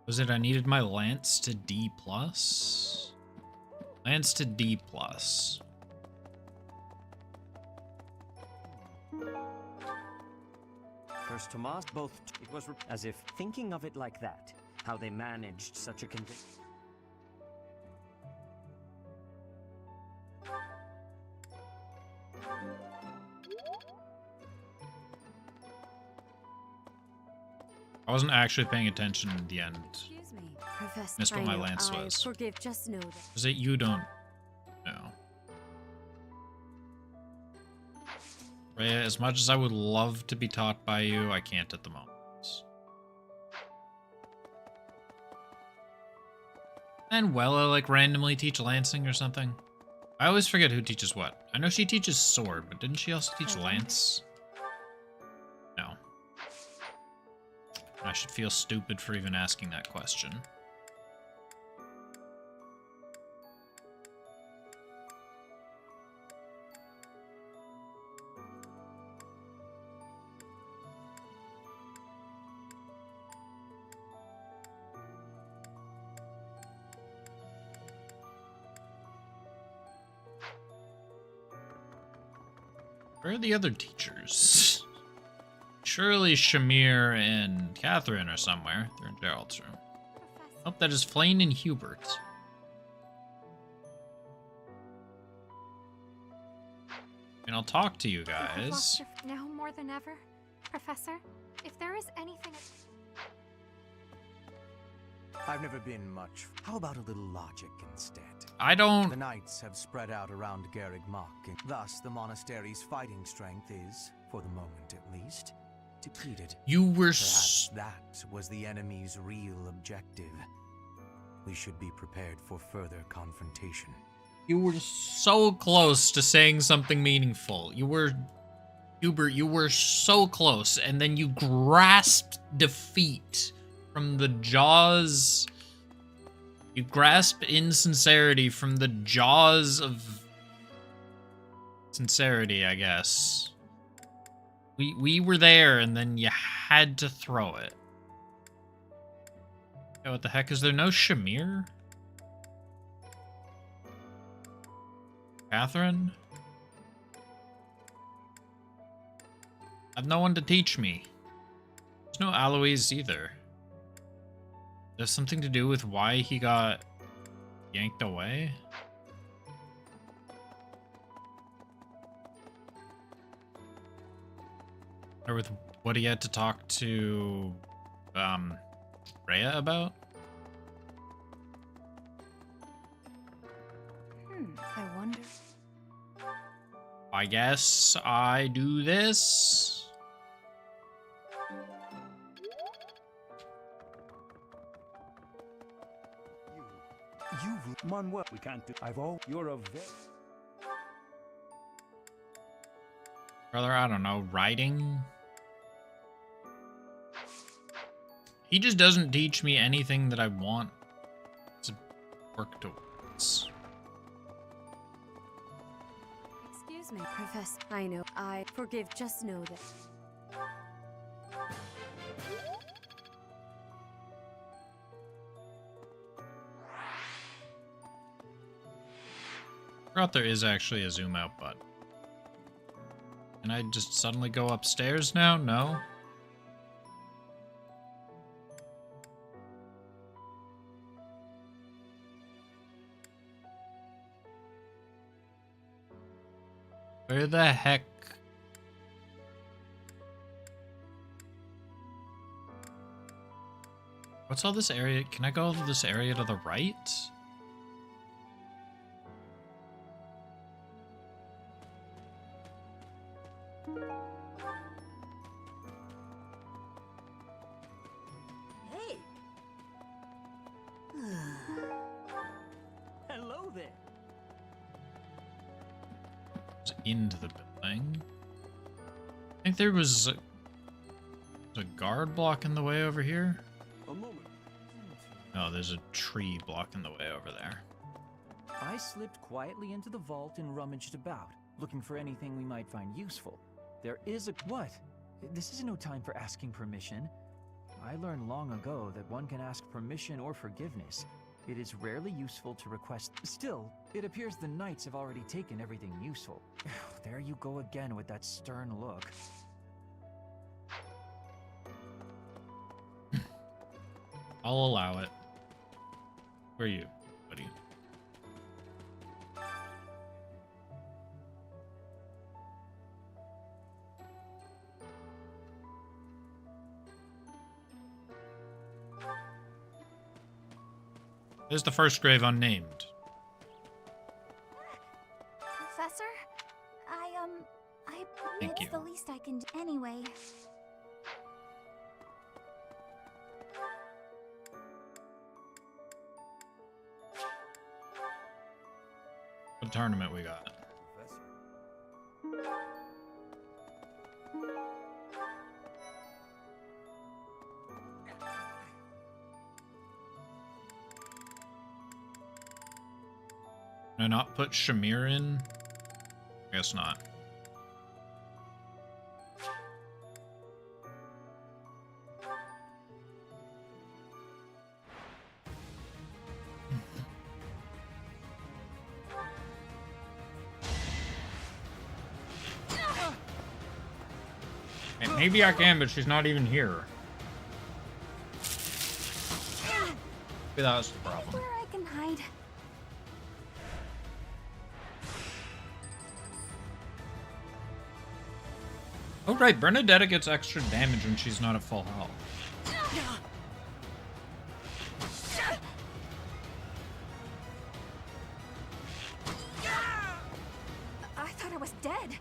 Was it I needed my lance to D+? Lance to D+. First Tomas, both. It was as if thinking of it like that. How they managed such a conviction. I wasn't actually paying attention in the end. Excuse me, Professor. Missed what my lance was. Forgive, just know that. Is it you don't know? Rhea, as much as I would love to be taught by you, I can't at the moment. And Wella, like, randomly teach lancing or something? I always forget who teaches what. I know she teaches sword, but didn't she also teach lance? No. I should feel stupid for even asking that question. Where are the other teachers? Surely Shamir and Catherine are somewhere. They're in Gerald's room. Oh, that is Flane and Hubert. And I'll talk to you guys. Now more than ever, Professor, if there is anything... I've never been much. How about a little logic instead? I don't... The knights have spread out around Garreg Mach, and thus the monastery's fighting strength is, for the moment at least, depleted. You were Perhaps that was the enemy's real objective. We should be prepared for further confrontation. You were so close to saying something meaningful. You were... Hubert, you were so close, and then you grasped defeat from the jaws... You grasp insincerity from the jaws of... sincerity, I guess. We were there, and then you had to throw it. Yeah, what the heck? Is there no Shamir? Catherine? I have no one to teach me. There's no Alois either. There's something to do with why he got yanked away? Or with what he had to talk to, Rhea about? I wonder... I guess I do this. You, Manuel, we can't do. You're a very. Brother, I don't know, writing? He just doesn't teach me anything that I want to work towards. Excuse me, Professor. I know. I forgive. Just know that. I forgot there is actually a zoom out button. Can I just suddenly go upstairs now? No. Where the heck? What's all this area? Can I go to this area to the right? Hey! Hello there. Into the building. I think there was a guard blocking the way over here. A moment. No, there's a tree blocking the way over there. I slipped quietly into the vault and rummaged about, looking for anything we might find useful. There is a... What? This is no time for asking permission. I learned long ago that one can ask permission or forgiveness. It is rarely useful to request... Still, it appears the knights have already taken everything useful. There you go again with that stern look. I'll allow it. Where are you, buddy? There's the first grave unnamed. Professor? Thank it's you. the least I can do anyway. What tournament we got? Can I not put Shamir in? I guess not. And maybe I can, but she's not even here. Maybe that was the problem. Where I can hide. Oh right, Bernadetta gets extra damage when she's not at full health. I thought I was dead.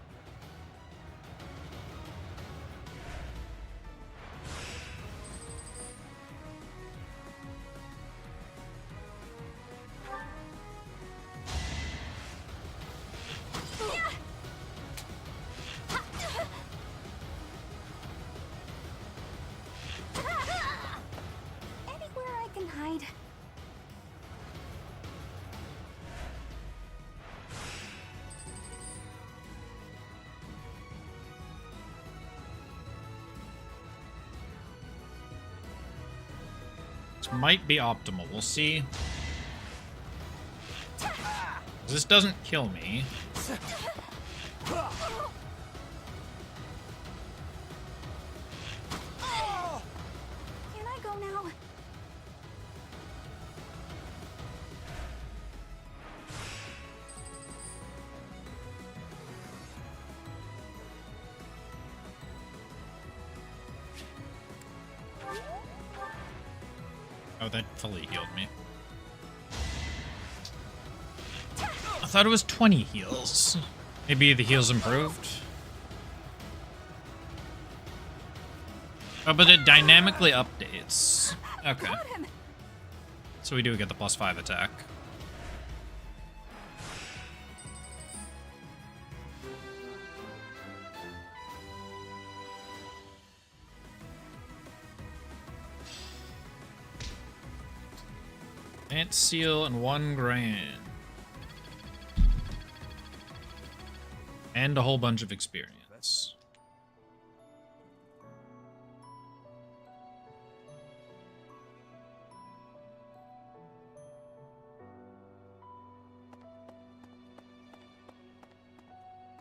Anywhere I can hide. This might be optimal. We'll see. This doesn't kill me. Can I go now? Oh, that fully healed me. I thought it was 20 heals. Maybe the heals improved. Oh, but it dynamically updates. Okay. So we do get the +5 attack. Ant seal and 1 grand. And a whole bunch of experience.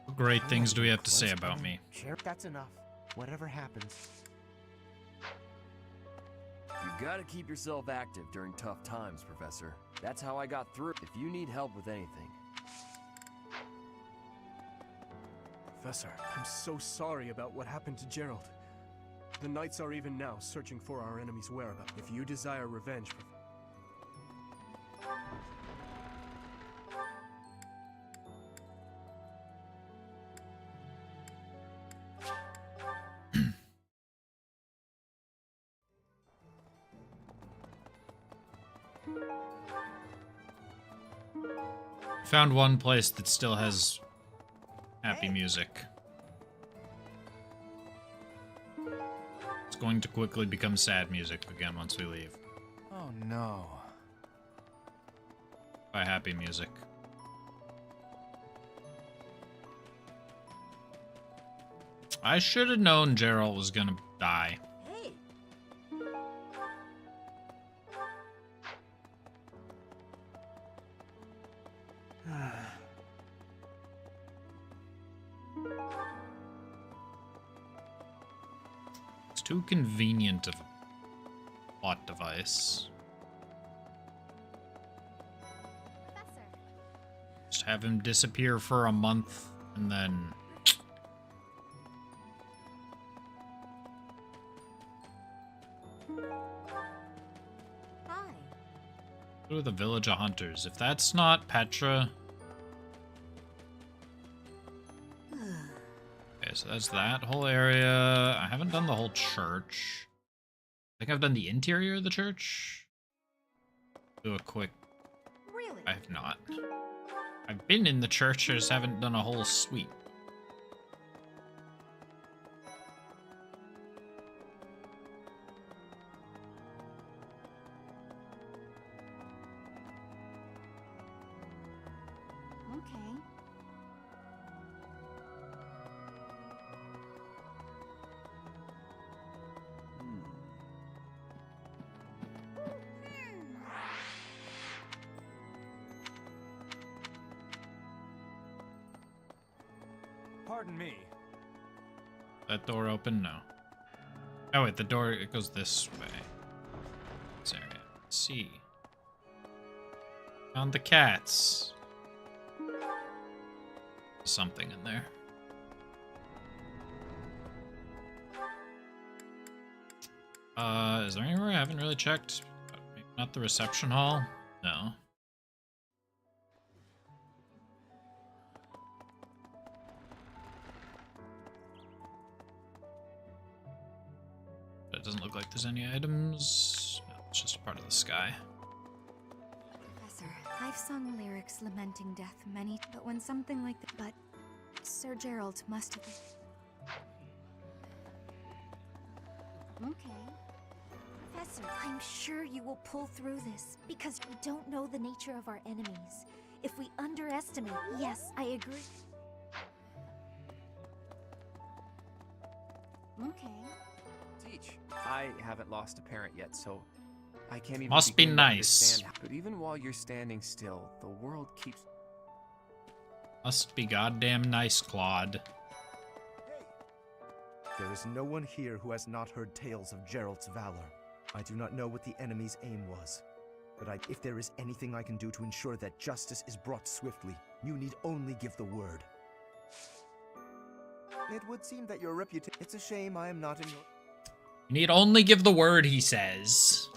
What great things do we have to say about me? That's enough. Whatever happens. You gotta keep yourself active during tough times, Professor. That's how I got through. If you need help with anything. Professor, I'm so sorry about what happened to Gerald. The Knights are even now searching for our enemy's whereabouts. If you desire revenge, Found one place that still has happy music. It's going to quickly become sad music again once we leave. Oh no. By happy music. I should have known Gerald was gonna die. Hey. It's too convenient of a plot device. Professor. Just have him disappear for a month and then... Hi. Go to the village of hunters. If that's not Petra... Okay, so that's that whole area. I haven't done the whole church. I think I've done the interior of the church. Do a quick... Really? I have not. I've been in the church, I just haven't done a whole sweep. Okay. Pardon me. That door open? No. Oh wait, the door, it goes this way. This area. Let's see. Found the cats. Something in there. Is there anywhere I haven't really checked? Maybe not the reception hall? No. But it doesn't look like there's any items. No, it's just part of the sky. Professor, I've sung lyrics lamenting death many, but when something like that, but Sir Gerald must have. Okay. Professor, I'm sure you will pull through this, because we don't know the nature of our enemies. If we underestimate, yes, I agree. Okay. Teach. I haven't lost a parent yet, so I can't even. Must be begin to nice. understand. But even while you're standing still, the world keeps. Must be goddamn nice, Claude. There is no one here who has not heard tales of Gerald's valor. I do not know what the enemy's aim was, but if there is anything I can do to ensure that justice is brought swiftly, you need only give the word. It would seem that your reputation. It's a shame I am not in your. You need only give the word, he says.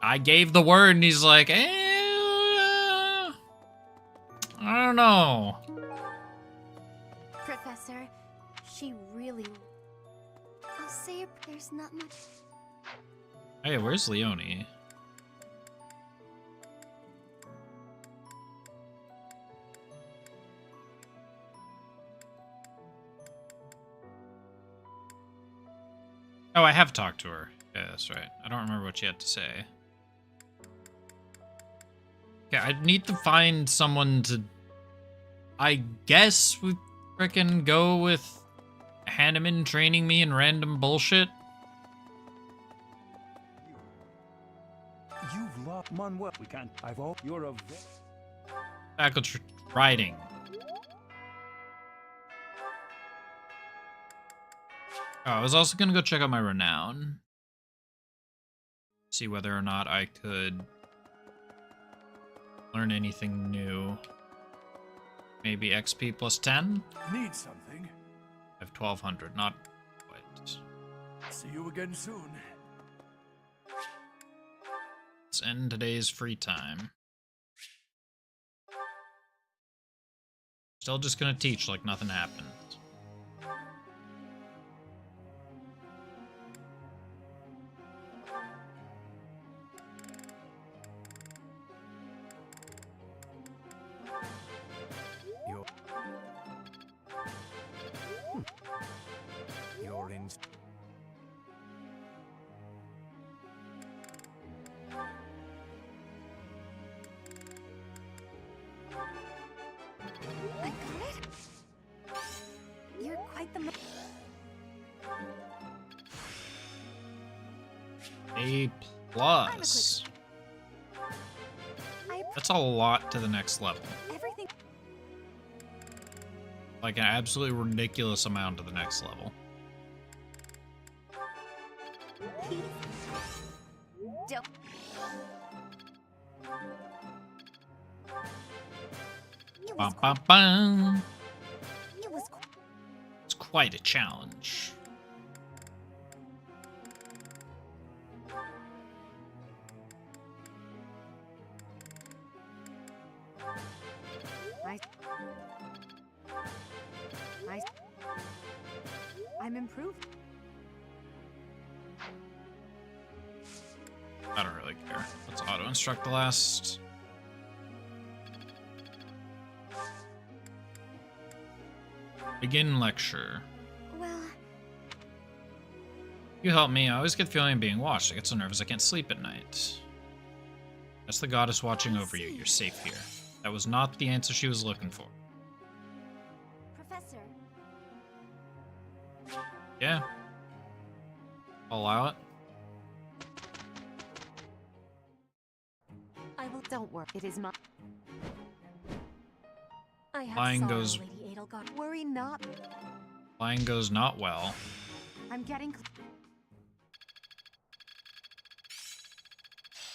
I gave the word, and he's like, I don't know. Professor, she really... I'll say there's not much... Hey, where's Leonie? Oh, I have talked to her. Yeah, that's right. I don't remember what she had to say. Yeah, I need to find someone to... I guess we frickin' go with Hanneman training me in random bullshit. You've lost Manuel. We can't. I've all. You're a. Faculty riding. Oh, I was also gonna go check out my renown. See whether or not I could learn anything new. Maybe XP plus 10? Need something? I have 1200, not quite. See you again soon. Let's end today's free time. Still just gonna teach like nothing happened. You're in. I got it. You're quite the. A plus. That's a lot to the next level. Everything. Like an absolutely ridiculous amount to the next level. Bum, bum, bum. It's quite a challenge. I'm improved. I don't really care. Let's auto-instruct the last. Begin lecture. Well... You help me. I always get the feeling I'm being watched. I get so nervous I can't sleep at night. That's the goddess watching over you. You're safe here. That was not the answer she was looking for. Professor. Yeah. I'll allow it. I will. Don't worry. It is my. I have Lying sorrow, goes. Lady Edelgard. Worry not. Flying goes not well. I'm getting.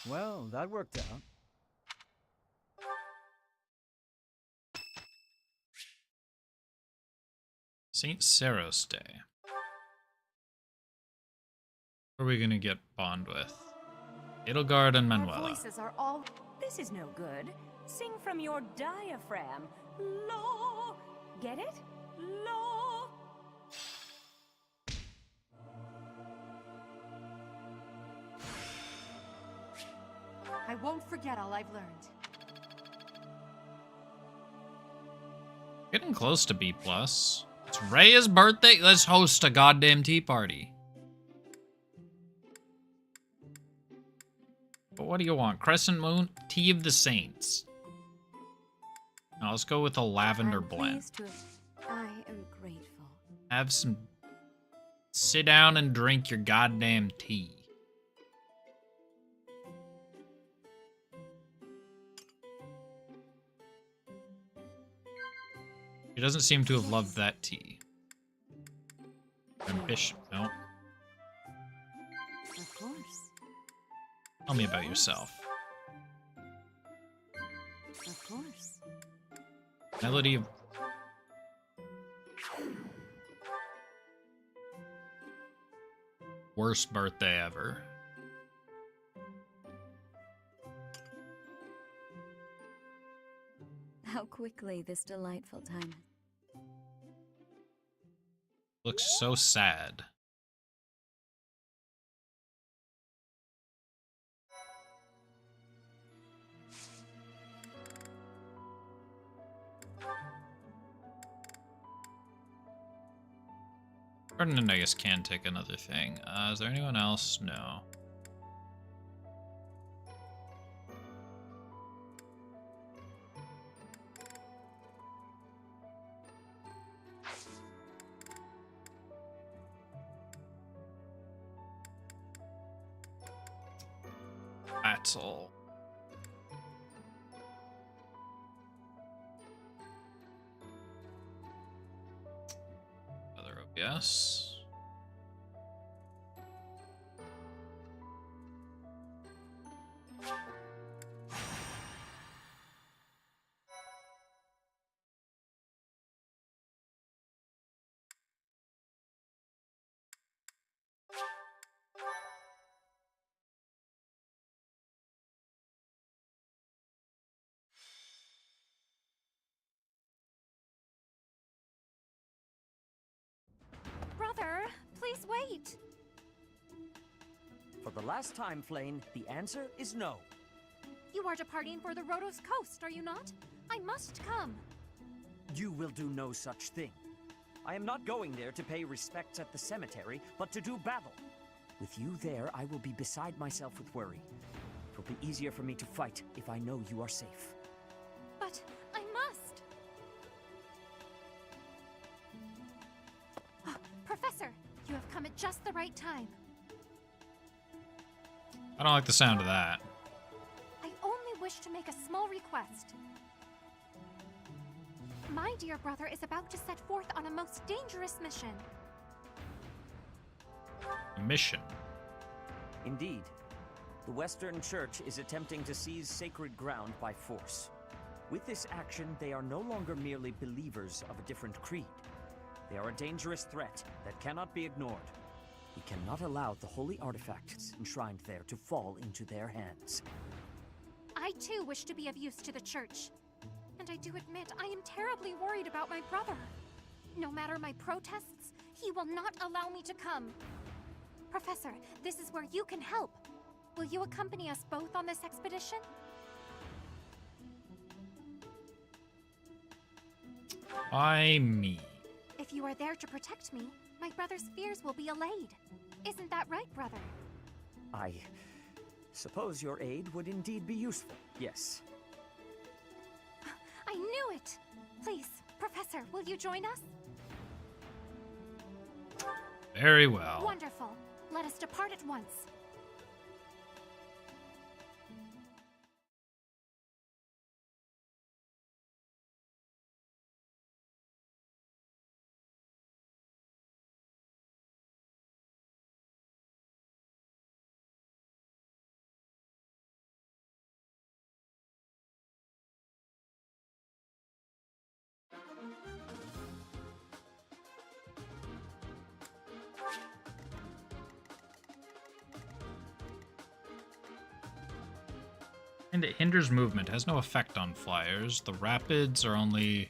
Well, that worked out. St. Saros Day. Who are we gonna get bond with? Edelgard and Our Manuela. voices are all. This is no good. Sing from your diaphragm. Lo. Get it? Lo. I won't forget all I've learned. Getting close to B+. It's Rhea's birthday. Let's host a goddamn tea party. But what do you want? Crescent Moon? Tea of the Saints. Now let's go with a lavender blend. I am grateful. Have some... Sit down and drink your goddamn tea. She doesn't seem to have loved that tea. Bishop, no. Of course. Tell me about yourself. Of course. Melody of... Worst birthday ever. How quickly this delightful time. Looks so sad. Ferdinand, I guess, can take another thing. Is there anyone else? No. That's all. Other OBS. Brother, please wait. For the last time, Flame, the answer is no. You are departing for the Rhodos coast, are you not? I must come. You will do no such thing. I am not going there to pay respects at the cemetery, but to do battle. With you there, I will be beside myself with worry. It will be easier for me to fight if I know you are safe. But I must. Oh, Professor, you have come at just the right time. I don't like the sound of that. I only wish to make a small request. My dear brother is about to set forth on a most dangerous mission. Mission. Indeed. The Western Church is attempting to seize sacred ground by force. With this action, they are no longer merely believers of a different creed. They are a dangerous threat that cannot be ignored. We cannot allow the holy artifacts enshrined there to fall into their hands. I too wish to be of use to the church. And I do admit I am terribly worried about my brother. No matter my protests, he will not allow me to come. Professor, this is where you can help. Will you accompany us both on this expedition? Why me? If you are there to protect me, my brother's fears will be allayed. Isn't that right, brother? I suppose your aid would indeed be useful, yes. I knew it! Please, Professor, will you join us? Very well. Wonderful. Let us depart at once. And it hinders movement. Has no effect on flyers. The rapids are only...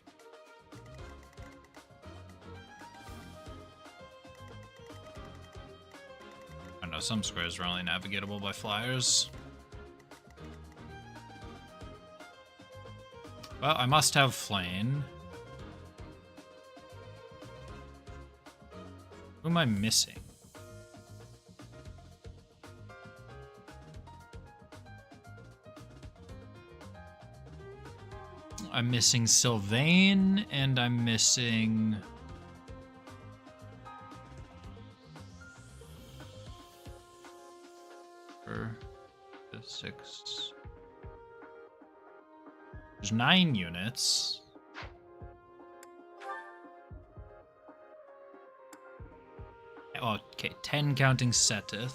I don't know, some squares are only navigatable by flyers. Well, I must have Flame. Who am I missing? I'm missing Sylvain, and I'm missing... Six. There's 9 units. Oh, okay, 10 counting Setith.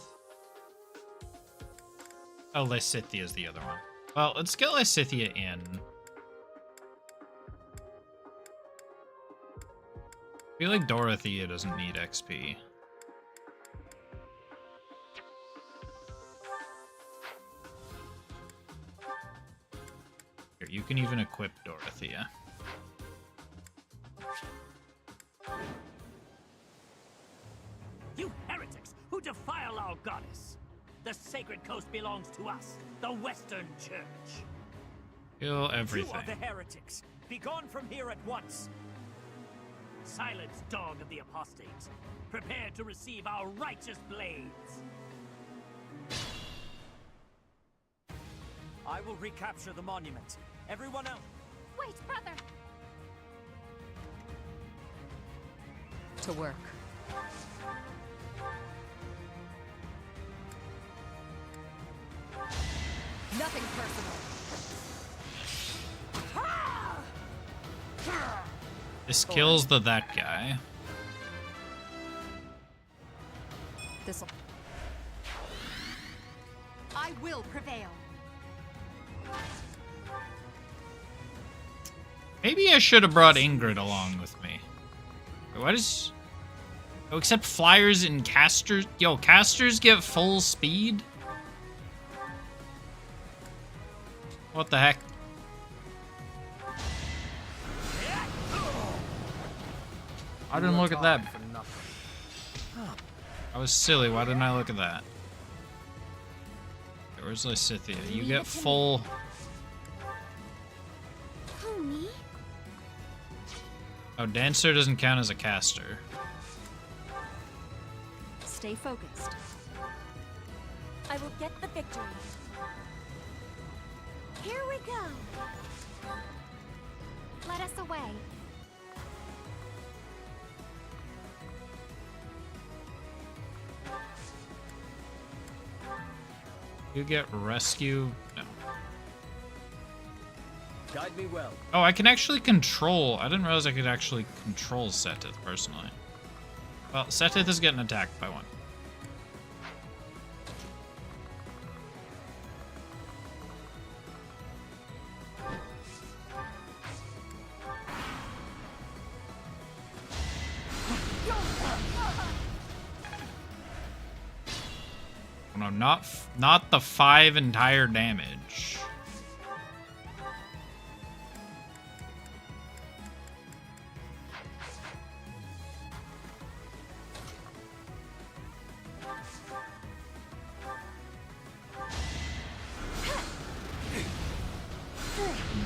Oh, Lysithea is the other one. Well, let's get Lysithea in. I feel like Dorothea doesn't need XP. Here, you can even equip Dorothea. You heretics who defile our goddess! The sacred coast belongs to us, the Western Church. Kill everything. You are the heretics. Be gone from here at once. Silence, dog of the apostates. Prepare to receive our righteous blades. I will recapture the monument. Everyone else. Wait, brother. To work. Nothing personal. This kills that guy. This'll. I will prevail. Maybe I should have brought Ingrid along with me. Wait, what is... Oh, except flyers and casters. Yo, casters get full speed? What the heck? I didn't look at that. I was silly. Why didn't I look at that? Okay, where's Lysithea? You get full... Who, me? Oh, Dancer doesn't count as a caster. Stay focused. I will get the victory. Here we go. Let us away. You get rescue? No. Guide me well. Oh, I can actually control. I didn't realize I could actually control Setith personally. Well, Setith is getting attacked by one. Oh, no, not the 5 entire damage.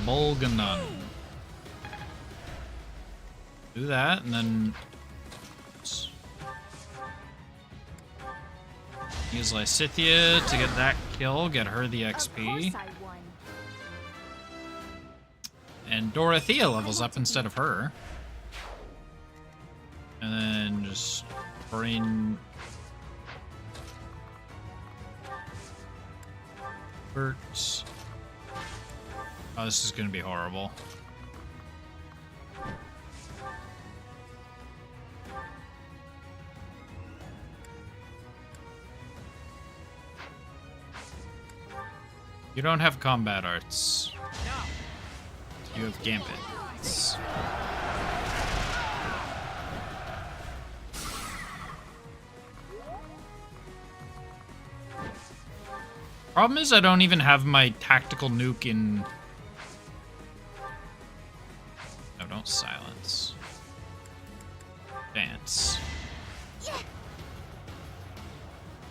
Bolganon. Do that, and then use Lysithea to get that kill, get her the XP. And Dorothea levels up instead of her. And then just bring Bert. Oh, this is gonna be horrible. You don't have combat arts. You have gambits. Problem is I don't even have my tactical nuke in... No, don't silence. Dance.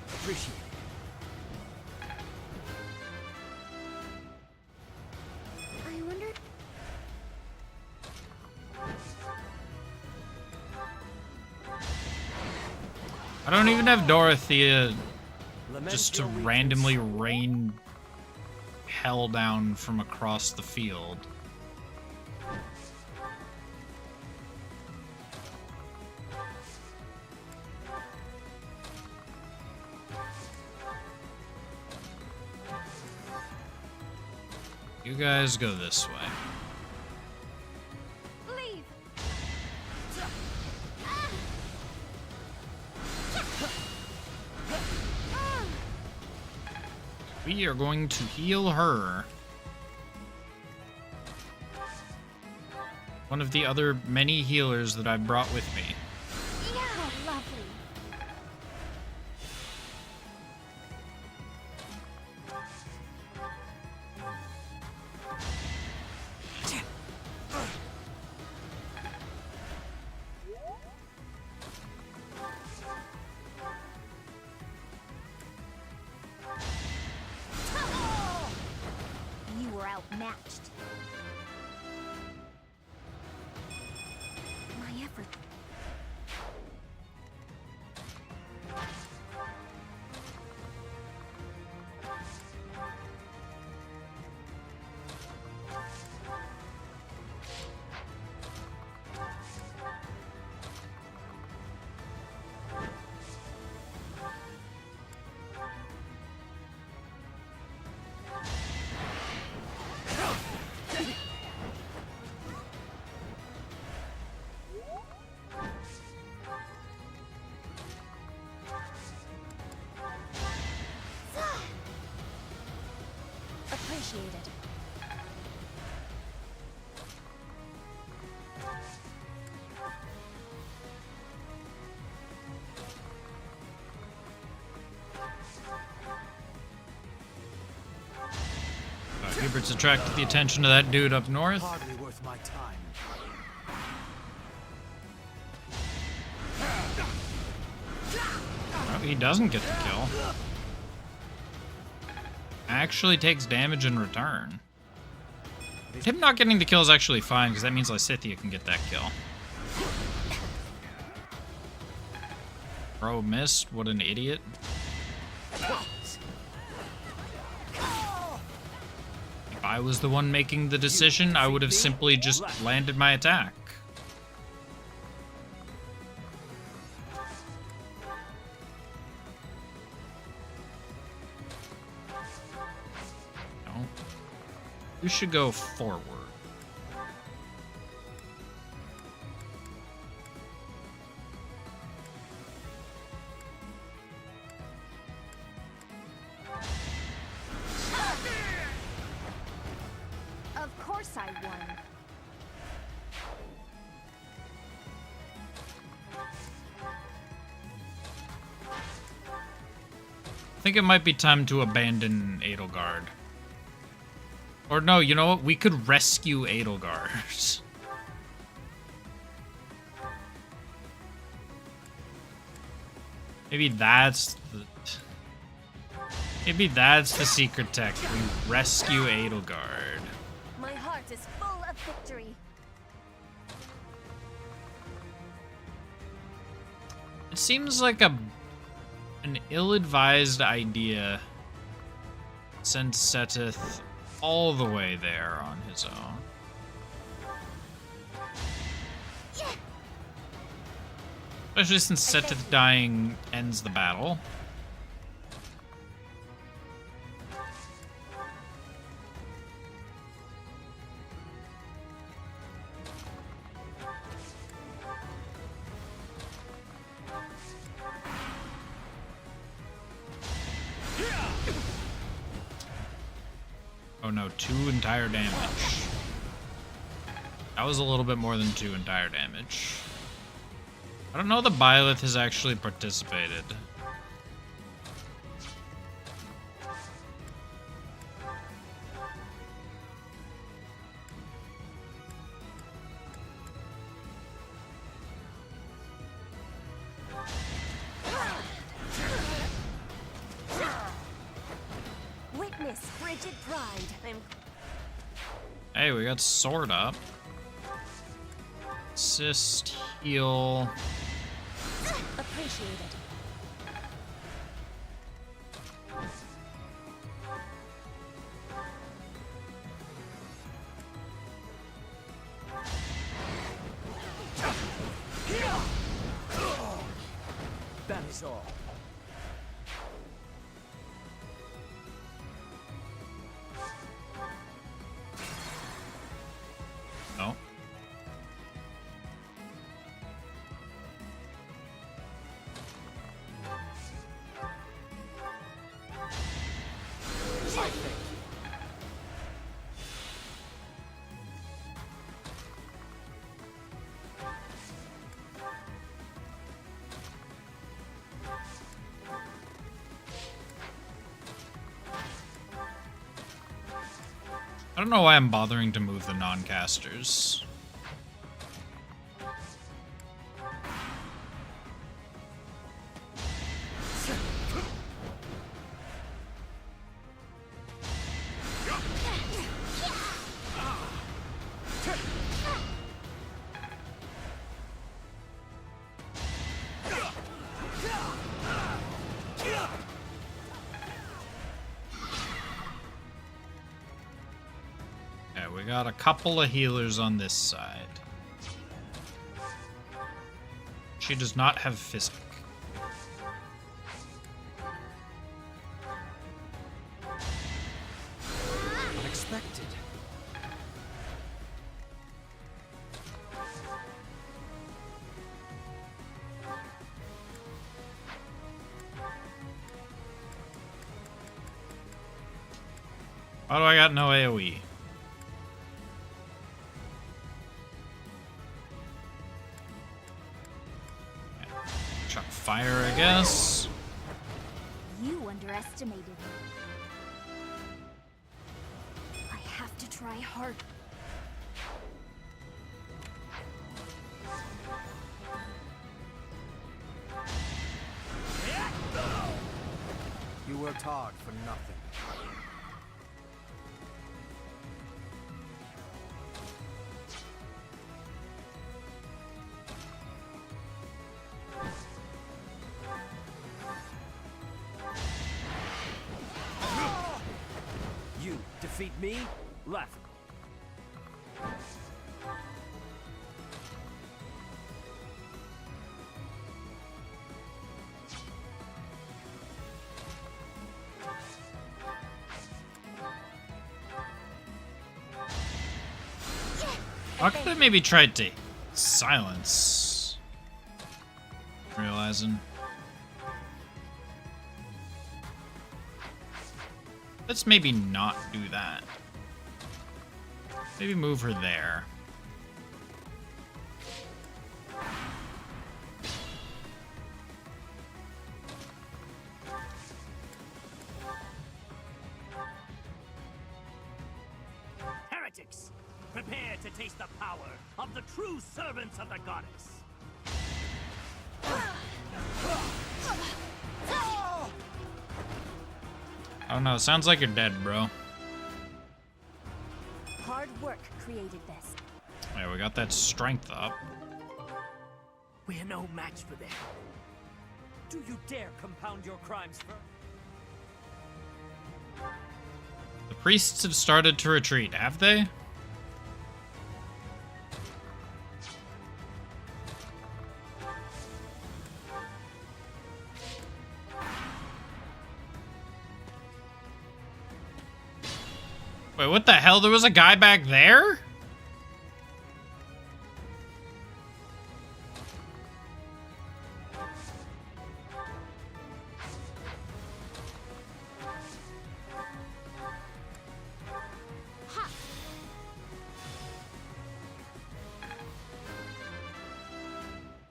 Appreciate it. I wonder... I don't even have Dorothea just to randomly rain hell down from across the field. You guys go this way. Leave. We are going to heal her. One of the other many healers that I brought with me. Yeah, lovely. You were outmatched. My effort. Appreciated. Hubert's attracted the attention of that dude up north. Hardly worth my time. Oh, he doesn't get the kill. Actually takes damage in return. Him not getting the kill is actually fine, because that means Lysithea can get that kill. Bro missed. What an idiot. If I was the one making the decision, I would have simply just landed my attack. No. You should go forward. Of course I won. I think it might be time to abandon Edelgard. Or no, you know what? We could rescue Edelgard. Maybe that's the secret tech. We rescue Edelgard. My heart is full of victory. It seems like an ill-advised idea send Seteth all the way there on his own. Especially since Seteth dying ends the battle. Oh no, 2 entire damage. That was a little bit more than 2 entire damage. I don't know the Byleth has actually participated. this frigid pride. Hey, we got sword up. Assist, heal. Appreciated. That is all. No. I don't know why I'm bothering to move the non-casters. We got a couple of healers on this side. She does not have physic. Unexpected. Why do I got no AoE? Chuck fire, I guess. You underestimated me. I have to try harder. You worked hard for nothing. You defeat me? Laughable. I could have maybe tried to silence. Realizing. Let's maybe not do that. Maybe move her there. Heretics, prepare to taste the power of the true servants of the goddess. I don't know, sounds like you're dead, bro. Hard work created this. Yeah, we got that strength up. We're no match for them. Do you dare compound your crimes further? The priests have started to retreat, have they? Wait, what the hell? There was a guy back there?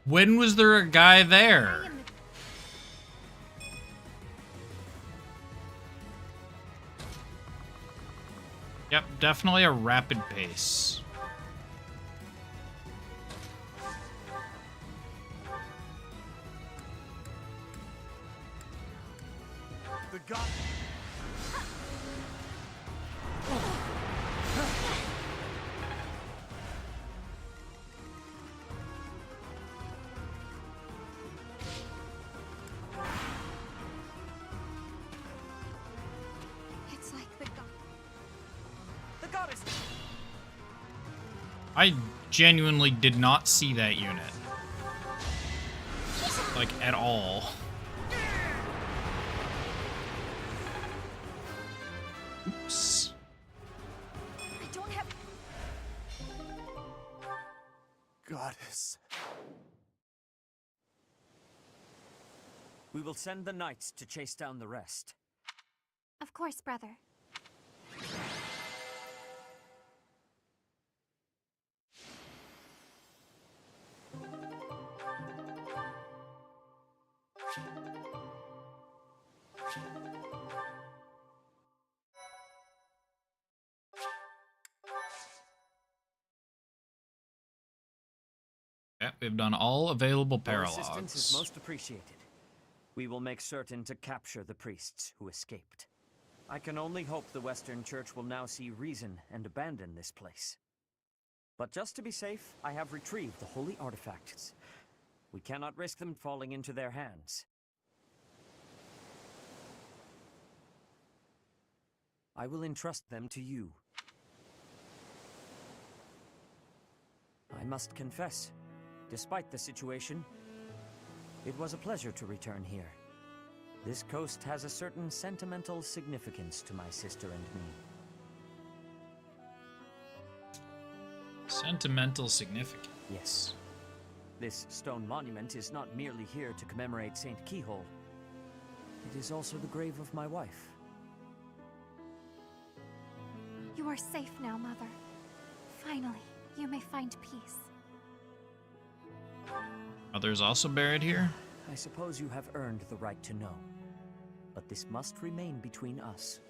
When was there a guy there? Yep, definitely a rapid pace. The god. I genuinely did not see that unit. Like, at all. Oops. I don't have... Goddess. We will send the knights to chase down the rest. Of course, brother. Yeah, we've done all available Your assistance is paralogs. most appreciated. We will make certain to capture the priests who escaped. I can only hope the Western Church will now see reason and abandon this place. But just to be safe, I have retrieved the holy artifacts. We cannot risk them falling into their hands. I will entrust them to you. I must confess, despite the situation, it was a pleasure to return here. This coast has a certain sentimental significance to my sister and me. Sentimental significance. Yes. This stone monument is not merely here to commemorate Saint Keyhole. It is also the grave of my wife. You are safe now, Mother. Finally, you may find peace. Mother's also buried here? I suppose you have earned the right to know. But this must remain between us.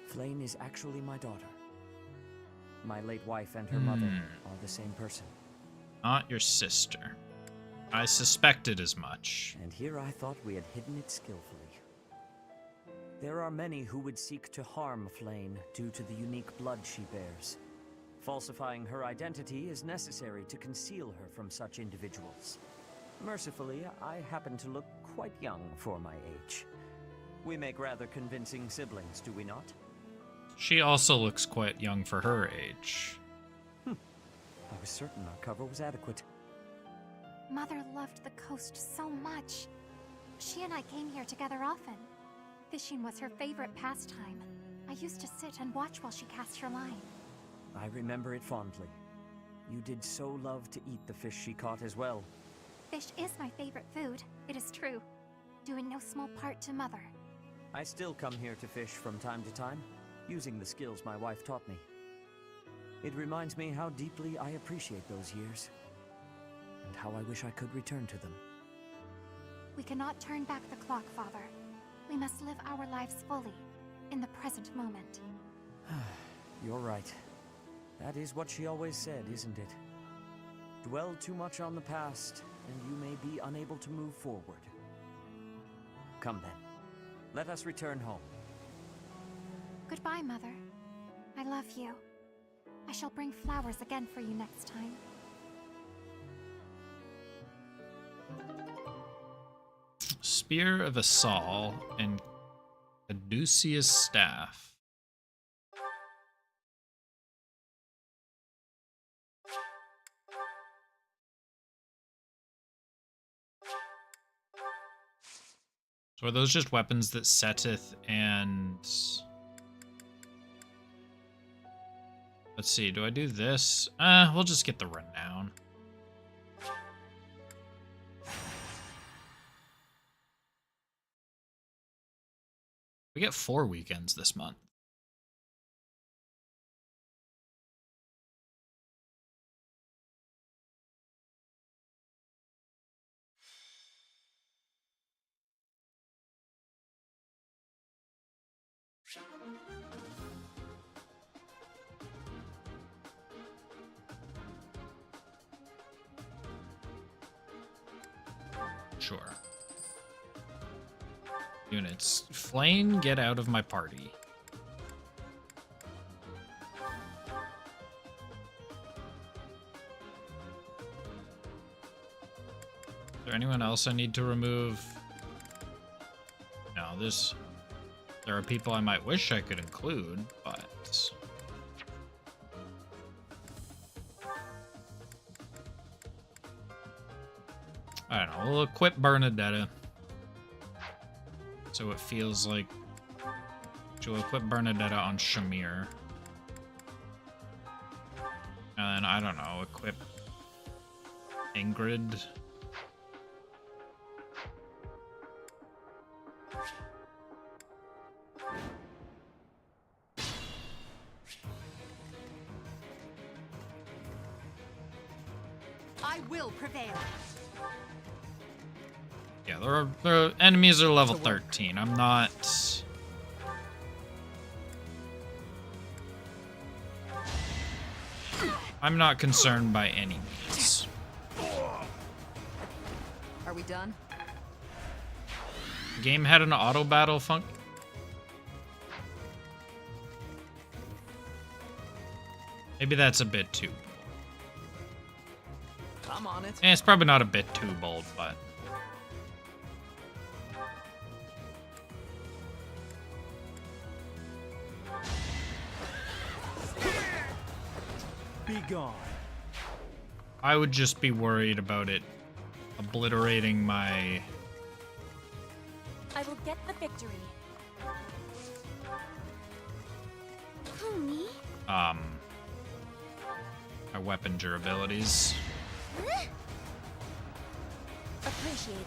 Flayn is actually my daughter. My late wife and her mother are the same person. Not your sister. I suspected as much. And here I thought we had hidden it skillfully. There are many who would seek to harm Flayn due to the unique blood she bears. Falsifying her identity is necessary to conceal her from such individuals. Mercifully, I happen to look quite young for my age. We make rather convincing siblings, do we not? She also looks quite young for her age. I was certain our cover was adequate. Mother loved the coast so much. She and I came here together often. Fishing was her favorite pastime. I used to sit and watch while she cast her line. I remember it fondly. You did so love to eat the fish she caught as well. Fish is my favorite food, it is true. Due in no small part to Mother. I still come here to fish from time to time, using the skills my wife taught me. It reminds me how deeply I appreciate those years, and how I wish I could return to them. We cannot turn back the clock, Father. We must live our lives fully, in the present moment. You're right. That is what she always said, isn't it? Dwell too much on the past, and you may be unable to move forward. Come then. Let us return home. Goodbye, Mother. I love you. I shall bring flowers again for you next time. Spear of Assaul and Caduceus Staff. So are those just weapons that Seteth and... Let's see, do I do this? We'll just get the Renown. We get 4 weekends this month. Sure. Units. Flayn, get out of my party. Is there anyone else I need to remove? No, there are people I might wish I could include, but I don't know. We'll equip Bernadetta. So it feels like... We'll equip Bernadetta on Shamir. And then, I don't know, equip Ingrid. I will prevail. Yeah, their enemies are level 13. I'm not... I'm not concerned by any means. Are we done? The game had an auto battle funk. Maybe that's a bit too. I'm on it. It's probably not a bit too bold, but... Be gone. I would just be worried about it obliterating my... I will get the victory. Who, me? my weapon durabilities. Appreciated.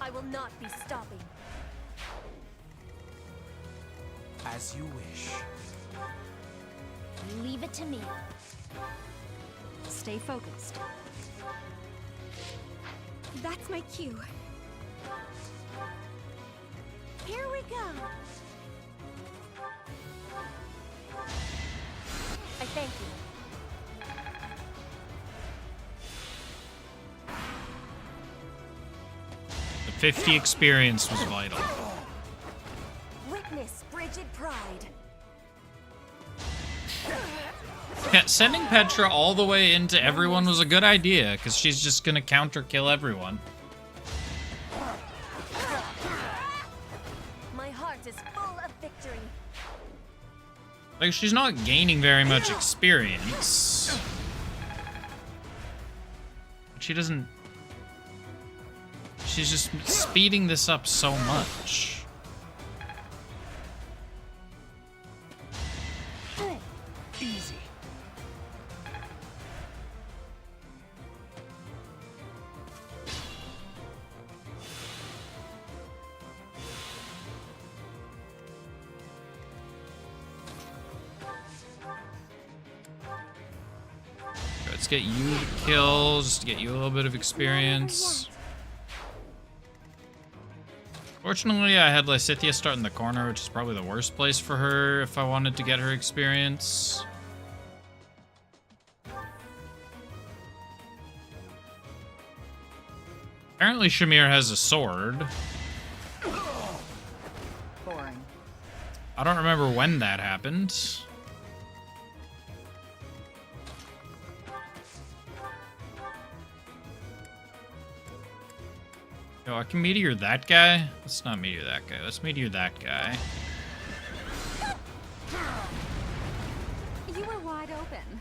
I will not be stopping. As you wish. Leave it to me. Stay focused. That's my cue. Here we go. I thank you. The 50 experience was vital. Witness frigid pride. Yeah, sending Petra all the way into everyone was a good idea, because she's just gonna counter kill everyone. My heart is full of victory. Like, she's not gaining very much experience. She doesn't... She's just speeding this up so much. Easy. Let's get you to kill, just to get you a little bit of experience. Fortunately, I had Lysithea start in the corner, which is probably the worst place for her if I wanted to get her experience. Apparently Shamir has a sword. Boring. I don't remember when that happened. Yo, I can meteor that guy? Let's not meteor that guy. Let's meteor that guy. You were wide open.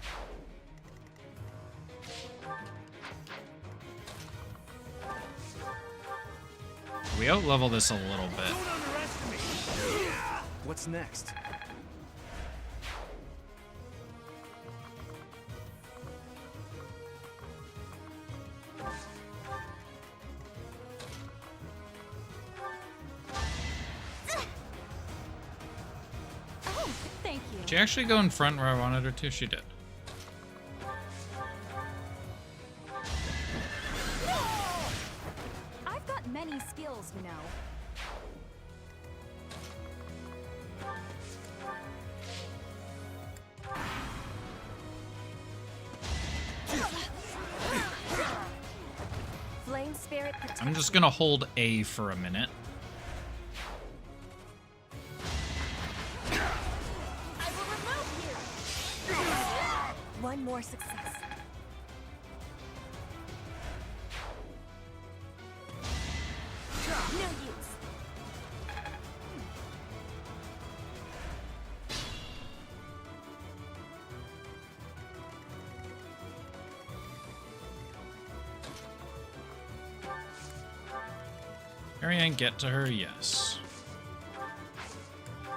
We out-level this a little bit. What's next? Oh, thank you. Did she actually go in front where I wanted her to? She did. I've got many skills, you know. Flame spirit protect. I'm just gonna hold A for a minute. I will remove you. One more success. Marianne, get to her? Yes.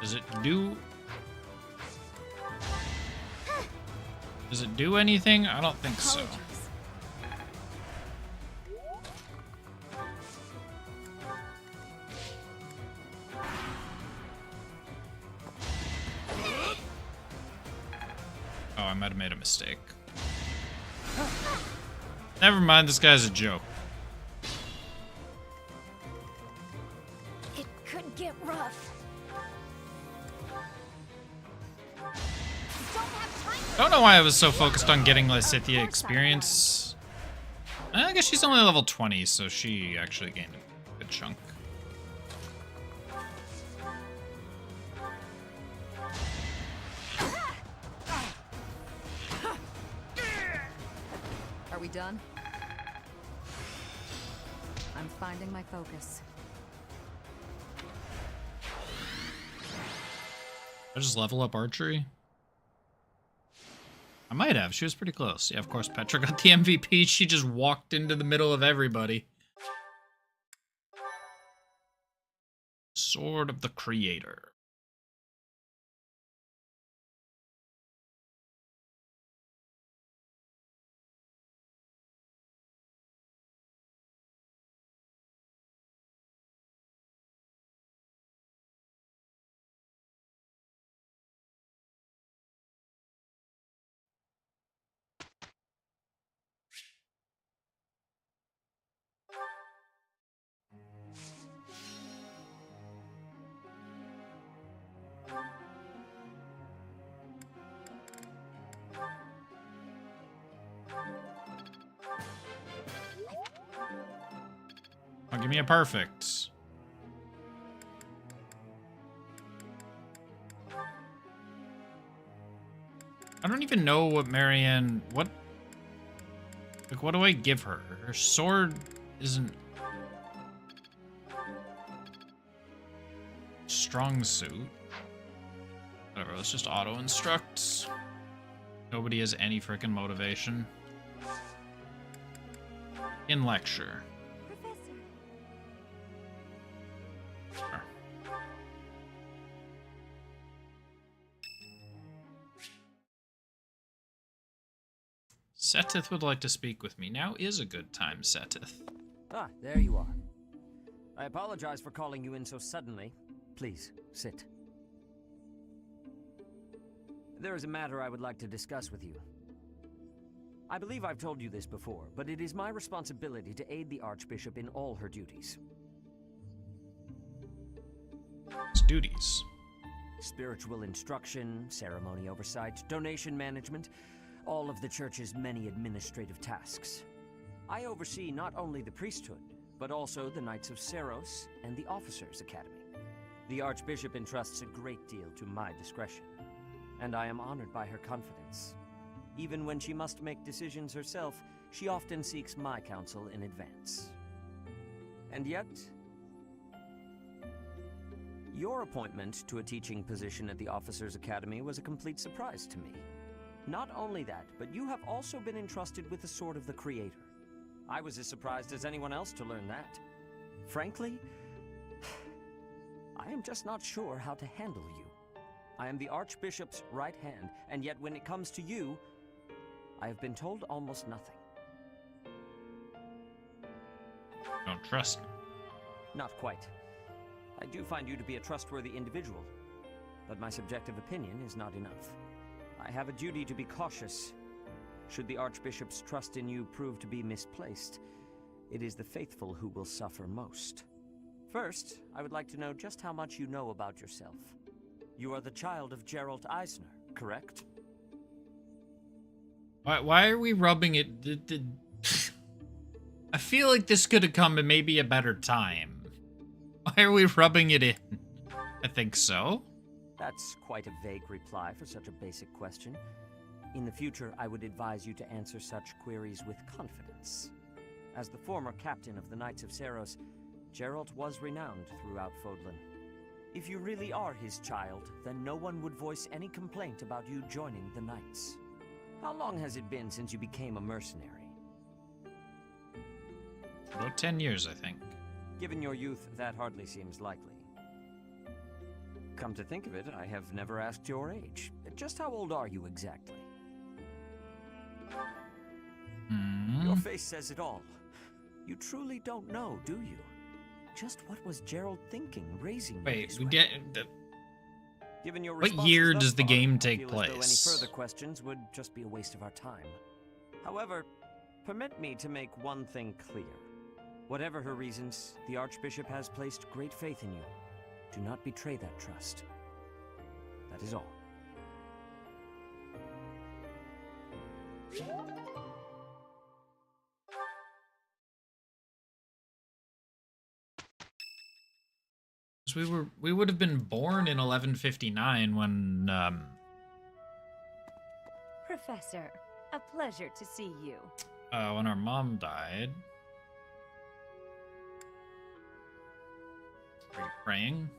Does it do... Does it do anything? I don't think so. Oh, I might have made a mistake. Never mind, this guy's a joke. It could get rough. I don't know why I was so focused on getting Lysithea experience. I guess she's only level 20, so she actually gained a good chunk. Are we done? I'm finding my focus. I just level up archery? I might have. She was pretty close. Yeah, of course, Petra got the MVP. She just walked into the middle of everybody. Sword of the Creator. Oh, give me a perfect. I don't even know what Marianne... What... Like, what do I give her? Her sword isn't... Strong suit. Whatever, let's just auto-instruct. Nobody has any frickin' motivation. In lecture. Sure. Setith would like to speak with me. Now is a good time, Setith. Ah, there you are. I apologize for calling you in so suddenly. Please, sit. There is a matter I would like to discuss with you. I believe I've told you this before, but it is my responsibility to aid the Archbishop in all her duties. It's duties. Spiritual instruction, ceremony oversight, donation management, all of the Church's many administrative tasks. I oversee not only the priesthood, but also the Knights of Seiros and the Officers' Academy. The Archbishop entrusts a great deal to my discretion, and I am honored by her confidence. Even when she must make decisions herself, she often seeks my counsel in advance. And yet, your appointment to a teaching position at the Officers' Academy was a complete surprise to me. Not only that, but you have also been entrusted with the Sword of the Creator. I was as surprised as anyone else to learn that. Frankly, I am just not sure how to handle you. I am the Archbishop's right hand, and yet when it comes to you, I have been told almost nothing. Don't trust me. Not quite. I do find you to be a trustworthy individual, but my subjective opinion is not enough. I have a duty to be cautious. Should the Archbishop's trust in you prove to be misplaced, it is the faithful who will suffer most. First, I would like to know just how much you know about yourself. You are the child of Geralt Eisner, correct? Why are we rubbing it? I feel like this could have come at maybe a better time. Why are we rubbing it in? I think so. That's quite a vague reply for such a basic question. In the future, I would advise you to answer such queries with confidence. As the former captain of the Knights of Seiros, Geralt was renowned throughout Fodlan. If you really are his child, then no one would voice any complaint about you joining the Knights. How long has it been since you became a mercenary? About 10 years, I think. Given your youth, that hardly seems likely. Come to think of it, I have never asked your age. Just how old are you exactly? Your face says it all. You truly don't know, do you? Just what was Gerald thinking, raising you Wait, this we way? get... Given your What responses year thus does the far, game I take feel as though any place? further questions would just be a waste of our time. However, permit me to make one thing clear. Whatever her reasons, the Archbishop has placed great faith in you. Do not betray that trust. That is all. We would have been born in 1159 when Professor, a pleasure to see you. when our mom died. Are you praying?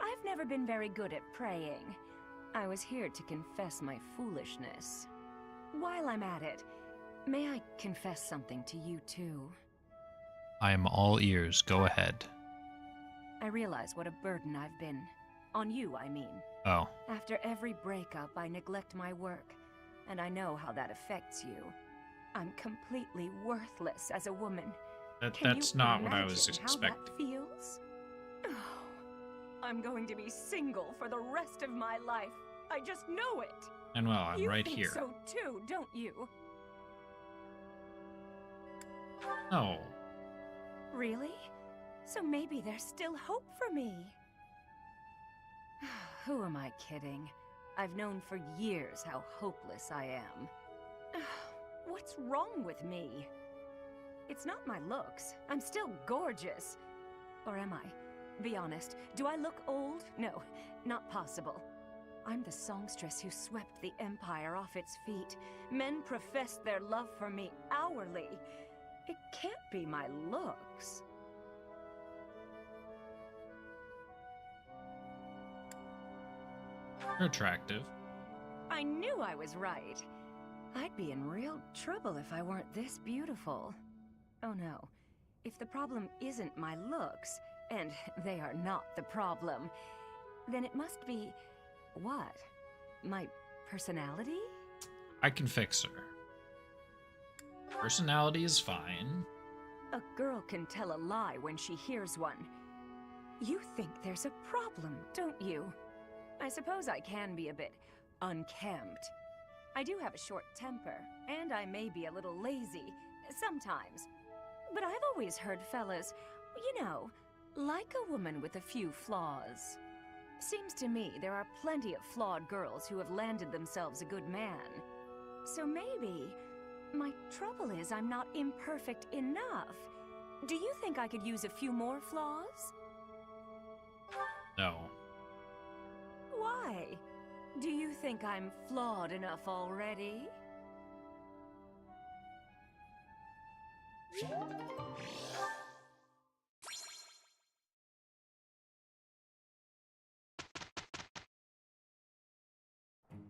I've never been very good at praying. I was here to confess my foolishness. While I'm at it, may I confess something to you too? I am all ears. Go ahead. I realize what a burden I've been. On you, I mean. Oh. After every breakup, I neglect my work, and I know how that affects you. I'm completely worthless as a woman. That's not what I was expecting. How that feels? Oh, I'm going to be single for the rest of my life. I just know it. And well, I'm right You here. think so too, don't you? No. Really? So maybe there's still hope for me. Who am I kidding? I've known for years how hopeless I am. What's wrong with me? It's not my looks. I'm still gorgeous. Or am I? Be honest, do I look old? No, not possible. I'm the songstress who swept the Empire off its feet. Men professed their love for me hourly. It can't be my looks. You're attractive. I knew I was right. I'd be in real trouble if I weren't this beautiful. Oh no. If the problem isn't my looks, and they are not the problem, then it must be... what? My personality? I can fix her. Personality is fine. A girl can tell a lie when she hears one. You think there's a problem, don't you? I suppose I can be a bit unkempt. I do have a short temper, and I may be a little lazy, sometimes. But I've always heard fellas, you know, like a woman with a few flaws. Seems to me there are plenty of flawed girls who have landed themselves a good man. So maybe my trouble is I'm not imperfect enough. Do you think I could use a few more flaws? No. Why? Do you think I'm flawed enough already?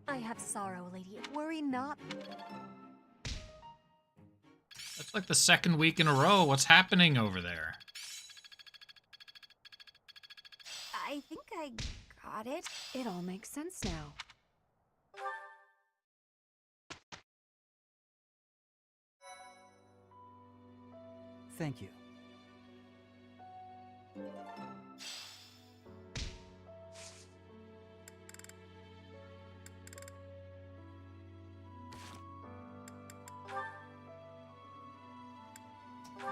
I have sorrow, lady. Worry not. That's like the second week in a row. What's happening over there? I think I got it. It all makes sense now. Thank you.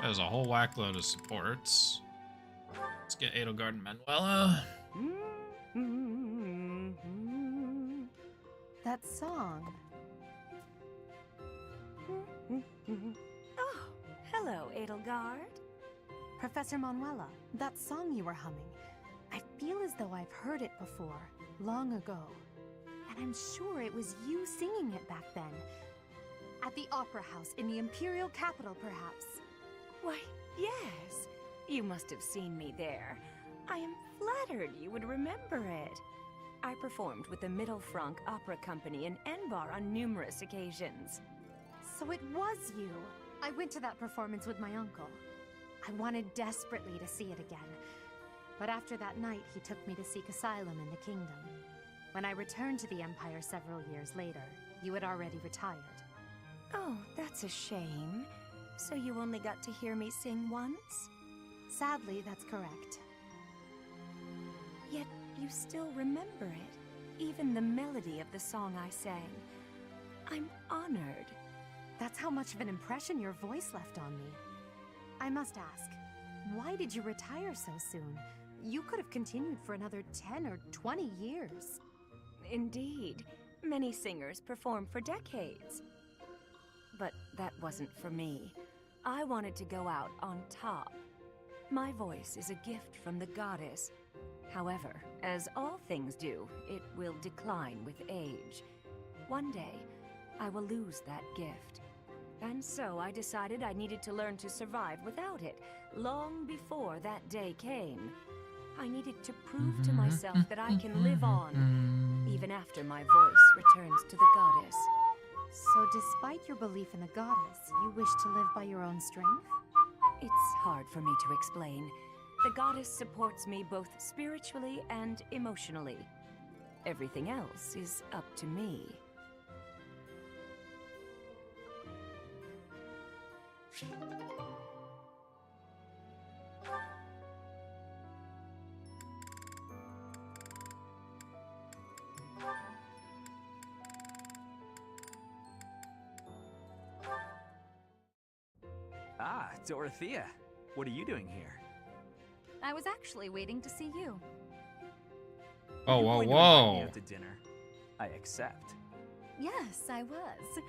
There's a whole whack load of supports. Let's get Edelgard and Manuela. That song. Oh, hello, Edelgard. Professor Manuela, that song you were humming. I feel as though I've heard it before, long ago. And I'm sure it was you singing it back then. At the Opera House in the Imperial capital, perhaps. Why, yes. You must have seen me there. I am flattered you would remember it. I performed with the Mittelfrank Opera Company in Enbar on numerous occasions. So it was you. I went to that performance with my uncle. I wanted desperately to see it again. But after that night, he took me to seek asylum in the kingdom. When I returned to the Empire several years later, you had already retired. Oh, that's a shame. So you only got to hear me sing once? Sadly, that's correct. Yet you still remember it, even the melody of the song I sang. I'm honored. That's how much of an impression your voice left on me. I must ask, why did you retire so soon? You could have continued for another 10 or 20 years. Indeed. Many singers perform for decades. But that wasn't for me. I wanted to go out on top. My voice is a gift from the goddess. However, as all things do, it will decline with age. One day, I will lose that gift. And so I decided I needed to learn to survive without it, long before that day came. I needed to prove to myself that I can live on, even after my voice returns to the goddess. So despite your belief in the goddess, you wish to live by your own strength? It's hard for me to explain. The goddess supports me both spiritually and emotionally. Everything else is up to me. Ah, Dorothea. What are you doing here? I was actually waiting to see you. Oh, You're whoa, going to invite me whoa. out to dinner. I accept. Yes, I was.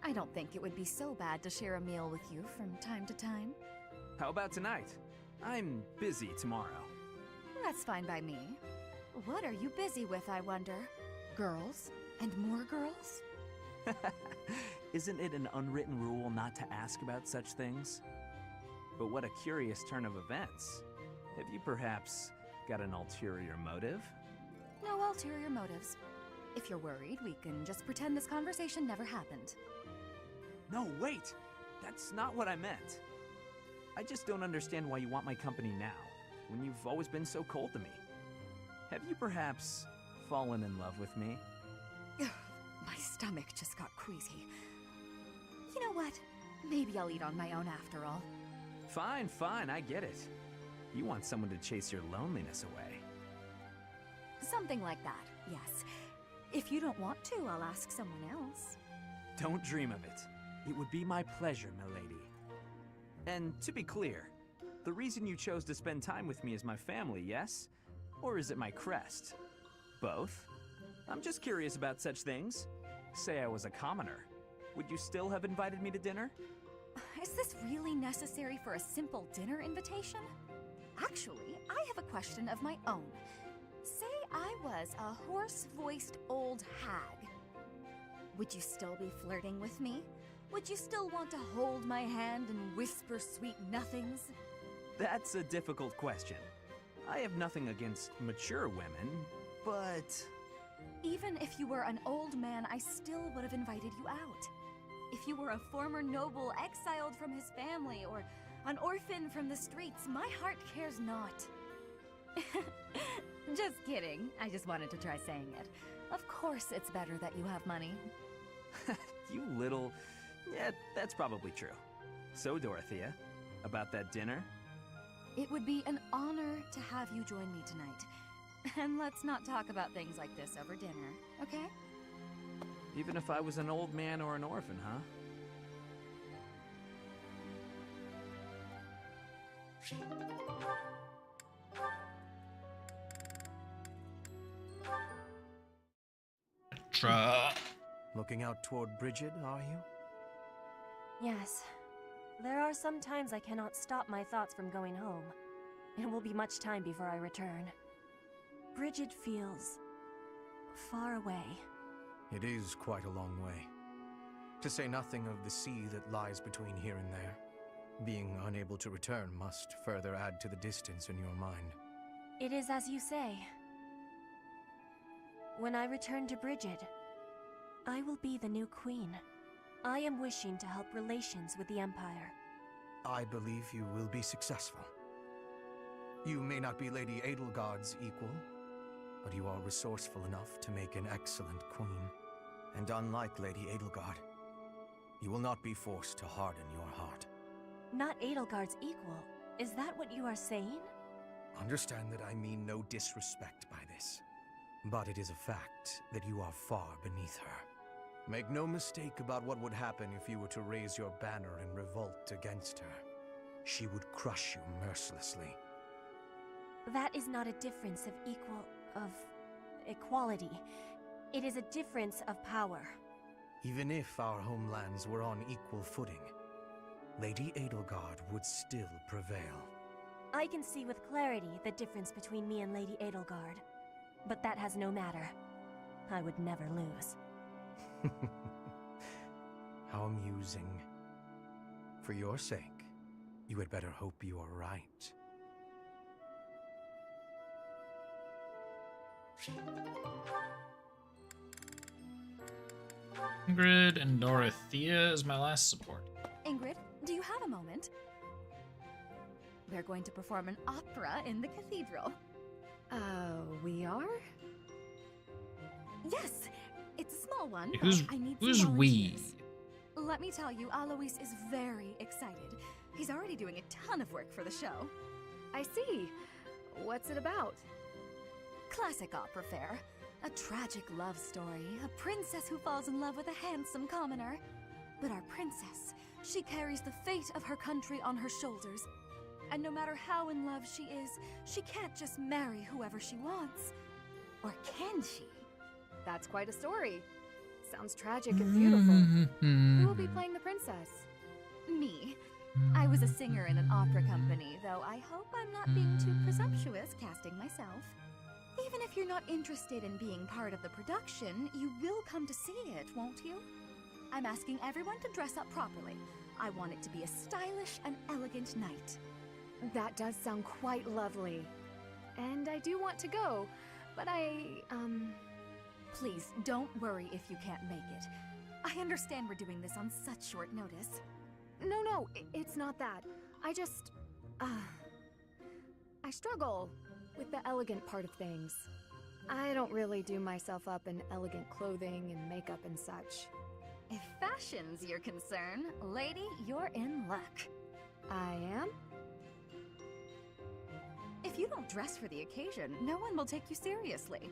I don't think it would be so bad to share a meal with you from time to time. How about tonight? I'm busy tomorrow. That's fine by me. What are you busy with, I wonder? Girls? And more girls? Isn't it an unwritten rule not to ask about such things? But what a curious turn of events. Have you perhaps got an ulterior motive? No ulterior motives. If you're worried, we can just pretend this conversation never happened. No, wait! That's not what I meant. I just don't understand why you want my company now, when you've always been so cold to me. Have you perhaps fallen in love with me? My stomach just got queasy. You know what? Maybe I'll eat on my own after all. Fine, fine, I get it. You want someone to chase your loneliness away. Something like that, yes. If you don't want to, I'll ask someone else. Don't dream of it. It would be my pleasure, milady. And to be clear, the reason you chose to spend time with me is my family, yes? Or is it my crest? Both? I'm just curious about such things. Say I was a commoner. Would you still have invited me to dinner? Is this really necessary for a simple dinner invitation? Actually, I have a question of my own. Say I was a hoarse-voiced old hag. Would you still be flirting with me? Would you still want to hold my hand and whisper sweet nothings? That's a difficult question. I have nothing against mature women, but... Even if you were an old man, I still would have invited you out. If you were a former noble exiled from his family, or an orphan from the streets, my heart cares not. Just kidding. I just wanted to try saying it. Of course it's better that you have money. You little... Yeah, that's probably true. So, Dorothea, about that dinner? It would be an honor to have you join me tonight. And let's not talk about things like this over dinner, okay? Even if I was an old man or an orphan, huh? Looking out toward Bridget, are you? Yes. There are some times I cannot stop my thoughts from going home. It will be much time before I return. Bridget feels... far away. It is quite a long way. To say nothing of the sea that lies between here and there. Being unable to return must further add to the distance in your mind. It is as you say. When I return to Bridget, I will be the new queen. I am wishing to help relations with the Empire. I believe you will be successful. You may not be Lady Edelgard's equal, but you are resourceful enough to make an excellent queen. And unlike Lady Edelgard, you will not be forced to harden your heart. Not Edelgard's equal. Is that what you are saying? Understand that I mean no disrespect by this, but it is a fact that you are far beneath her. Make no mistake about what would happen if you were to raise your banner in revolt against her. She would crush you mercilessly. That is not a difference of equality. It is a difference of power. Even if our homelands were on equal footing, Lady Edelgard would still prevail. I can see with clarity the difference between me and Lady Edelgard. But that has no matter. I would never lose. How amusing. For your sake, you had better hope you are right. Ingrid and Dorothea is my last support. Ingrid, do you have a moment? We're going to perform an opera in the cathedral. We are? Yes! It's a small one, Who's but I need who's some we? volunteers. Let me tell you, Alois is very excited. He's already doing a ton of work for the show. I see. What's it about? Classic opera fare. A tragic love story. A princess who falls in love with a handsome commoner. But our princess, she carries the fate of her country on her shoulders. And no matter how in love she is, she can't just marry whoever she wants. Or can she? That's quite a story. Sounds tragic and beautiful. Who will be playing the princess? Me. I was a singer in an opera company, though I hope I'm not being too presumptuous casting myself. Even if you're not interested in being part of the production, you will come to see it, won't you? I'm asking everyone to dress up properly. I want it to be a stylish and elegant night. That does sound quite lovely. And I do want to go, but Please, don't worry if you can't make it. I understand we're doing this on such short notice. No, it's not that. I just... I struggle with the elegant part of things. I don't really do myself up in elegant clothing and makeup and such. If fashion's your concern, lady, you're in luck. I am? If you don't dress for the occasion, no one will take you seriously.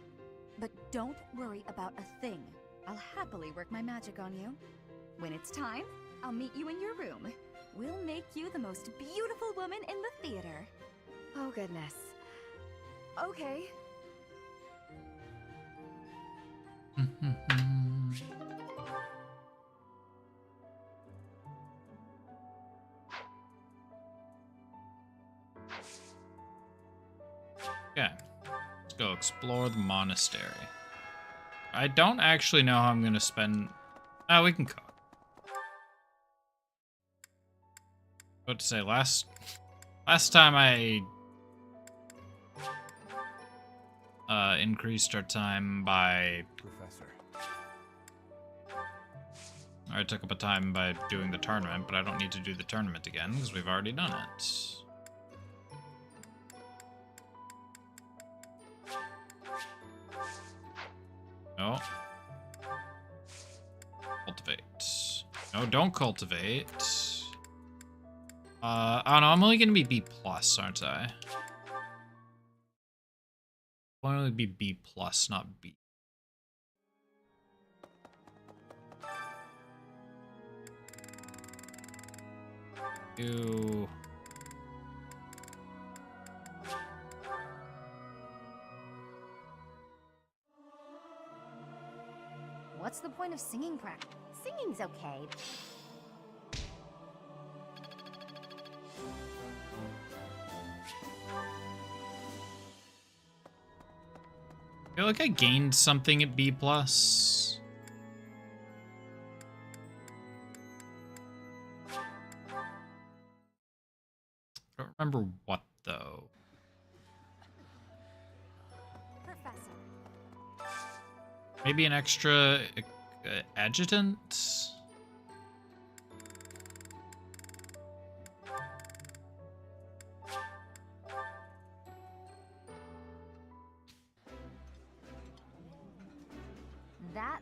But don't worry about a thing. I'll happily work my magic on you. When it's time, I'll meet you in your room. We'll make you the most beautiful woman in the theater. Oh, goodness. Okay. Okay. Let's go explore the monastery. I don't actually know how I'm gonna spend... Oh, we can cook. What to say, last time I increased our time by... Professor. I took up a time by doing the tournament, but I don't need to do the tournament again because we've already done it. No. Cultivate. No, don't cultivate. Oh no, I'm only gonna be B+, aren't I? I'll only be B+, not B. Ew. What's the point of singing practice? Singing's okay. I feel like I gained something at B+. I don't remember what, though. Professor. Maybe an extra adjutant?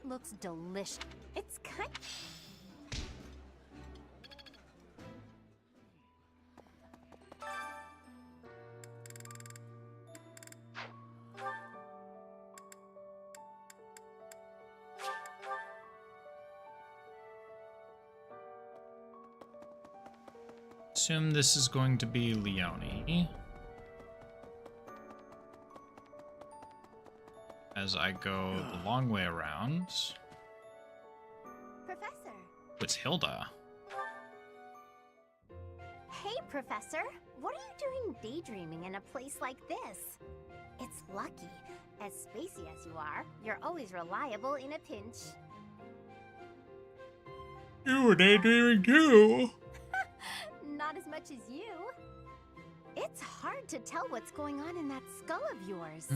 looks delicious. It's kind. Assume this is going to be Leone. As I go the long way around. Professor. It's Hilda. Hey, Professor. What are you doing daydreaming in a place like this? It's lucky. As spacey as you are, you're always reliable in a pinch. You were daydreaming too. Not as much as you. It's hard to tell what's going on in that skull of yours.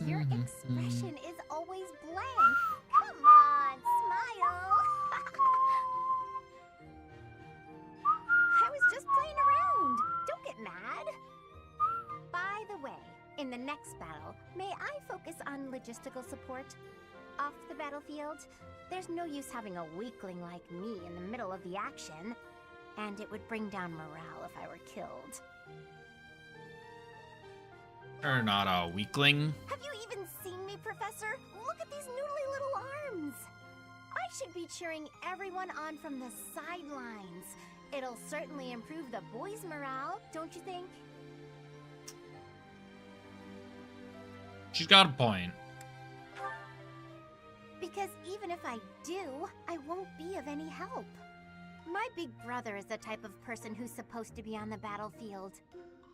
Your expression is always blank. Come on, smile. I was just playing around. Don't get mad. By the way, in the next battle, may I focus on logistical support? Off the battlefield, there's no use having a weakling like me in the middle of the action. And it would bring down morale if I were killed. You're not a weakling. Have you even seen me, Professor? Look at these noodly little arms. I should be cheering everyone on from the sidelines. It'll certainly improve the boys' morale, don't you think? She's got a point. Because even if I do, I won't be of any help. My big brother is the type of person who's supposed to be on the battlefield.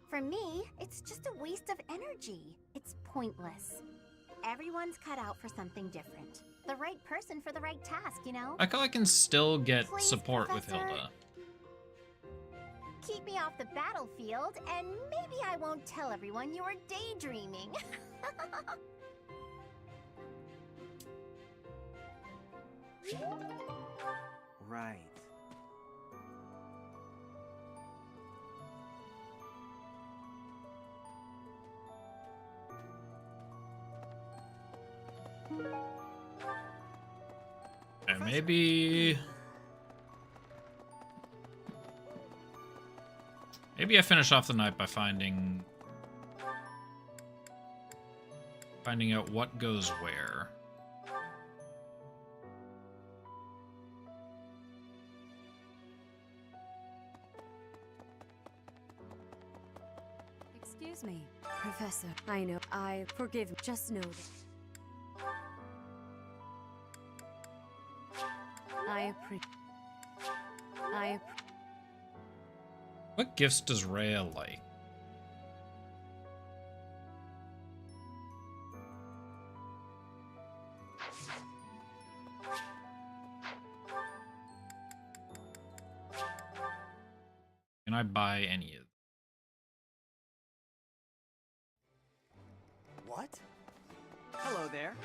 For me, it's just a waste of energy. It's pointless. Everyone's cut out for something different. The right person for the right task, you know? I feel I can still get Please, support Professor. with Hilda. Keep me off the battlefield, and maybe I won't tell everyone you were daydreaming. Right. And maybe I finish off the night by finding out what goes where. Excuse me, Professor. I know. I forgive. Just know that. What gifts does Rhea like? Can I buy any of them? What? Hello there.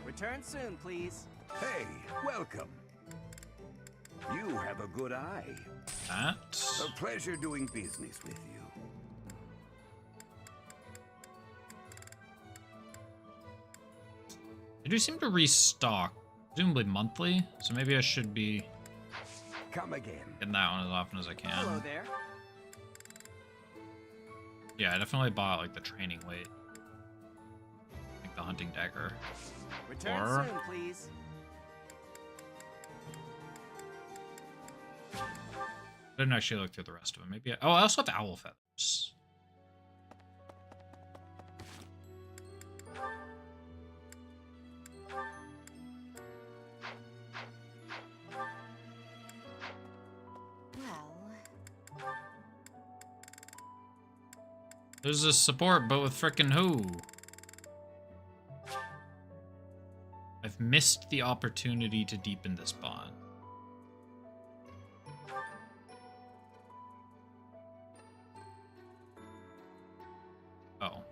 Return soon, please. Hey, welcome. You have a good eye. That? A pleasure doing business with you. They do seem to restock, presumably monthly, so maybe I should be Come again. getting that one as often as I can. Hello there. Yeah, I definitely bought like the training weight, like the hunting dagger. Return Or soon, please. I didn't actually look through the rest of them. Maybe oh, I also have owl feathers. There's a support, but with frickin' who? I've missed the opportunity to deepen this bond. Oh.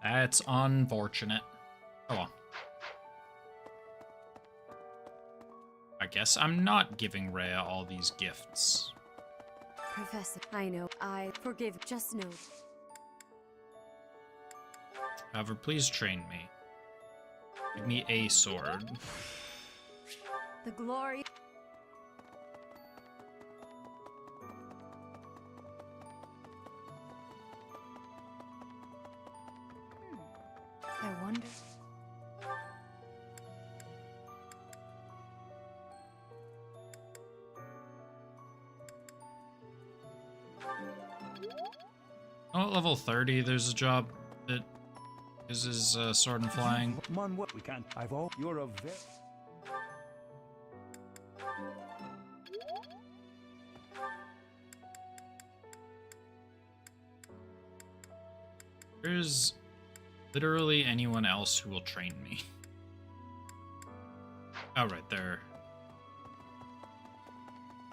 That's unfortunate. Oh well. I guess I'm not giving Rhea all these gifts. Professor, I know. I forgive. Just know. However, please train me. Give me a sword. The glory. I wonder. Oh, at level 30, there's a job that uses sword and flying. Man, what we can. I've all. You're a very. There's literally anyone else who will train me. Oh, right there.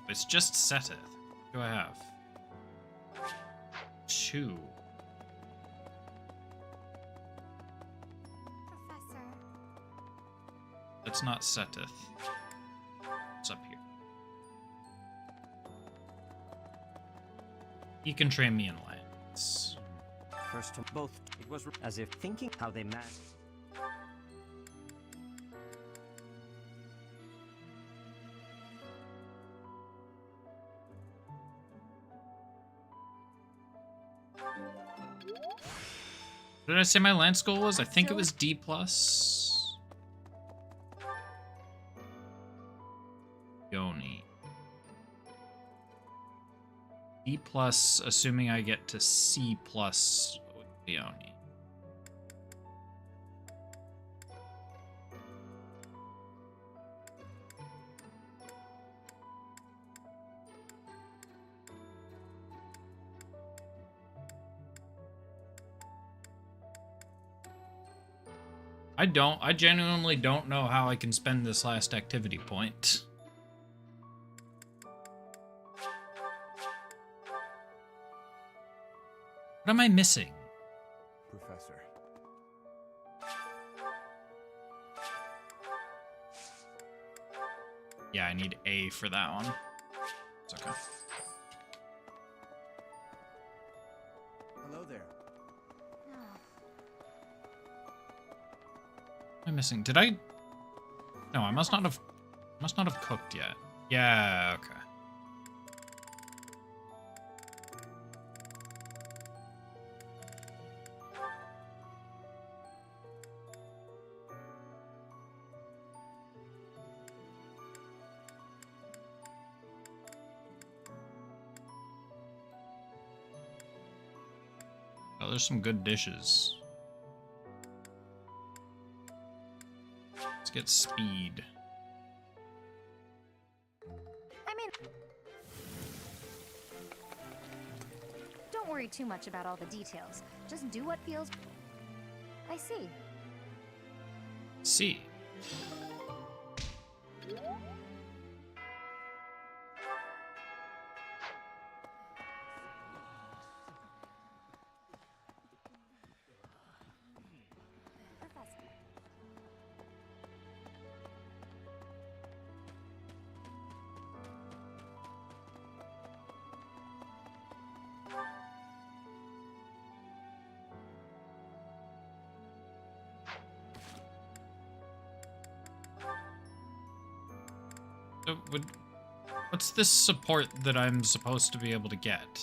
It's just Seteth. What do I have? 2. Professor. That's not Seteth. It's up here. He can train me in lance. First to both, it was as if thinking how they met. What did I say my lance goal was? I think it was D+. Yoni. D+, assuming I get to C+ with Leone. I genuinely don't know how I can spend this last activity point. What am I missing? Professor. Yeah, I need A for that one. It's okay. Hello there. What am I missing? Did I? No, I must not have cooked yet. Yeah, okay. Oh, there's some good dishes. Let's get speed. I mean, don't worry too much about all the details. Just do what feels... I see. C. So what's this support that I'm supposed to be able to get?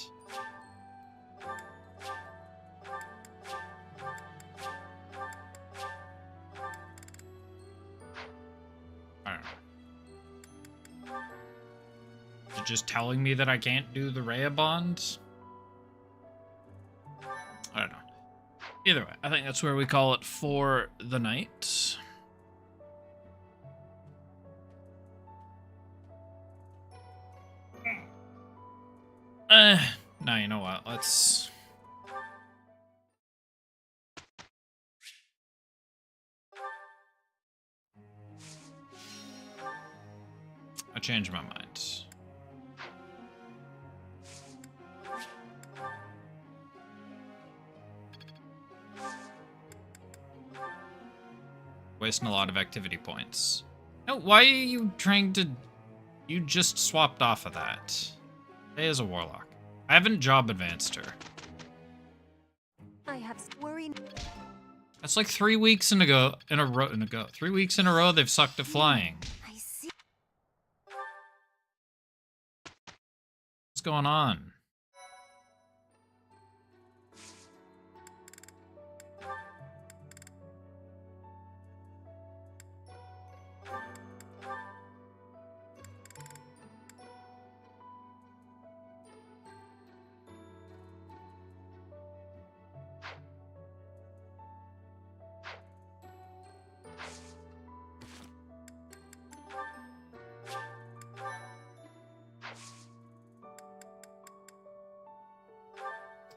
I don't know. You're just telling me that I can't do the Rhea bond? I don't know. Either way, I think that's where we call it for the night. Now you know what, let's... I changed my mind. Wasting a lot of activity points. No, why are you trying to... You just swapped off of that. Hey, as a warlock. I haven't job advanced her. I have worried. That's like 3 weeks in a row. 3 weeks in a row they've sucked at flying. I see. What's going on?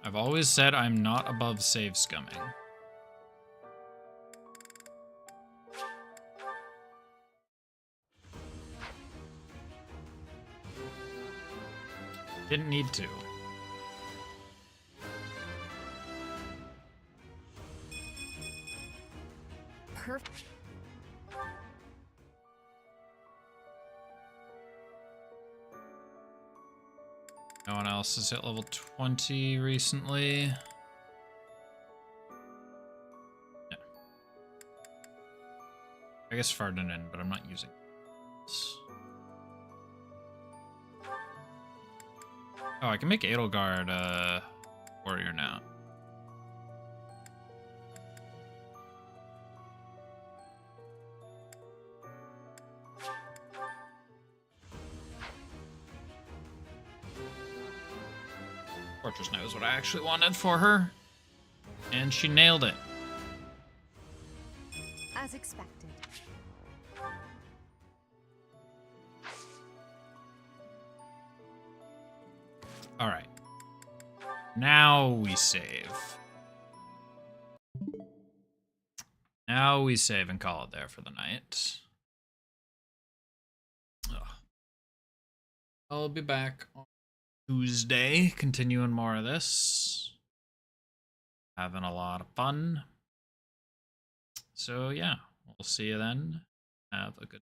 I've always said I'm not above save scumming. Didn't need to. Perfect. No one else has hit level 20 recently. No. I guess Ferdinand, but I'm not using this. Oh, I can make Edelgard warrior now. Fortress knows what I actually wanted for her. And she nailed it. As expected. Alright. Now we save. Now we save and call it there for the night. Ugh. I'll be back on Tuesday, continuing more of this. Having a lot of fun. So yeah, we'll see you then. Have a good